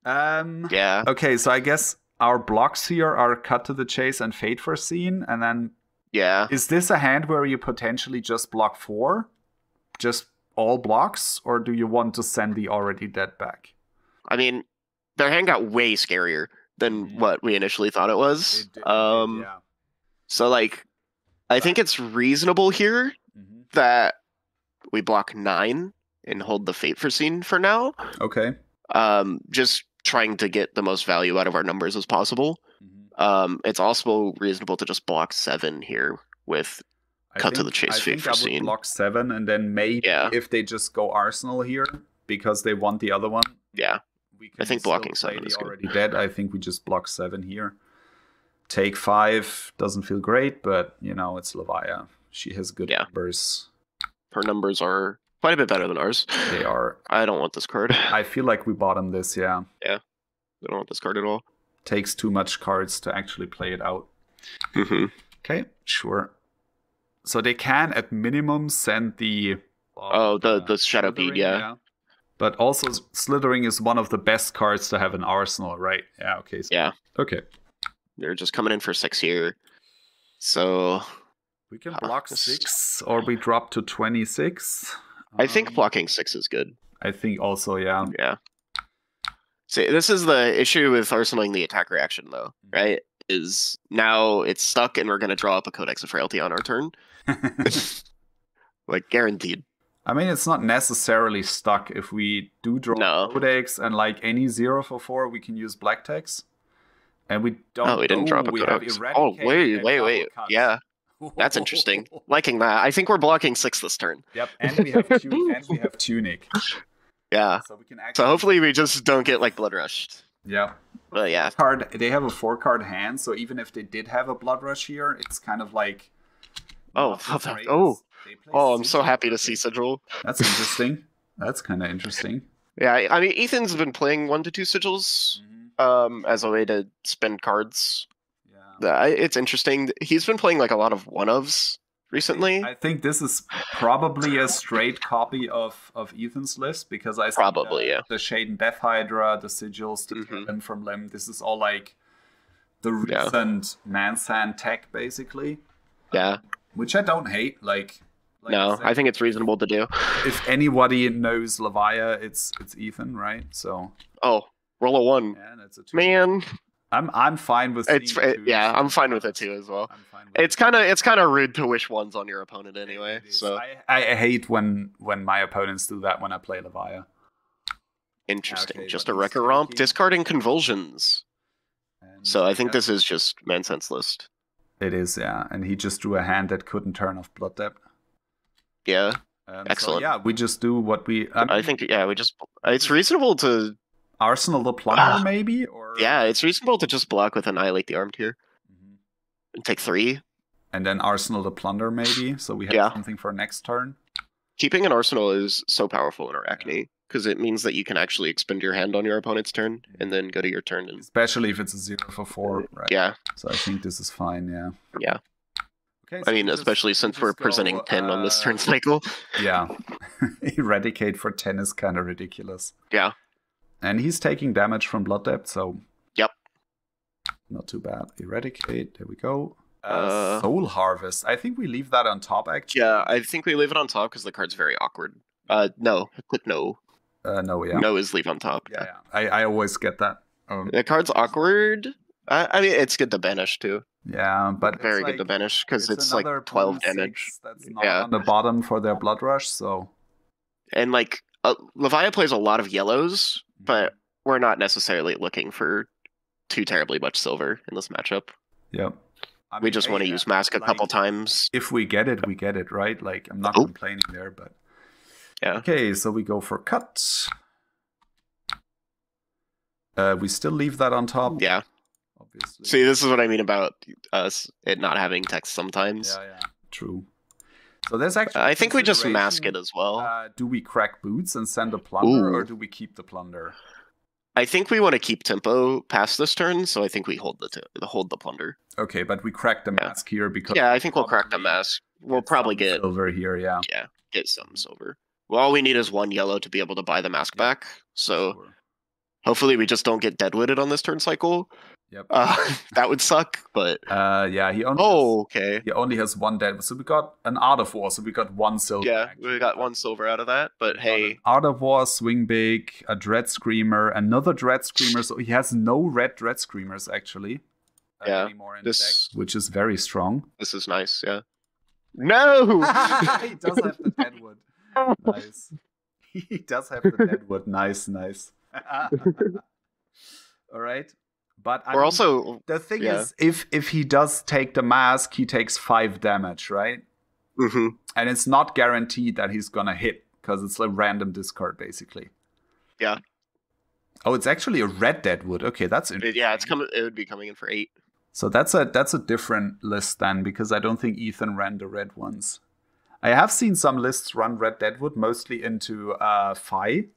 Ugh. Yeah. Okay, so I guess our blocks here are Cut to the Chase and Fate Foreseen, and then... Yeah. Is this a hand where you potentially just block 4? Just all blocks? Or do you want to send the already dead back? I mean, their hand got way scarier than what we initially thought it was. So, like... I think it's reasonable here that we block 9 and hold the Fate Foreseen for now. Okay. Just trying to get the most value out of our numbers as possible. It's also reasonable to just block 7 here with Cut to the Chase Fate Foreseen. I would block 7 and then maybe if they just go Arsenal here because they want the other one. Yeah. I think blocking 7 is already dead. I think we just block 7 here. Take 5 doesn't feel great, but you know, it's Levia. She has good numbers. Her numbers are quite a bit better than ours. They are. I don't want this card. I feel like we bottom this, yeah. Yeah. I don't want this card at all. Takes too much cards to actually play it out. Okay, sure. So they can at minimum send the the Shadowpeed, yeah. But also Slithering is one of the best cards to have in Arsenal, right? Yeah, okay. So, yeah. Okay. They're just coming in for 6 here. So... We can block 6, or we drop to 26. I think blocking 6 is good. I think also, yeah. Yeah. See, this is the issue with arsenaling the attack reaction, though, right? Is now it's stuck, and we're going to draw up a Codex of Frailty on our turn. Like, guaranteed. I mean, it's not necessarily stuck. If we do draw Codex, and like any 0 for 4, we can use Black Text. And we don't. Oh, we didn't drop a Codex. Oh, wait. Yeah. That's interesting. Liking that. I think we're blocking 6 this turn. Yep, and we have Tunic. Yeah. So we can hopefully we just don't get like blood rushed. Yeah. But yeah. They have a 4-card hand, so even if they did have a blood rush here, it's kind of like I'm so happy to see Sigil. That's interesting. That's kind of interesting. Yeah, I mean Ethan's been playing 1 to 2 sigils as a way to spend cards. Yeah. It's interesting. He's been playing like a lot of 1-ofs recently. I think this is probably a straight copy of Ethan's list because I see the Shaden Death Hydra, the Sigils, the Limb from Limb. This is all like the recent Mansand tech, basically. Yeah. Which I don't hate. Like no, I think it's reasonable to do. If anybody knows Levia, it's Ethan, right? So. Oh, Roll a 1. And it's a 2. Man, I'm fine with it's seeing twos. yeah, I'm fine with it too as well. I'm fine with It's kind of rude to wish 1s on your opponent anyway. So I hate when my opponents do that when I play Levia. Interesting. Okay, Just but a he's Wrecker Romp, taking- discarding Convulsions. And So I think yeah, this is just Mansense list. it is, yeah. And he just drew a hand that couldn't turn off Blood Debt. Yeah, So, excellent. yeah, we just do what we. I think we just. It's reasonable to. Arsenal the Plunder, maybe, or Yeah, it's reasonable to just block with Annihilate the Armed here and take 3. and then Arsenal the Plunder, maybe. So we have something for next turn. Keeping an Arsenal is so powerful in Arakni because it means that you can actually expend your hand on your opponent's turn and then go to your turn. And... Especially if it's a 0 for 4, right? Yeah. So I think this is fine, yeah. Yeah. Okay, I mean, especially since we're presenting 10 on this turn cycle. Yeah. Eradicate for 10 is kind of ridiculous. Yeah. And he's taking damage from Blood Debt, so... Yep. Not too bad. Eradicate, there we go. Soul Harvest. I think we leave that on top, actually. Yeah, I think we leave it on top because the card's very awkward. No. Click no. No, yeah. No is leave on top. Yeah. I always get that. The card's awkward. I mean, it's good to banish, too. Yeah, but very good to banish because it's like 12 damage. That's not on the bottom for their Blood Rush, so... And like, Levia plays a lot of yellows, but we're not necessarily looking for too terribly much silver in this matchup. Yep. I mean, we just want to use Mask a couple times. If we get it, we get it, right? Like, I'm not complaining there, but... Yeah. Okay, so we go for cut. We still leave that on top. Yeah. Obviously. See, this is what I mean about it not having text sometimes. Yeah, true. So there's actually... I think we just mask it as well. Do we crack boots and send a plunder, or do we keep the plunder? I think we want to keep tempo past this turn, so I think we hold the plunder. Okay, but we crack the mask here because... Yeah, I think we'll crack the mask. We'll probably get... silver here, yeah. Yeah, get some silver. Well, all we need is 1 yellow to be able to buy the mask back, so... Hopefully we just don't get deadwooded on this turn cycle. Yep. That would suck, but... yeah, he only has 1 dead. So we got an Art of War, so we got 1 silver. Yeah, actually. we got 1 silver out of that, but hey... Art of War, Swing Big, a Dread Screamer, another Dread Screamer, so he has no red Dread Screamers, actually. Anymore in the deck, which is very strong. This is nice, yeah. No! He does have the Deadwood. Nice. He does have the Deadwood. Nice. All right. But we're also... The thing is, if he does take the mask, he takes 5 damage, right? Mm-hmm. And it's not guaranteed that he's gonna hit, because it's a random discard, basically. Yeah. Oh, it's actually a red Deadwood. Okay, that's interesting. Yeah, it would be coming in for 8. So that's a different list then, because I don't think Ethan ran the red ones. I have seen some lists run red Deadwood, mostly into Fi.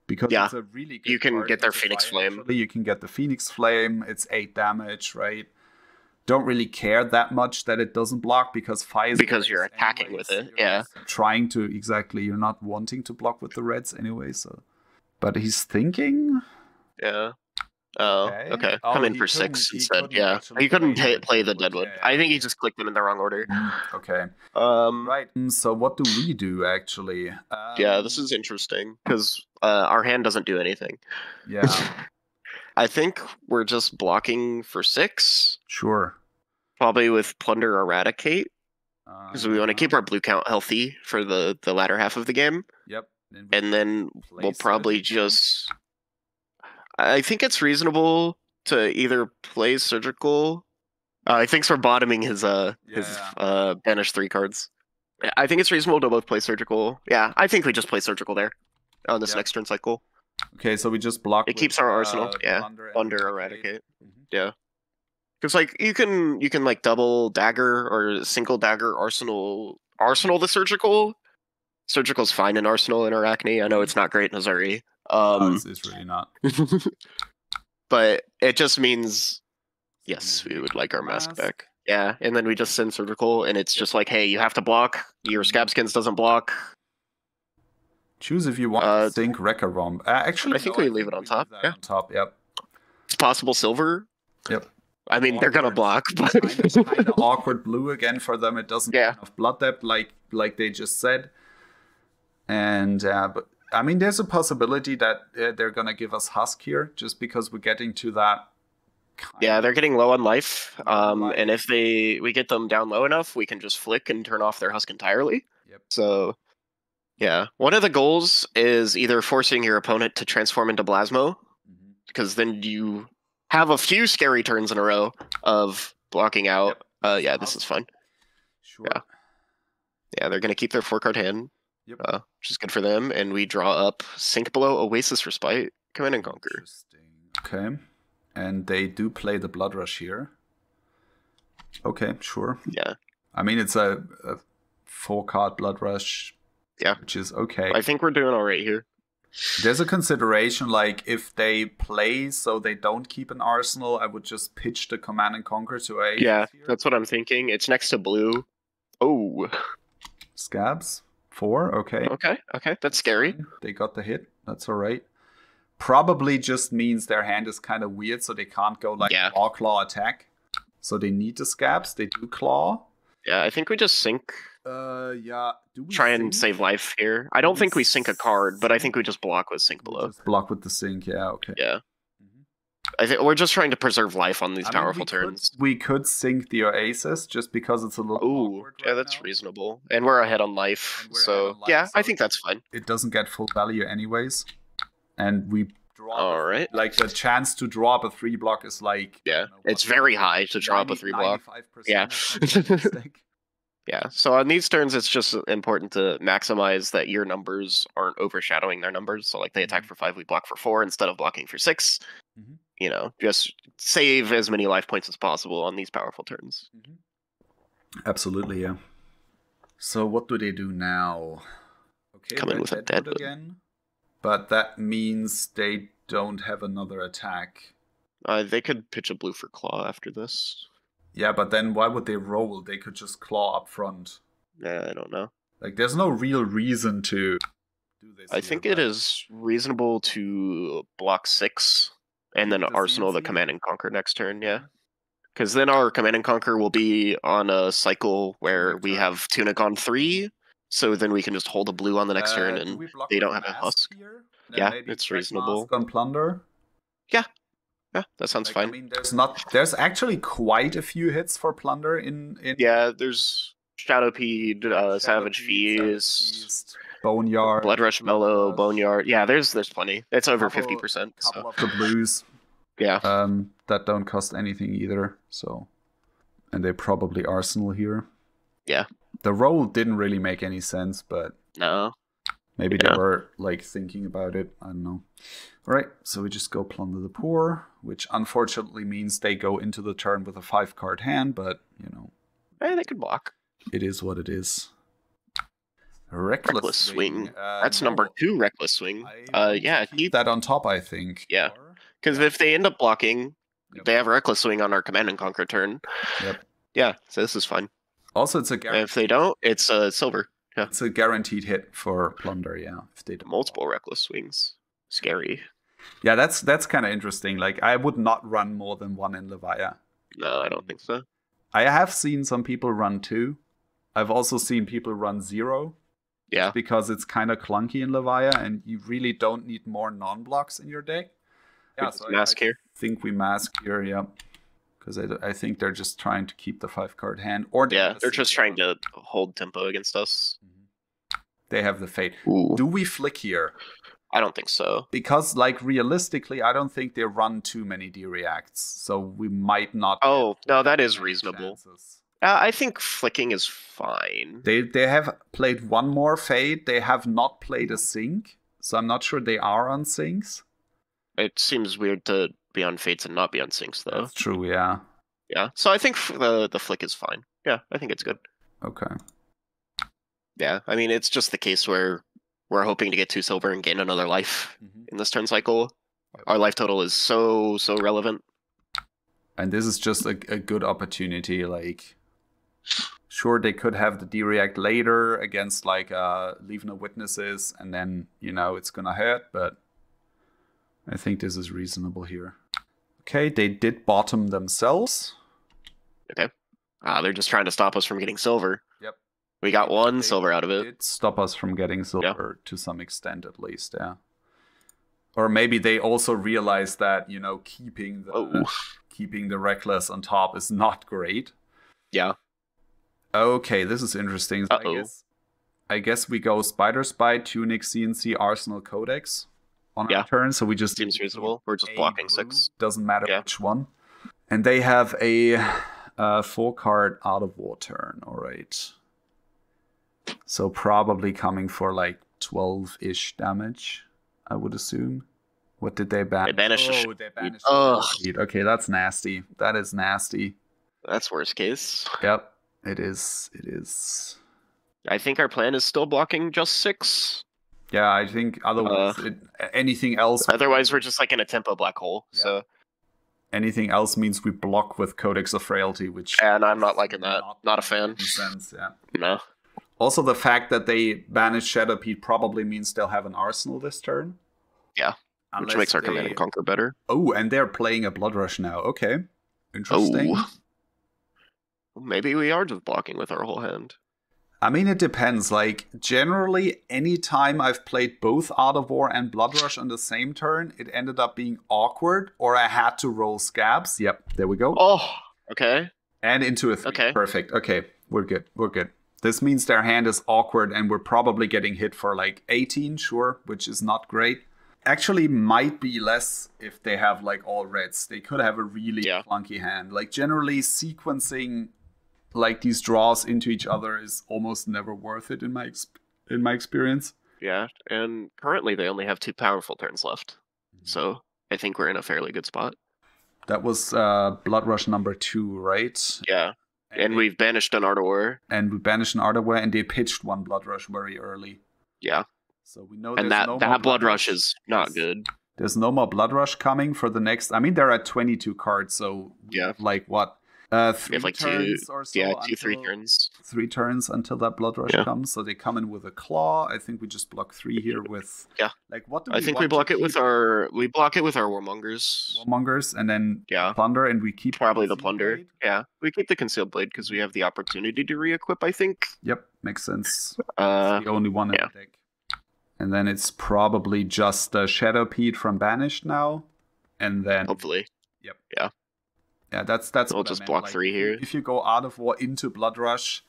Because it's a really good you can card. get their Phoenix Flame. Actually. You can get the Phoenix Flame. It's 8 damage, right? Don't really care that much that it doesn't block because Fi is... Because you're attacking with it, yeah. Trying to, exactly. You're not wanting to block with the reds anyway, so... But he's thinking... Yeah. Oh, okay. Come in for 6 instead, yeah. He couldn't play the Deadwood. Yeah. I think he just clicked them in the wrong order. Okay. Right, so what do we do, actually? Yeah, this is interesting, because our hand doesn't do anything. Yeah. I think we're just blocking for 6. Sure. Probably with Plunder Eradicate, because we want to keep our blue count healthy for the latter half of the game. Yep. And then we'll probably just... I think it's reasonable to either play Surgical. Thanks for bottoming his banish 3 cards. I think it's reasonable to both play Surgical. Yeah, I think we just play Surgical there on this next turn cycle. Okay, so we just block. It keeps our arsenal. Yeah, Plunder Eradicate. Yeah, because like you can like double dagger or single dagger Arsenal the Surgical. Surgical's fine in Arsenal in Arakni. I know it's not great in Azuri. It's really not. But it just means, yes, we would like our mask back. Yeah, and then we just send Surgical, and it's just like, hey, you have to block. Your Scabskins doesn't block. Choose if you want to sink Wrecker Romp. Actually, I think we leave it on top. Yeah. On top, yep. It's possible silver. Yep. I mean, they're gonna block, but kind of awkward blue again for them. It doesn't have enough blood depth, like they just said. And but I mean, there's a possibility that they're going to give us Husk here, just because we're getting to that. Yeah, they're getting low on life. And if we get them down low enough, we can just flick and turn off their Husk entirely. Yep. So, yeah. One of the goals is either forcing your opponent to transform into Blasmo, because then you have a few scary turns in a row of blocking out. Yep. Yeah, this is fun. Sure. Yeah. Yeah, they're going to keep their 4-card hand, Yep. which is good for them. And we draw up Sink Below, Oasis Respite, Command and Conquer. Interesting. Okay. And they do play the Blood Rush here. Okay, sure. Yeah. I mean, it's a 4-card Blood Rush. Yeah. Which is okay. I think we're doing all right here. There's a consideration, like, if they play so they don't keep an arsenal, I would just pitch the Command and Conquer to a... Yeah, that's what I'm thinking. It's next to blue. Oh. Scabs? 4? Okay. Okay, that's scary. They got the hit. That's all right. Probably just means their hand is kind of weird, so they can't go, like, claw, attack. So they need the Scabs. They do claw. Yeah, I think we just sink. Yeah. Do we try and save life here. I don't think we sink a card, but I think we just block with Sink Below. Just block with the sink, yeah, okay. Yeah. I think we're just trying to preserve life on these powerful turns. We could sink the Oasis just because it's a little awkward yeah, that's reasonable. And we're ahead on life, so yeah, I think that's fine. It doesn't get full value anyways. And we draw Alright. Like the chance to draw up a 3-block is like... Yeah, it's very high to draw up a 3-block. Yeah. Yeah, so on these turns, it's just important to maximize that your numbers aren't overshadowing their numbers. So, like, they attack for 5, we block for 4 instead of blocking for 6. You know, just save as many life points as possible on these powerful turns. Absolutely, yeah. So, what do they do now? Okay, come in with a dead again. But that means they don't have another attack. They could pitch a blue for claw after this. Yeah, but then why would they roll? They could just claw up front. Yeah, I don't know. Like, there's no real reason to do this. I think it is reasonable to block 6 and then arsenal the Command and Conquer next turn, yeah. Because then our Command and Conquer will be on a cycle where we have Tunic on 3, so then we can just hold a blue on the next turn and they don't have a Husk. Yeah, it's reasonable. On Plunder? Yeah. Yeah, that sounds fine. I mean, there's actually quite a few hits for Plunder in... Yeah, there's Shadowpede, Savage Feast, Boneyard, Blood Rush Mellow, Boneyard. Yeah, there's plenty. It's over 50%. Couple of the blues. Yeah. That don't cost anything either. So, and they probably arsenal here. Yeah. The roll didn't really make any sense, but no. Maybe they were like thinking about it. I don't know. All right, so we just go Plunder the Poor, which unfortunately means they go into the turn with a 5-card hand, but you know, they could block. It is what it is. Reckless Swing. That's number 2 Reckless Swing. Yeah, keep that on top, I think. Yeah, because if they end up blocking, they have Reckless Swing on our Command and Conquer turn. Yep. Yeah, so this is fine. Also, it's a guarantee. If they don't, it's silver. Yeah. It's a guaranteed hit for Plunder. Yeah, if they don't. Multiple Reckless Swings. Scary. Yeah, that's kind of interesting. Like, I would not run more than 1 in Levia. No, I don't think so. I have seen some people run 2. I've also seen people run 0. Yeah. Because it's kind of clunky in Levia, and you really don't need more non-blocks in your deck. Yeah, so mask here. I think we mask here, yeah. Because I think they're just trying to keep the 5-card hand. Or they're just trying to hold tempo against us. They have the Fate. Ooh. Do we flick here? I don't think so. Because, like, realistically, I don't think they run too many D-Reacts. So we might not... Oh, no, that is reasonable. I think flicking is fine. They have played 1 more Fate. They have not played a Sync. So I'm not sure they are on Syncs. It seems weird to be on Fates and not be on Syncs, though. That's true, yeah. Yeah, so I think the flick is fine. Yeah, I think it's good. Okay. Yeah, I mean, it's just the case where we're hoping to get 2 silver and gain another life in this turn cycle. Our life total is so relevant. And this is just a good opportunity. Like, sure, they could have the D-React later against, like, Leave No Witnesses, and then, you know, it's gonna hurt, but I think this is reasonable here. Okay, they did bottom themselves. Okay. They're just trying to stop us from getting silver. Yep. We got one They silver out of it. did stop us from getting silver to some extent, at least, yeah. Or maybe they also realized that, you know, keeping the reckless on top is not great. Yeah. Okay, this is interesting. So I guess we go Spider Spy, Tunic, CNC, Arsenal, Codex on our turn. So we just seems reasonable. We're just blocking 6. Doesn't matter which one. And they have a 4-card out of war turn. All right. So probably coming for like 12-ish damage, I would assume. What did they ban? They banished they banished okay, that's nasty. That is nasty. That's worst case. Yep, it is. It is. I think our plan is still blocking just 6. Yeah, I think otherwise anything else. Otherwise, we're just like in a tempo black hole. Yeah. So anything else means we block with Codex of Frailty, which and I'm not liking that. Not a fan. Sense, yeah. No. Also, the fact that they banish Shadowpete probably means they'll have an arsenal this turn. Yeah, which makes our Command and Conquer better. Oh, and they're playing a Blood Rush now. Okay, interesting. Oh. Maybe we are just blocking with our whole hand. I mean, it depends. Like, generally, any time I've played both Art of War and Blood Rush on the same turn, it ended up being awkward, or I had to roll Scabs. Yep, there we go. Oh, okay. And into a 3. Okay. Perfect. Okay, we're good. We're good. This means their hand is awkward, and we're probably getting hit for like 18, sure, which is not great. Actually, might be less if they have like all reds. They could have a really clunky hand. Like, generally, sequencing like these draws into each other is almost never worth it in my experience. Yeah, and currently they only have 2 powerful turns left, so I think we're in a fairly good spot. That was Blood Rush number 2, right? Yeah, and we've banished an Art of War. And we banished an Art of War, and they pitched 1 Blood Rush very early. Yeah. So we know and that Blood Rush is not good. There's no more Blood Rush coming for the next. I mean, they're at 22 cards, so like what? 3 we have like turns 2, or so. Yeah, 3 turns. 3 turns until that Blood Rush comes. So they come in with a claw. I think we just block 3 here with. Yeah. Like what? I think we block it with our Warmongers. Warmongers, and then Plunder, and we keep probably the Plunder. Blade. Yeah, we keep the Concealed Blade because we have the opportunity to re-equip. I think. Yep, makes sense. It's the only one in the deck. And then it's probably just Shadowpete from Banished now, and then hopefully. Yep. Yeah. Yeah, that's. We'll just block like, 3 here. If you go Art of War into Blood Rush,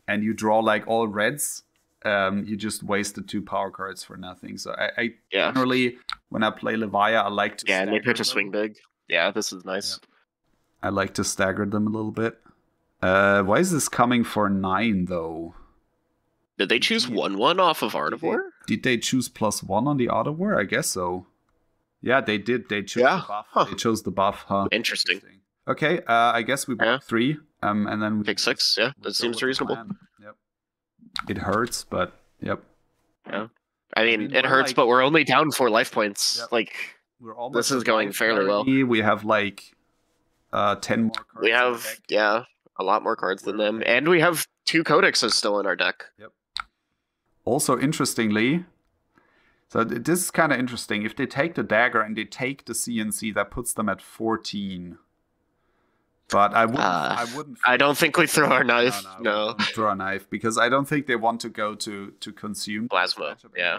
and you draw like all reds, you just wasted 2 power cards for nothing. So I generally, when I play Levia, I like to and they pitch a swing big. Yeah, this is nice. Yeah. I like to stagger them a little bit. Why is this coming for 9 though? Did they choose 1/1 off of Art of War? Did they choose +1 on the Art of War? I guess so. Yeah, they did. They chose the buff. Huh. They chose the buff, huh? Interesting. Okay, I guess we block 3, and then we pick 6. Yeah, that seems reasonable. Yep. It hurts, but yep. Yeah. I mean it hurts, but we're only down 4 life points. Yep. Like this is going fairly well. We have like 10 more cards. We have a lot more cards than them, and we have 2 codexes still in our deck. Yep. Also, interestingly, so this is kind of interesting. If they take the dagger and they take the CNC, that puts them at 14. But I wouldn't. I don't think we throw our knife. No. Throw our knife because I don't think they want to go to consume plasma. Yeah.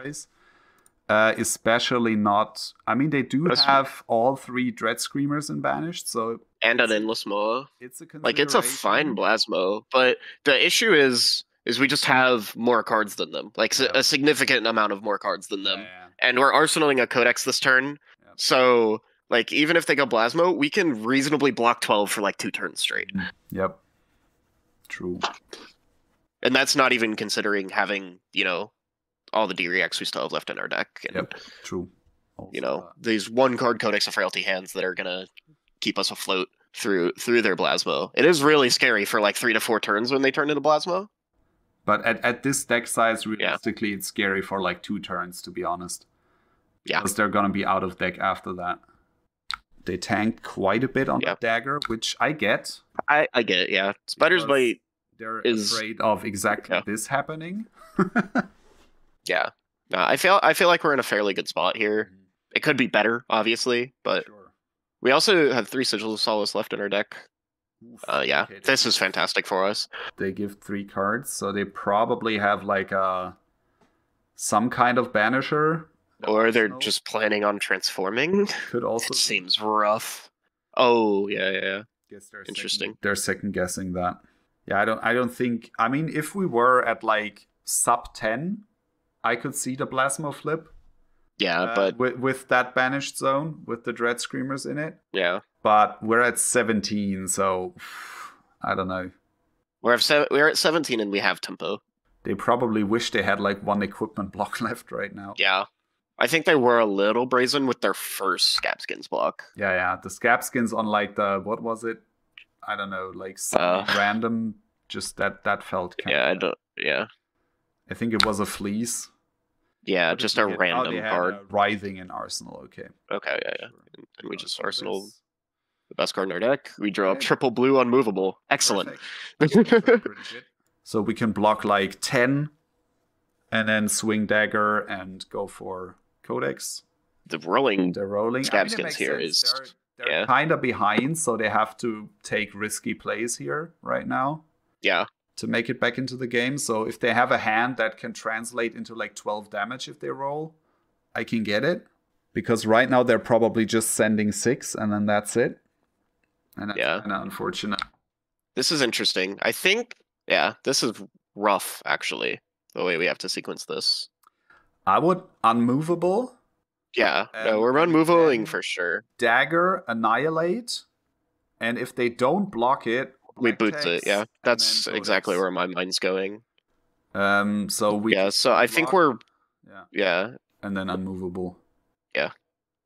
Especially not. I mean, they do have all 3 Dread Screamers in Banished, so and an Endless Moa. It's a fine Blasmo, but the issue is we just have more cards than them, like a significant amount of more cards than them, and we're arsenaling a Codex this turn, so. Like, even if they go Blasmo, we can reasonably block 12 for, like, 2 turns straight. Yep. True. And that's not even considering having, you know, all the D-Reacts we still have left in our deck. And, yep. True. Also, you know, these 1-card Codex of Frailty hands that are going to keep us afloat through their Blasmo. It is really scary for, like, 3 to 4 turns when they turn into Blasmo. But at this deck size, realistically, it's scary for, like, 2 turns, to be honest. Yeah. Because they're going to be out of deck after that. They tanked quite a bit on the dagger, which I get. I get it, yeah. Spider's Bite they're afraid of exactly this happening. Yeah. No, I feel like we're in a fairly good spot here. It could be better, obviously, but we also have 3 Sigils of Solace left in our deck. Oof, Yeah, okay, this is fantastic for us. They give 3 cards, so they probably have like some kind of banisher. Or they're just planning on transforming. Could also It seems rough. Oh, yeah. Guess they're Interesting. They're second guessing that. Yeah, I don't think. I mean, if we were at like sub 10, I could see the Plasma flip. Yeah, but with that banished zone with the Dread Screamers in it. Yeah. But we're at 17, so I don't know. We're at 17 and we have tempo. They probably wish they had like 1 equipment block left right now. Yeah. I think they were a little brazen with their first Scabskins block. Yeah. The Scabskins on like the, what was it? I don't know, like some random, just that felt kind of. I think it was a fleece. Yeah, just a random card. Writhing in Arsenal, okay. Okay, yeah. Sure. And we just Arsenal the best card in our deck. We draw up triple blue unmovable. Excellent. So we can block like 10 and then swing dagger and go for Codex. They're rolling Scabskins here is they're kind of behind, so they have to take risky plays here right now. Yeah. To make it back into the game. So if they have a hand that can translate into like 12 damage if they roll, I can get it. Because right now they're probably just sending 6 and then that's it. And that's kind of unfortunate. This is interesting. I think, this is rough, actually, the way we have to sequence this. I would unmovable. Yeah, no, we're unmovabling for sure. Dagger, annihilate. And if they don't block it, we boot it, yeah. That's exactly where my mind's going. So I think we're and then unmovable. Yeah.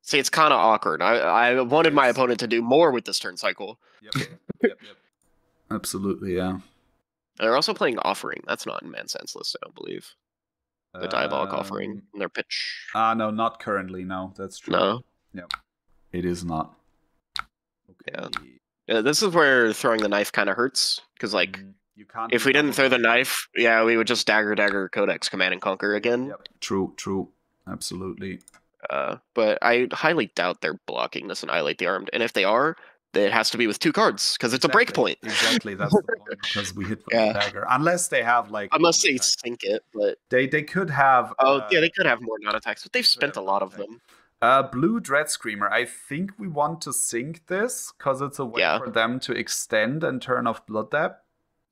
See, it's kind of awkward. I wanted my opponent to do more with this turn cycle. Yep. Absolutely, yeah. They're also playing Offering. That's not in Man Sense list, I don't believe. The Diabolic Offering in their pitch. No, not currently. No, that's true. No. Yep. It is not. Okay. Yeah, this is where throwing the knife kind of hurts, because like, you can't if we didn't throw the knife, we would just dagger Codex Command and Conquer again. Yep. True, absolutely. But I highly doubt they're blocking this Annihilate the Armed, and if they are, it has to be with 2 cards, because it's a break point. Exactly, that's the point, because we hit the dagger. Unless they have like... Unless they sink it, but... They could have... they could have more non-attacks, but they've spent a lot of them. Blue Dread Screamer. I think we want to sink this because it's a way for them to extend and turn off Blood Dab.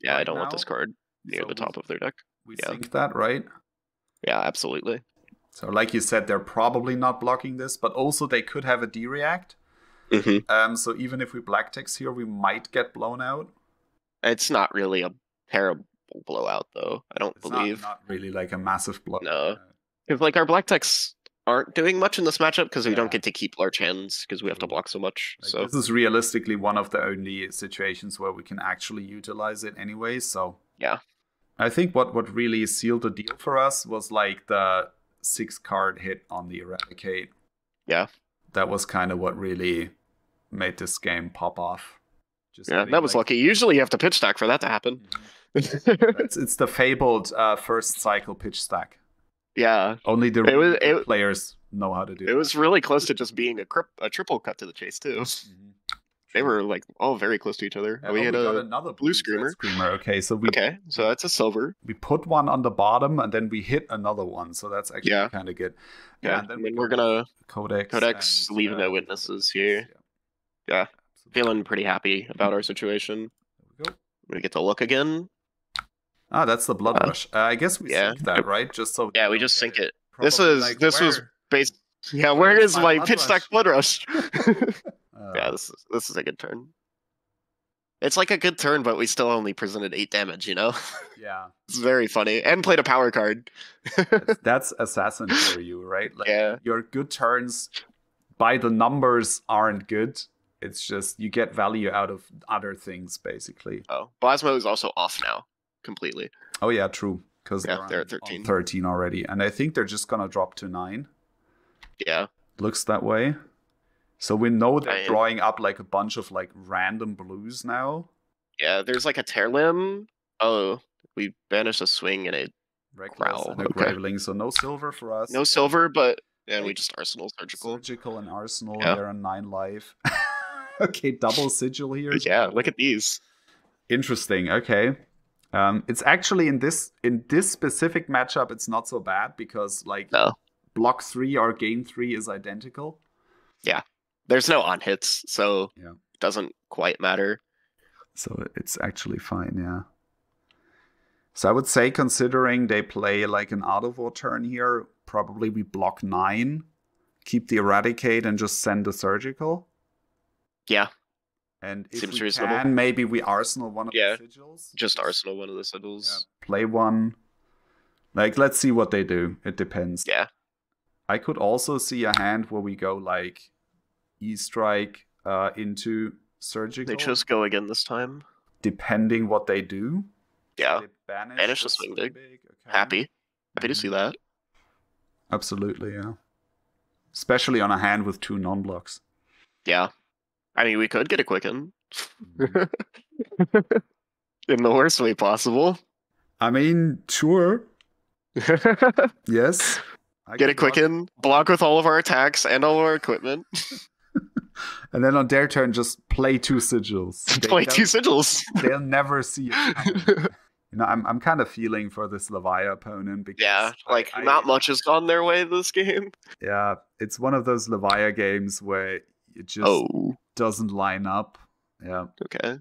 Yeah, I don't want this card near the top of their deck. We sink that, right? Yeah, absolutely. So like you said, they're probably not blocking this, but also they could have a D-React. So even if we black text here, we might get blown out. It's not really a terrible blowout, though. I don't believe. Not really like a massive blowout. No. Because like our black texts aren't doing much in this matchup because we don't get to keep large hands because we have to block so much. Like, so this is realistically one of the only situations where we can actually utilize it anyway. So yeah, I think what really sealed the deal for us was like the 6-card hit on the Eradicate. Yeah, that was kind of what really made this game pop off. That was lucky. Usually you have to pitch stack for that to happen. It's the fabled first cycle pitch stack. Yeah, only the players know how to do it. It was really close to just being a triple cut to the chase too. They were like all very close to each other. We had another blue screamer. Okay, so so that's a silver. We put one on the bottom and then we hit another one. So that's actually kind of good. Yeah, and then we're gonna Codex leaving the witnesses here. Yeah, feeling pretty happy about our situation. There we go. We get to look again. That's the blood rush. I guess we sink that, right? Just so we just sink it. This was based. Yeah, where is my pitch stack blood rush? This is a good turn. It's like a good turn, but we still only presented 8 damage. Yeah, it's very funny, and played a power card. That's assassin for you, right? Like, your good turns by the numbers aren't good. It's just you get value out of other things, basically. Oh, Blasmo is also off now. Completely. Oh yeah, true. Because they're at 13. 13 already, and I think they're just gonna drop to 9. Yeah, looks that way. So we know they're drawing up like a bunch of like random blues now. Yeah, there's like a tear limb. Oh, we banished a swing and a growl. And a graveling, so no silver for us. No silver, but we just Arsenal surgical. And Arsenal. They're on 9 life. Okay, double sigil here. Yeah, look at these. Interesting. Okay. It's actually in this specific matchup, it's not so bad because like No. block 3 or gain 3 is identical. Yeah. There's no on hits, so Yeah. it doesn't quite matter. So it's actually fine, yeah. So I would say, considering they play like an out of war turn here, probably we block 9, keep the Eradicate, and just send the Surgical. Yeah. And if Seems we reasonable. can, maybe we Arsenal one of the sigils. Just Arsenal one of the sigils. Yeah, play one. Like, let's see what they do. It depends. Yeah. I could also see a hand where we go like E-Strike into Surgical. They chose go again this time. Depending what they do. Yeah. They banish the swing big. Okay. Happy to see that. Absolutely, yeah. Especially on a hand with 2 non-blocks. Yeah. I mean, we could get a quicken. In the worst way possible. I mean, sure. Yes. Get a quicken, block with all of our attacks and all of our equipment. And then on their turn, just play 2 sigils. Play 2 sigils. They'll never see it coming. You know, I'm kind of feeling for this Levia opponent because not much has gone their way this game. Yeah, it's one of those Levia games where it just doesn't line up. Yeah. Okay.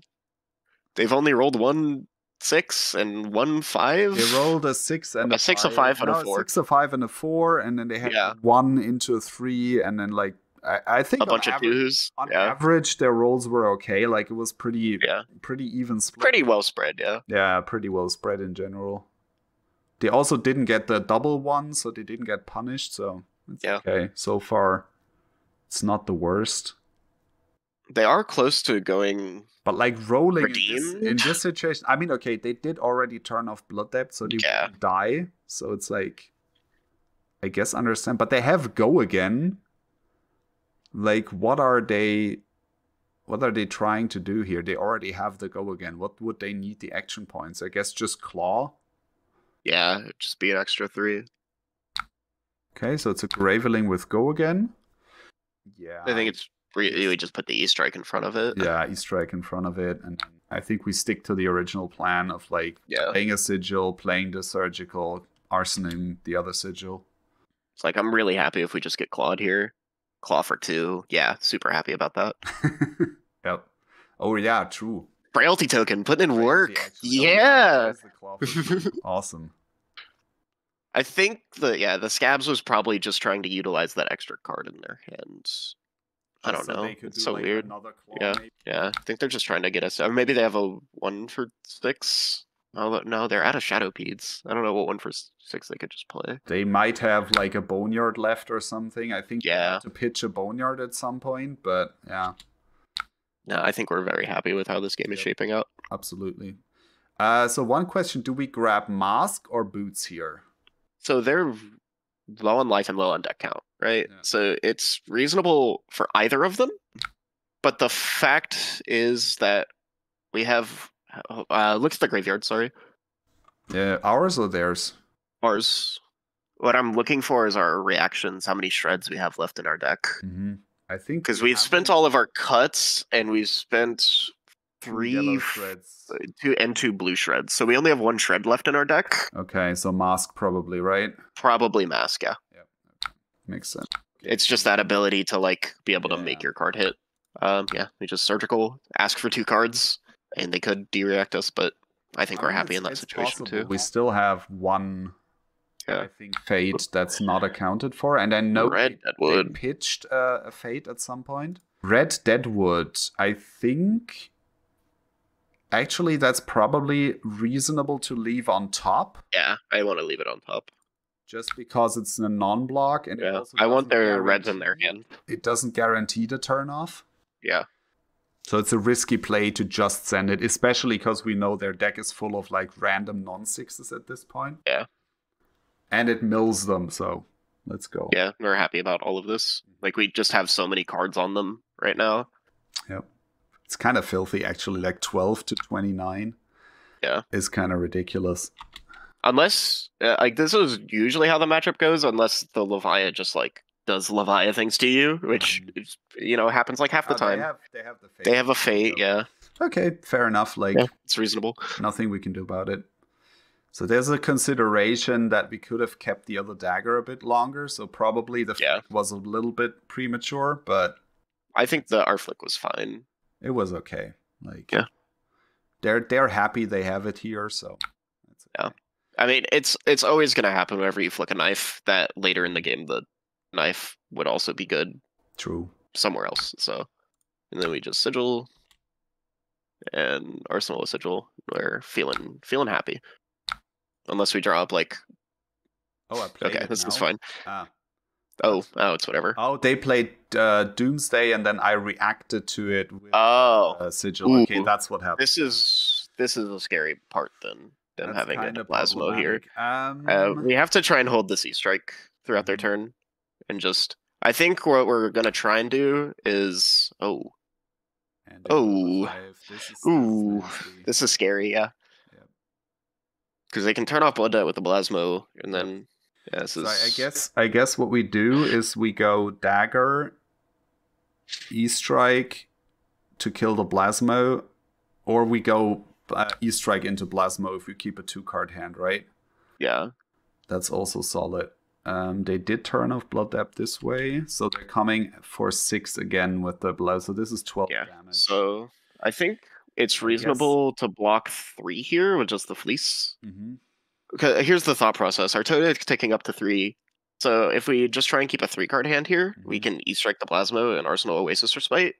They've only rolled 1 6 and 1 5. They rolled a 6 and a 6, 5. A 5, and a 4. A 6, a 5, and a 4, and then they had 1 into a 3, and then like I think a bunch of 2s. On average, their rolls were okay. Like it was pretty even split. Pretty well spread, yeah. Yeah, pretty well spread in general. They also didn't get the double 1, so they didn't get punished. So it's okay. So far, it's not the worst. They are close to going. But like rolling in this situation, I mean, okay, they did already turn off Blood Depth, so they won't die. So it's like, I guess understand. But they have go again. Like, what are they trying to do here? They already have the go again. What would they need the action points? I guess just claw. Yeah, just be an extra 3. Okay, so it's a Graveling with go again. Yeah, I think it's we just put the E-Strike in front of it. Yeah, E-Strike in front of it, and I think we stick to the original plan of like playing a sigil, playing the Surgical, arsoning the other sigil. It's like I'm really happy if we just get clawed here. Claw for 2. Yeah, super happy about that. Yep. Oh, yeah, true. Frailty token, putting in work. Yeah. Awesome. I think the Scabs was probably just trying to utilize that extra card in their hands. I don't know. It's so weird. Yeah. I think they're just trying to get us. Or maybe they have a 1 for 6. Oh, no, they're out of Shadow Peds. I don't know what 1 for 6 they could just play. They might have like a Boneyard left or something. I think they have to pitch a Boneyard at some point, but yeah. No, I think we're very happy with how this game is shaping up. Absolutely. So one question, do we grab Mask or Boots here? So they're low on life and low on deck count, right? Yeah. So it's reasonable for either of them. But the fact is that we have... look at the graveyard, sorry. Yeah, ours or theirs? Ours. What I'm looking for is our reactions, how many shreds we have left in our deck. Mm-hmm. I think... Because we've spent all of our cuts, and we've spent 3 shreds. 2 blue shreds. So we only have 1 shred left in our deck. Okay, so Mask probably, right? Probably Mask, yeah. Yep. Okay. Makes sense. It's just that ability to like be able to make your card hit. We just Surgical, ask for 2 cards. And they could dereact us, but I think we're happy in that situation too. We still have 1, I think, Fate that's not accounted for. And I know they pitched a Fate at some point. Red Deadwood, I think... Actually, that's probably reasonable to leave on top. Yeah, I want to leave it on top. Just because it's a non-block. And I want their reds in their hand. It doesn't guarantee the turn-off. Yeah. So it's a risky play to just send it, especially because we know their deck is full of like random non-6s at this point. Yeah. And it mills them, so let's go. Yeah, we're happy about all of this. Like, we just have so many cards on them right now. Yep. It's kind of filthy, actually. Like 12 to 29. Yeah. Is kind of ridiculous. Unless, this is usually how the matchup goes, unless the Levia just, like, does Levia things to you, which happens like half the time. They have the fate. They have a fate, yeah. Okay, fair enough. Like, yeah, it's reasonable. Nothing we can do about it. So there's a consideration that we could have kept the other dagger a bit longer. So probably the flick was a little bit premature, but I think our flick was fine. It was okay. Like, they're happy they have it here. So okay. I mean, it's always gonna happen whenever you flick a knife that later in the game the knife would also be good. True. Somewhere else. So, and then we just sigil and arsenal a sigil. We're feeling happy. Unless we draw up like. Oh, I played okay, it this now? is fine. Oh, it's whatever. Oh, they played Doomsday, and then I reacted to it with sigil. Ooh. Okay, that's what happened. This is a scary part then. Them having a plasma here. Problematic. We have to try and hold the C strike throughout their turn, and just. I think what we're gonna try and do is this is scary, yeah. Because they can turn off Blood Debt with the Plasmo, and then this is. I guess what we do is we go Dagger, E-Strike to kill the Plasmo, or we go E-Strike into Plasmo if we keep a 2-card hand, right? Yeah. That's also solid. They did turn off Blood Debt this way, so they're coming for 6 again with the blood. So this is 12 damage. So I think it's reasonable to block 3 here with just the Fleece. Okay, here's the thought process. Our total is ticking up to 3. So if we just try and keep a 3-card hand here, we can E-Strike the Plasmo and Arsenal Oasis Respite.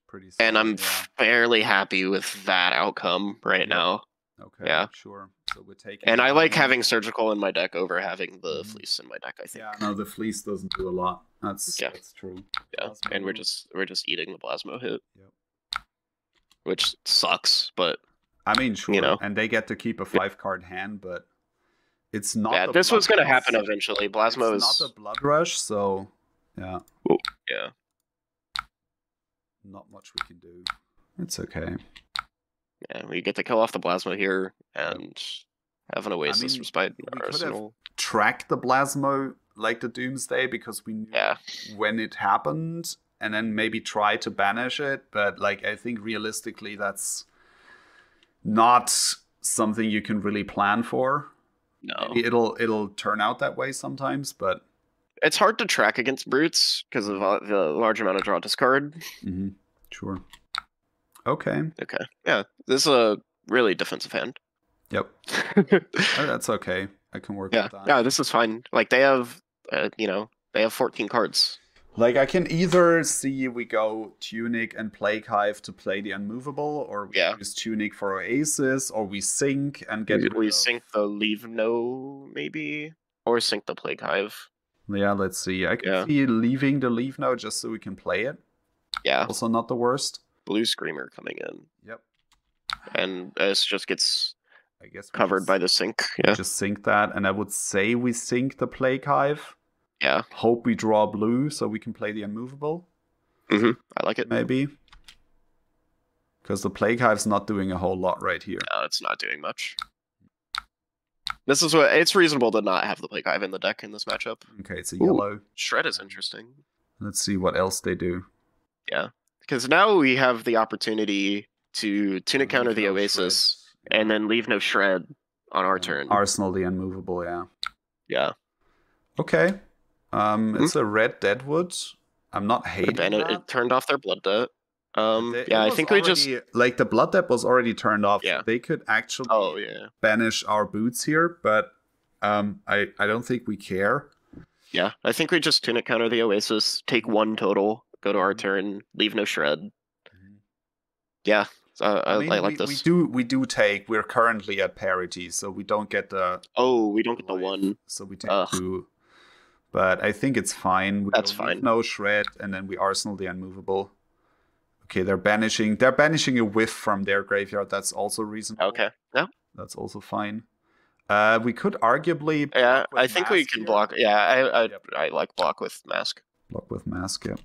Pretty solid, and I'm fairly happy with that outcome right now. Okay, yeah, sure. So we're taking. And I like having Surgical in my deck over having the Fleece in my deck. I think. Yeah, no, the Fleece doesn't do a lot. That's true. Yeah, and we're just eating the Plasmo hit. Which sucks, but I mean, sure. And they get to keep a 5-card hand, but it's not. Yeah, this was going to happen eventually. Plasmo is not a Blood Rush, so yeah. Ooh, yeah. Not much we can do. It's okay. Yeah, we get to kill off the Plasma here and have an Oasis Respite in our arsenal. Track the Plasma like the Doomsday because we knew when it happened, and then maybe try to banish it. But like, I think realistically, that's not something you can really plan for. No, maybe it'll turn out that way sometimes, but it's hard to track against brutes because of the large amount of draw discard. Sure. Okay. Yeah, this is a really defensive hand. Yep. That's okay. I can work with that. Yeah, this is fine. Like they have, they have 14 cards. Like I can either see we go Tunic and Plague Hive to play the Unmovable, or we use Tunic for Oasis, or we sink and get. We sink the Leave No maybe, or sink the Plague Hive. Yeah, let's see. I can see leaving the Leave No just so we can play it. Yeah. Also not the worst. Blue Screamer coming in. Yep. And this just gets covered by the sink. Yeah. Just sink that, and I would say we sink the Plague Hive. Yeah. Hope we draw blue so we can play the Unmovable. I like it. Maybe. Because the Plague Hive's not doing a whole lot right here. No, it's not doing much. This is what it's reasonable to not have the Plague Hive in the deck in this matchup. Okay, it's a yellow. Shred is interesting. Let's see what else they do. Yeah. Because now we have the opportunity to Tunic counter the Oasis and then leave no Shred on our turn. Arsenal the Unmovable, yeah. Yeah. Okay. It's a red Deadwood. I'm not hating and that. It turned off their Blood Debt. I think we just... Like, the Blood Debt was already turned off. Yeah. So they could actually banish our boots here, but I don't think we care. Yeah, I think we just Tunic counter the Oasis, take 1 total, go to our turn, leave no Shred. Yeah, I like this. We do take. We're currently at parity, so we don't get the. Oh, we don't get the 1. So we take 2. But I think it's fine. That's fine. No Shred, and then we Arsenal the Unmovable. Okay, they're banishing a whiff from their graveyard. That's also reasonable. Okay, yeah, that's also fine. We could arguably. Yeah, I think we can block. Yeah, I like block with Mask. Block with Mask, yeah.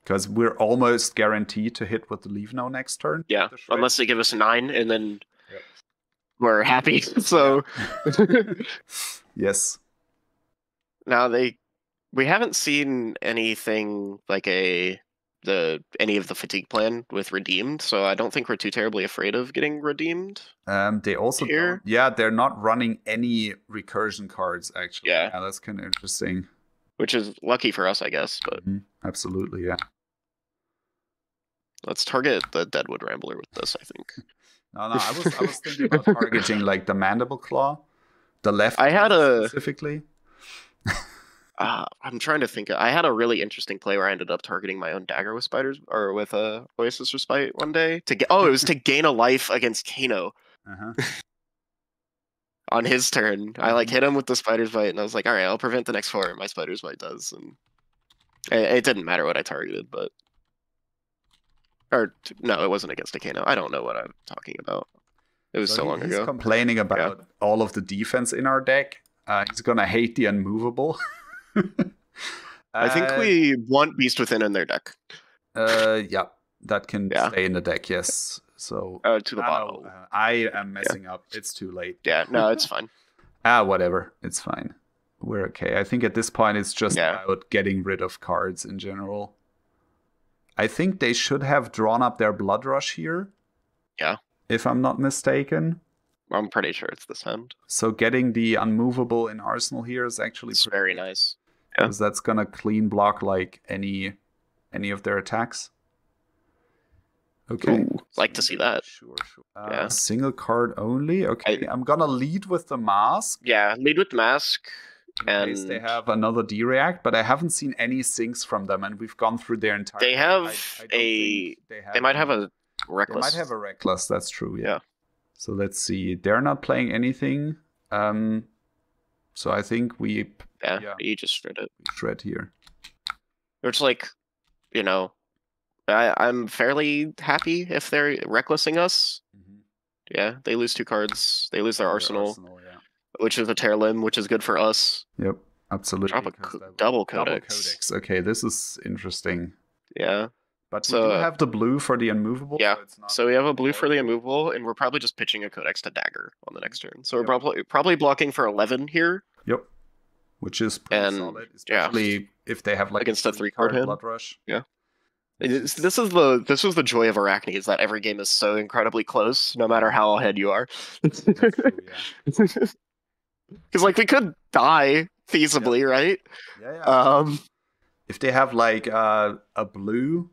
Because we're almost guaranteed to hit with the Leave No next turn. Yeah, unless they give us 9, and then we're happy. So yes. Now they We haven't seen anything like any of the fatigue plan with redeemed, so I don't think we're too terribly afraid of getting redeemed. They also here. don't. Yeah, they're not running any recursion cards actually. Yeah. That's kind of interesting. Which is lucky for us, I guess. But absolutely, yeah. Let's target the Deadwood Rambler with this, I think. No, I was thinking about targeting like the Mandible Claw, the left. I had specifically. I'm trying to think. I had a really interesting play where I ended up targeting my own dagger with spiders or with a Oasis Respite one day to get. Oh, it was to gain a life against Kano. On his turn, I like hit him with the Spider's Bite, and I was like, "All right, I'll prevent the next 4." My Spider's Bite does, and it didn't matter what I targeted, but no, it wasn't against a Kano. I don't know what I'm talking about. It was so long ago. He's complaining about all of the defense in our deck. He's gonna hate the unmovable. I think we want Beast Within in their deck. Yeah, that can stay in the deck. Yes. So to the bottom. I am messing up. It's too late. Yeah, no, it's fine. Whatever. It's fine. We're okay. I think at this point it's just about getting rid of cards in general. I think they should have drawn up their Blood Rush here. Yeah. If I'm not mistaken. I'm pretty sure it's this end. So getting the unmovable in Arsenal here is actually very nice. Yeah. Because that's gonna clean block like any of their attacks. Okay. Ooh, like to see that. Sure. Single card only. Okay. I'm gonna lead with the mask. Yeah, lead with mask. In case they have another D-React, but I haven't seen any sinks from them, and we've gone through their entire. They have they might have a Reckless. They might have a Reckless. That's true. Yeah. So let's see. They're not playing anything. So I think we. You just shred it. Shred here. It's like, I'm fairly happy if they're Recklessing us. Yeah, they lose 2 cards. They lose their Arsenal, which is a tear limb, which is good for us. Yep, absolutely. Drop a double Codex. Okay, this is interesting. Yeah. But we do have the blue for the unmovable. Yeah, so we have a blue for the unmovable, and we're probably just pitching a Codex to Dagger on the next turn. So we're probably blocking for 11 here. Yep. Which is pretty solid, especially if they have like against a 3-card hand. Blood Rush. Yeah. This is the joy of Arakni, is that every game is so incredibly close, no matter how ahead you are. Because like we could die feasibly, right? Yeah. If they have like a blue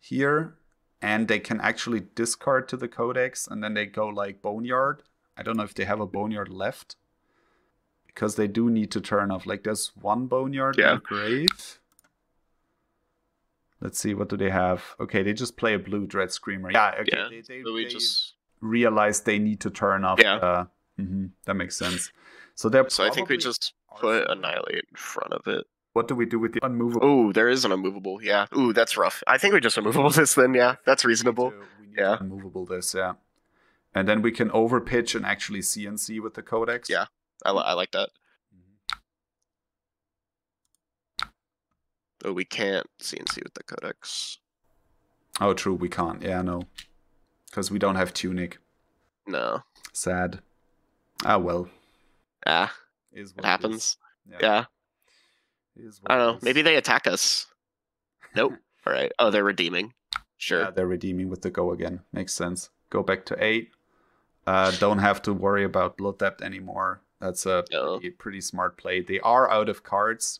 here, and they can actually discard to the Codex, and then they go like Boneyard. I don't know if they have a Boneyard left, because they do need to turn off. Like there's 1 Boneyard in the grave. Let's see, what do they have? Okay, they just play a blue Dread Screamer. Yeah, okay. They just realize they need to turn off. Yeah. That makes sense. So I think we just put Annihilate in front of it. What do we do with the unmovable? Oh, there is an unmovable. Yeah. Ooh, that's rough. I think we just unmovable this then. Yeah, that's reasonable. We need to unmovable this. Yeah. And then we can overpitch and actually CNC with the Codex. Yeah, I like that. Oh, we can't CNC with the Codex. Oh, true. We can't. Yeah, no. Because we don't have Tunic. No. Sad. Ah, well. It happens. Yeah. I don't know. Maybe they attack us. Nope. All right. Oh, they're redeeming. Sure. Yeah, they're redeeming with the go again. Makes sense. Go back to 8. Don't have to worry about Blood Depth anymore. That's a pretty smart play. They are out of cards.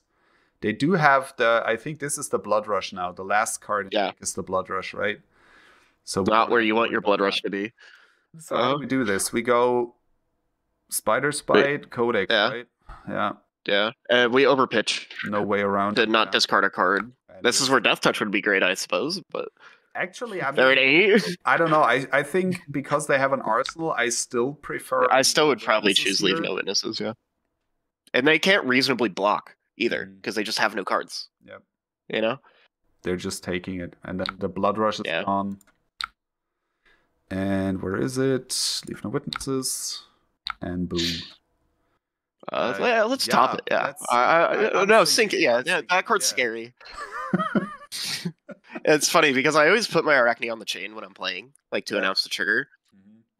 They do have I think this is the Blood Rush now. The last card is the Blood Rush, right? So not where you want your Blood Rush to be. So how do we do this? We go Spider Spite, Codex, right? Yeah. Yeah. We overpitch. No way around. To not discard a card. This is where Death Touch would be great, I suppose, but actually, they're at 8. I don't know. I think because they have an Arsenal, I still prefer. I still would probably choose Leave No Witnesses, And they can't reasonably block either, because they just have no cards. Yep. They're just taking it. And then the Blood Rush is on. And where is it? Leave No Witnesses. And boom. Let's top it. Yeah. Sync it. Yeah, that card's scary. It's funny because I always put my Arakni on the chain when I'm playing, like to announce the trigger.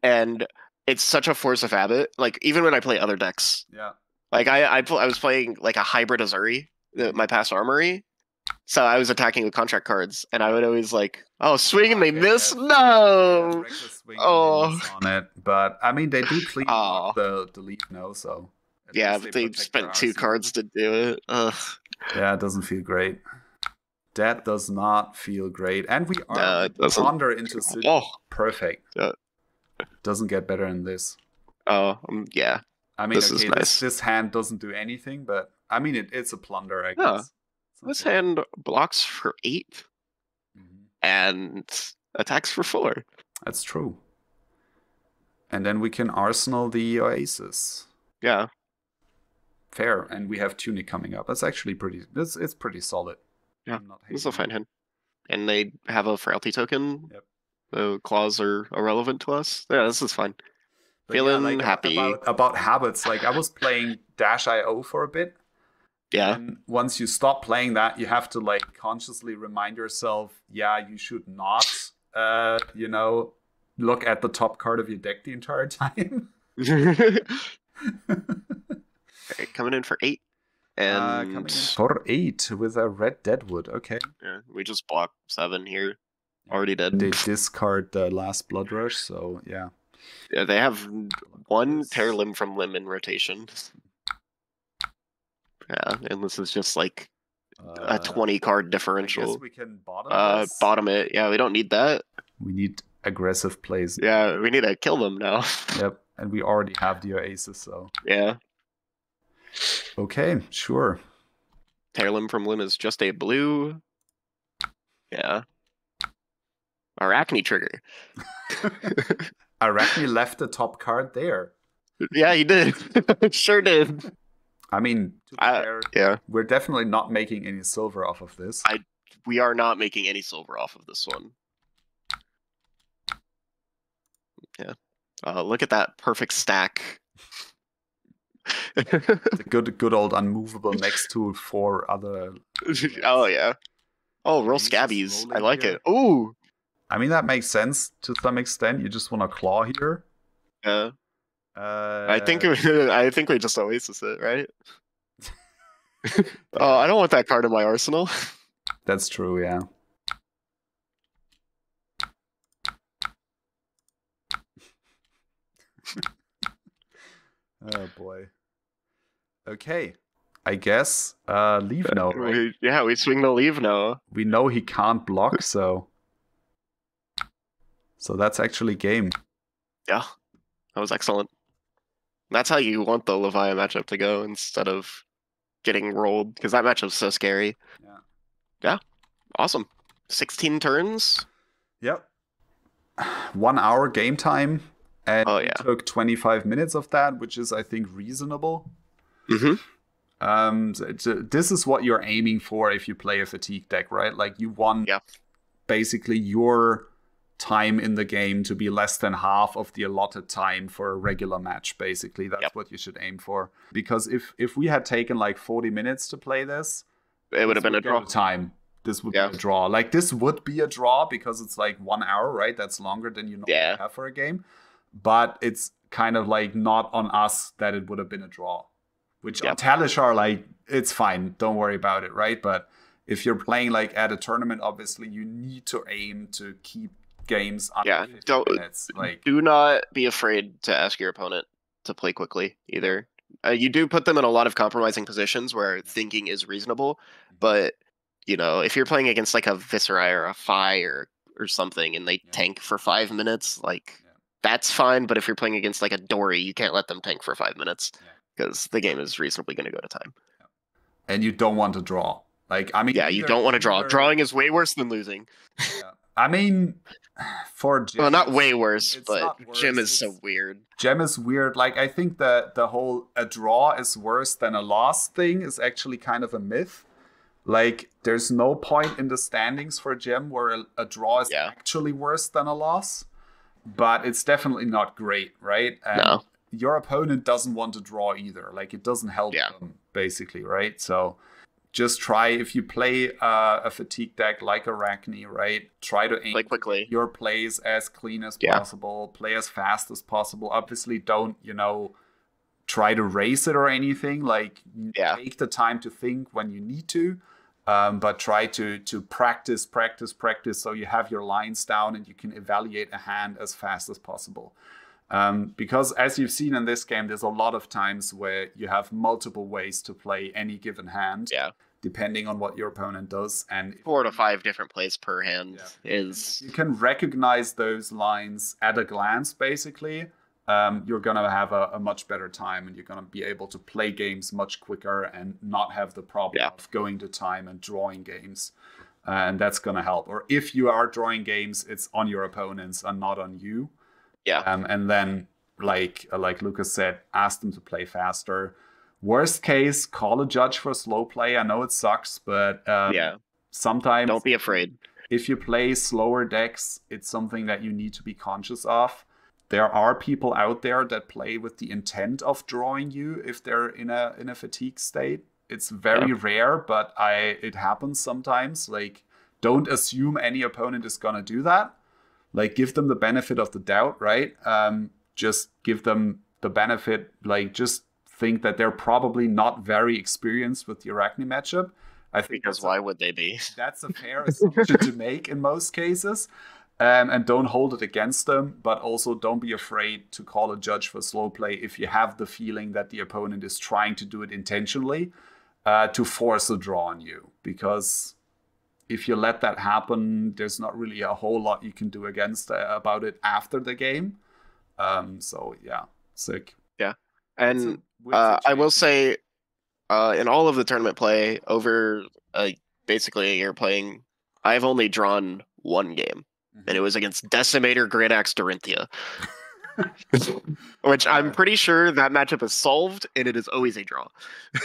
And it's such a force of habit. Like even when I play other decks. Yeah. Like I was playing like a hybrid Azuri my past armory. So I was attacking with contract cards, and I would always like, oh, swing and they miss. No. Reckless swing Oh. and they miss on it, but I mean they do clean block the leaf now, so yeah, but they spent 2 cards to do it. Ugh. Yeah, it doesn't feel great. That does not feel great, and we are ponder into perfect. Doesn't get better than this. Oh, yeah. I mean, okay, this hand doesn't do anything, but I mean, it's a plunder, I guess. This hand blocks for 8 and attacks for 4. That's true. And then we can arsenal the Oasis. Yeah. Fair, and we have Tunic coming up. That's actually it's pretty solid. Yeah, this is a fine hand. And they have a frailty token. Yep. The claws are irrelevant to us. Yeah, this is fine. But feeling happy. About habits, like I was playing Dash.io for a bit. Yeah. And once you stop playing that, you have to like consciously remind yourself, you should not, look at the top card of your deck the entire time. Coming in for 8. And coming in for 8 with a red Deadwood. Okay. Yeah, we just block 7 here. Already dead. They discard the last Blood Rush, so yeah. Yeah, they have 1 tear limb from limb in rotation. Yeah, and this is just like a 20 card differential. I guess we can bottom it. Yeah, we don't need that. We need aggressive plays. Yeah, we need to kill them now. Yep, and we already have the Oasis, so. Yeah. Okay, sure. Tear limb from limb is just a blue. Yeah. Arakni trigger. Arakni left the top card there. Yeah, he did. Sure did. I mean, to be fair, yeah, we're definitely not making any silver off of this. We are not making any silver off of this one. Yeah. Look at that perfect stack. The good old unmovable next to 4 other. Oh yeah. Oh, roll scabbies. I like it. Ooh. I mean that makes sense to some extent. You just want to claw here. Yeah. I think we just Oasis it, right? Oh, I don't want that card in my arsenal. That's true, yeah. Oh boy. Okay. I guess leave now, right? We swing the leave now. We know he can't block, so that's actually game. Yeah. That was excellent. That's how you want the Levia matchup to go instead of getting rolled, because that matchup's so scary. Yeah. Yeah. Awesome. 16 turns. Yep. 1 hour game time. And it took 25 minutes of that, which is, I think, reasonable. This is what you're aiming for if you play a fatigue deck, right? Like, you want basically your time in the game to be less than half of the allotted time for a regular match, basically. That's what you should aim for. Because if we had taken like 40 minutes to play this, it would have been a draw. This would be a draw. Like, this would be a draw because it's like 1 hour, right? That's longer than you normally have for a game. But it's kind of like not on us that it would have been a draw. Which on Talishar, like, it's fine. Don't worry about it, right? But if you're playing like at a tournament, obviously you need to aim to keep games under 50 minutes. Like, do not be afraid to ask your opponent to play quickly either. You do put them in a lot of compromising positions where thinking is reasonable, but if you're playing against like a Viserai or a Phi or something and they tank for 5 minutes, like that's fine. But if you're playing against like a Dory, you can't let them tank for 5 minutes because the game is reasonably going to go to time. And you don't want to draw. Like, I mean, you don't want to draw. Drawing is way worse than losing. I mean, for Gem, not way worse, but Gem is so weird. Gem is weird. Like, I think that the whole a draw is worse than a loss thing is actually kind of a myth. Like, there's no point in the standings for Gem where a draw is actually worse than a loss. But it's definitely not great, right? And no. Your opponent doesn't want to draw either. Like, it doesn't help them, basically, right? So just try, if you play a fatigue deck like Arakni, right? Try to aim quickly. Your plays as clean as possible. Play as fast as possible. Obviously, don't, try to race it or anything. Like, Yeah. take the time to think when you need to, but try to practice, so you have your lines down and you can evaluate a hand as fast as possible. Because as you've seen in this game, there's a lot of times where you have multiple ways to play any given hand. Yeah. Depending on what your opponent does. And 4 to 5 different plays per hand is... You can recognize those lines at a glance, basically. You're going to have a much better time, and you're going to be able to play games much quicker and not have the problem of going to time and drawing games. And that's going to help. Or if you are drawing games, it's on your opponents and not on you. Yeah. And then, like Lucas said, ask them to play faster. Worst case, call a judge for slow play. I know it sucks, but sometimes... Don't be afraid. If you play slower decks, it's something that you need to be conscious of. There are people out there that play with the intent of drawing you if they're in a fatigue state. It's very rare, but it happens sometimes. Like, don't assume any opponent is going to do that. Like, give them the benefit of the doubt, right? Just give them the benefit, like, just think that they're probably not very experienced with the Arakni matchup. I think because why would they be? That's a fair assumption to make in most cases. And don't hold it against them, but also don't be afraid to call a judge for slow play if you have the feeling that the opponent is trying to do it intentionally to force a draw on you. Because if you let that happen, there's not really a whole lot you can do about it after the game. So yeah, sick. Yeah. And I will say, in all of the tournament play over basically a year playing, I've only drawn one game, and it was against Decimator Granax Dorinthia, which I'm pretty sure that matchup is solved, and it is always a draw.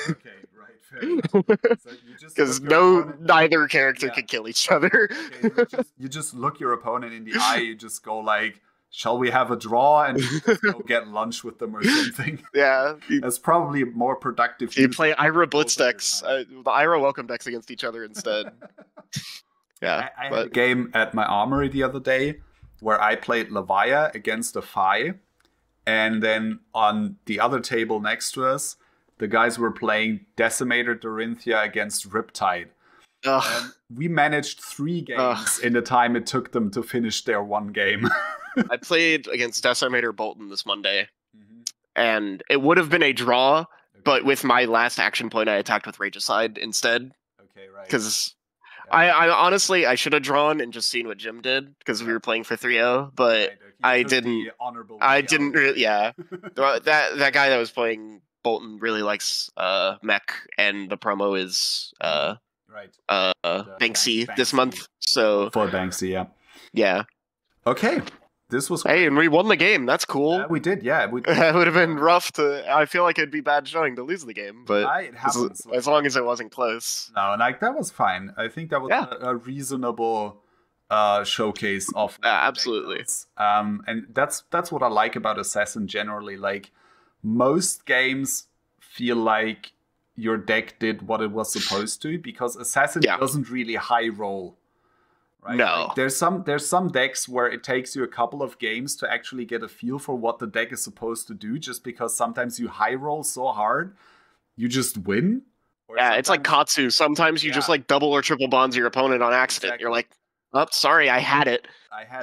Okay, right, fair enough. Because neither character can kill each other. Okay, you just look your opponent in the eye. You just go like, shall we have a draw, and just go get lunch with them or something? Yeah. That's probably more productive. You play Ira Blitz decks, the Ira Welcome decks against each other instead. Yeah. I had a game at my armory the other day where I played Levia against a Phi, and then on the other table next to us, the guys were playing Decimator Dorinthia against Riptide. And we managed 3 games in the time it took them to finish their one game. I played against Decimator Bolton this Monday, and it would have been a draw, but with my last action point, I attacked with Regicide instead. Okay, right. Because I honestly, I should have drawn and just seen what Jim did, because we were playing for 3-0, but I didn't. I didn't really. Yeah, that guy that was playing Bolton really likes mech, and the promo is Banksy this month. So for Banksy, yeah. Okay. This was great. Hey, and we won the game. That's cool. Yeah, we did. Yeah, it would have been rough to. I feel like it'd be bad showing to lose the game, but it happens. As long as it wasn't close. No, like that was fine. I think that was a reasonable showcase of absolutely. And that's what I like about Assassin generally. Like, most games feel like your deck did what it was supposed to, because Assassin doesn't really high roll. Right? No. Like, there's some decks where it takes you a couple of games to actually get a feel for what the deck is supposed to do, just because sometimes you high roll so hard, you just win. Yeah, it's like Katsu. Sometimes you just like double or triple bonds your opponent on accident. Exactly. You're like, oh, sorry, I had it.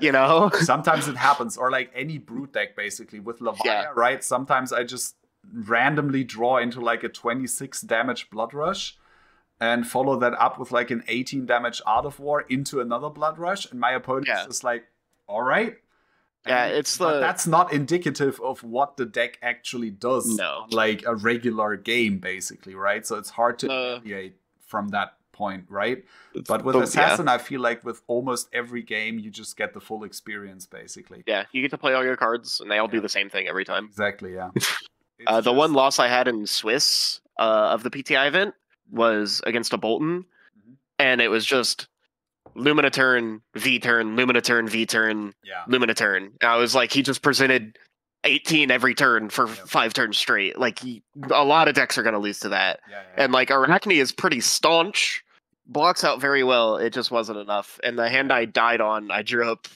You know? Sometimes it happens. Or like any brute deck, basically, with Levia, right? Sometimes I just randomly draw into like a 26 damage Blood Rush, and follow that up with like an 18 damage Art of War into another Blood Rush, and my opponent is just like, all right. But that's not indicative of what the deck actually does. No. Like a regular game, basically, right? So it's hard to evaluate from that point, right? But with Assassin, I feel like with almost every game, you just get the full experience, basically. Yeah, you get to play all your cards, and they all do the same thing every time. Exactly, yeah. The one loss I had in Swiss of the PTI event was against a Bolton, and it was just Lumina turn, V turn, Lumina turn, V turn, Lumina turn. And I was like, he just presented 18 every turn for 5 turns straight. Like, a lot of decks are going to lose to that. And like, Arakni is pretty staunch blocks out very well. It just wasn't enough. And the hand I died on, I drew up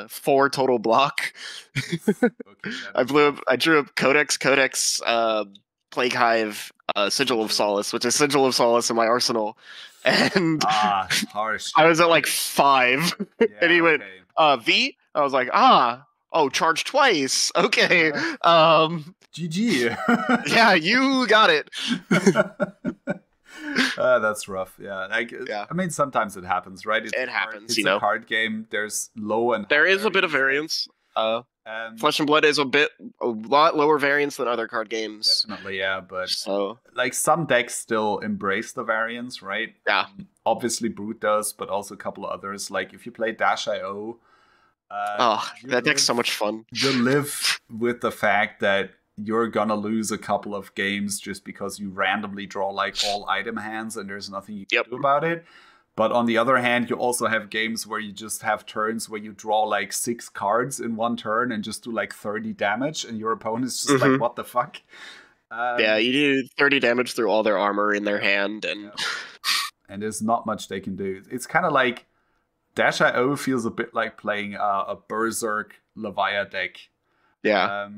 4 total block. Okay, I drew up Codex, Plague Hive, Sigil of Solace, which is Sigil of Solace in my arsenal. And harsh. I was at like 5. Yeah, and he went, V? I was like, oh, charge twice. Okay. GG. Yeah, you got it. That's rough. Yeah. I mean, sometimes it happens, right? It happens, it's a card game. There's low and there is a bit of variance. Flesh and Blood is a lot lower variance than other card games. Definitely, yeah. But like some decks still embrace the variance, right? Yeah. Obviously, Brute does, but also a couple of others. Like if you play Dash.io, that deck's so much fun. You live with the fact that you're gonna lose a couple of games just because you randomly draw like all item hands and there's nothing you can do about it. But on the other hand, you also have games where you just have turns where you draw like 6 cards in one turn and just do like 30 damage, and your opponent's just like, what the fuck? Yeah, you do 30 damage through all their armor in their hand, and and there's not much they can do. It's kind of like Dash.io feels a bit like playing a Berserk Levia deck. Yeah.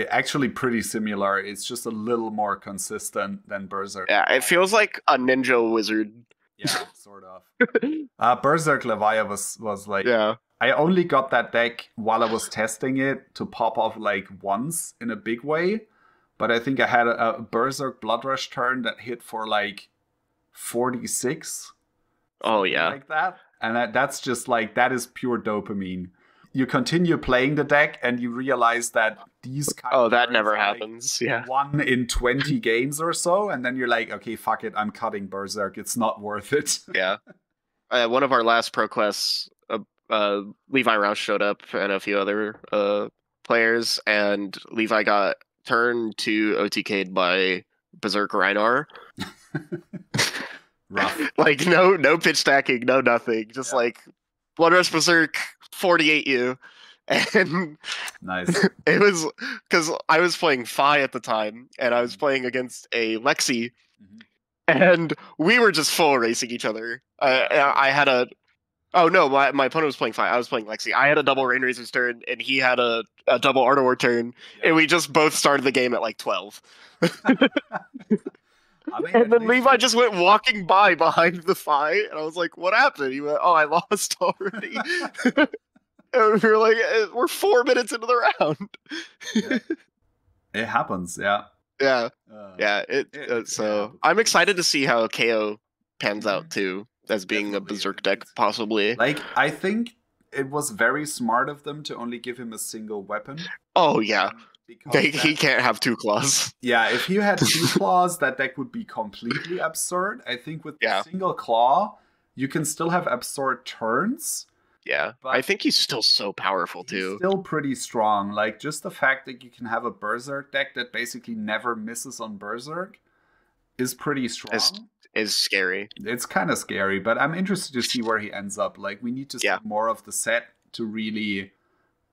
Actually pretty similar. It's just a little more consistent than Berserk. Yeah, it feels like a ninja wizard. Yeah, sort of. Berserk Levia was like... Yeah. I only got that deck while I was testing it to pop off like once in a big way. But I think I had a Berserk Blood Rush turn that hit for like 46. Oh, yeah. Like that. And that's just like, that is pure dopamine. You continue playing the deck and you realize that these kind of that never happens. Yeah. 1 in 20 games or so, and then you're like, okay, fuck it, I'm cutting Berserk. It's not worth it. Yeah. One of our last pro quests, Levi Roush showed up and a few other players, and Levi got turned to OTK'd by Berserk Reinar. Rough. Like no pitch stacking, no nothing. Just like Blood Rush Berserk 48 you. And nice. It was because I was playing Fi at the time, and I was playing against a Lexi, and we were just full racing each other. I had a my opponent was playing Fi. I was playing Lexi. I had a double Rain Razor's turn, and he had a double Ardor turn, and we just both started the game at like 12. And then Levi just went walking by behind the Fi, and I was like, what happened? He went, oh, I lost already. And we were like, we're 4 minutes into the round. It happens, yeah. Yeah. So I'm excited to see how KO pans out, too, as being a Berserk deck, possibly. Like, I think it was very smart of them to only give him a single weapon. Oh, yeah. He can't have 2 claws. Yeah, if you had 2 claws, that deck would be completely absurd. I think with a single claw, you can still have absurd turns. Yeah, I think he's still so powerful, too. He's still pretty strong. Like, just the fact that you can have a Berserk deck that basically never misses on Berserk is pretty strong. Is scary. It's kind of scary, but I'm interested to see where he ends up. Like, we need to see more of the set to really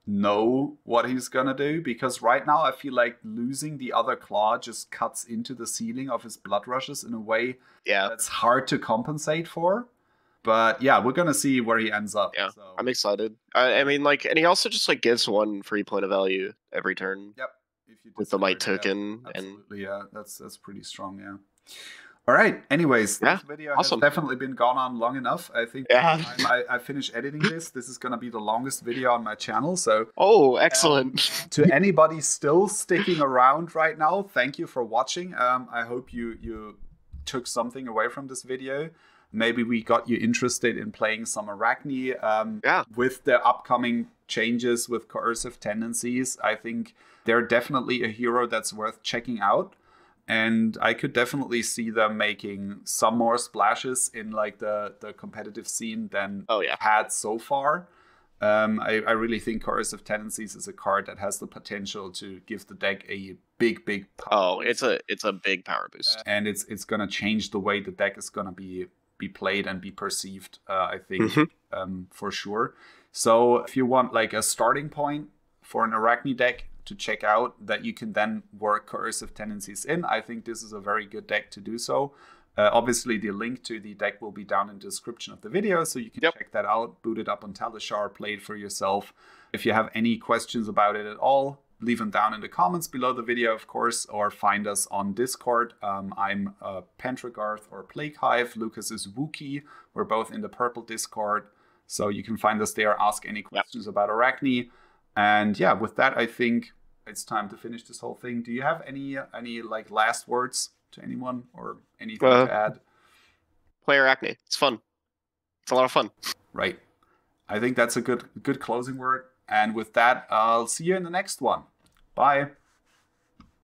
know what he's gonna do, because right now I feel like losing the other claw just cuts into the ceiling of his blood rushes in a way that's hard to compensate for. But yeah, we're gonna see where he ends up. Yeah, so. I'm excited. I mean, like, and he also just like gives 1 free point of value every turn. Yep. If you with the might token, absolutely, yeah, that's pretty strong. Yeah. All right. Anyways, this video has definitely been gone on long enough. I think by the time I finish editing this is going to be the longest video on my channel. So, excellent. To anybody still sticking around right now, thank you for watching. I hope you took something away from this video. Maybe we got you interested in playing some Arakni. With the upcoming changes with coercive tendencies, I think they're definitely a hero that's worth checking out. And I could definitely see them making some more splashes in like the competitive scene than had so far. I really think Coercive Tendencies is a card that has the potential to give the deck a big power boost. It's a big power boost. And it's gonna change the way the deck is gonna be played and be perceived, I think, for sure. So if you want like a starting point for an Arakni deck to check out that you can then work Coercive Tendencies in, I think this is a very good deck to do so. Obviously, the link to the deck will be down in the description of the video, so you can check that out, boot it up on Talishar, play it for yourself. If you have any questions about it at all, leave them down in the comments below the video, of course, or find us on Discord. I'm Pentragarth or Plague Hive. Lucas is Wookie. We're both in the purple Discord, so you can find us there, ask any questions about Arakni. And yeah, with that, I think it's time to finish this whole thing. Do you have any like last words to anyone or anything to add? Play Arakni. It's fun. It's a lot of fun. Right. I think that's a good closing word. And with that, I'll see you in the next one. Bye.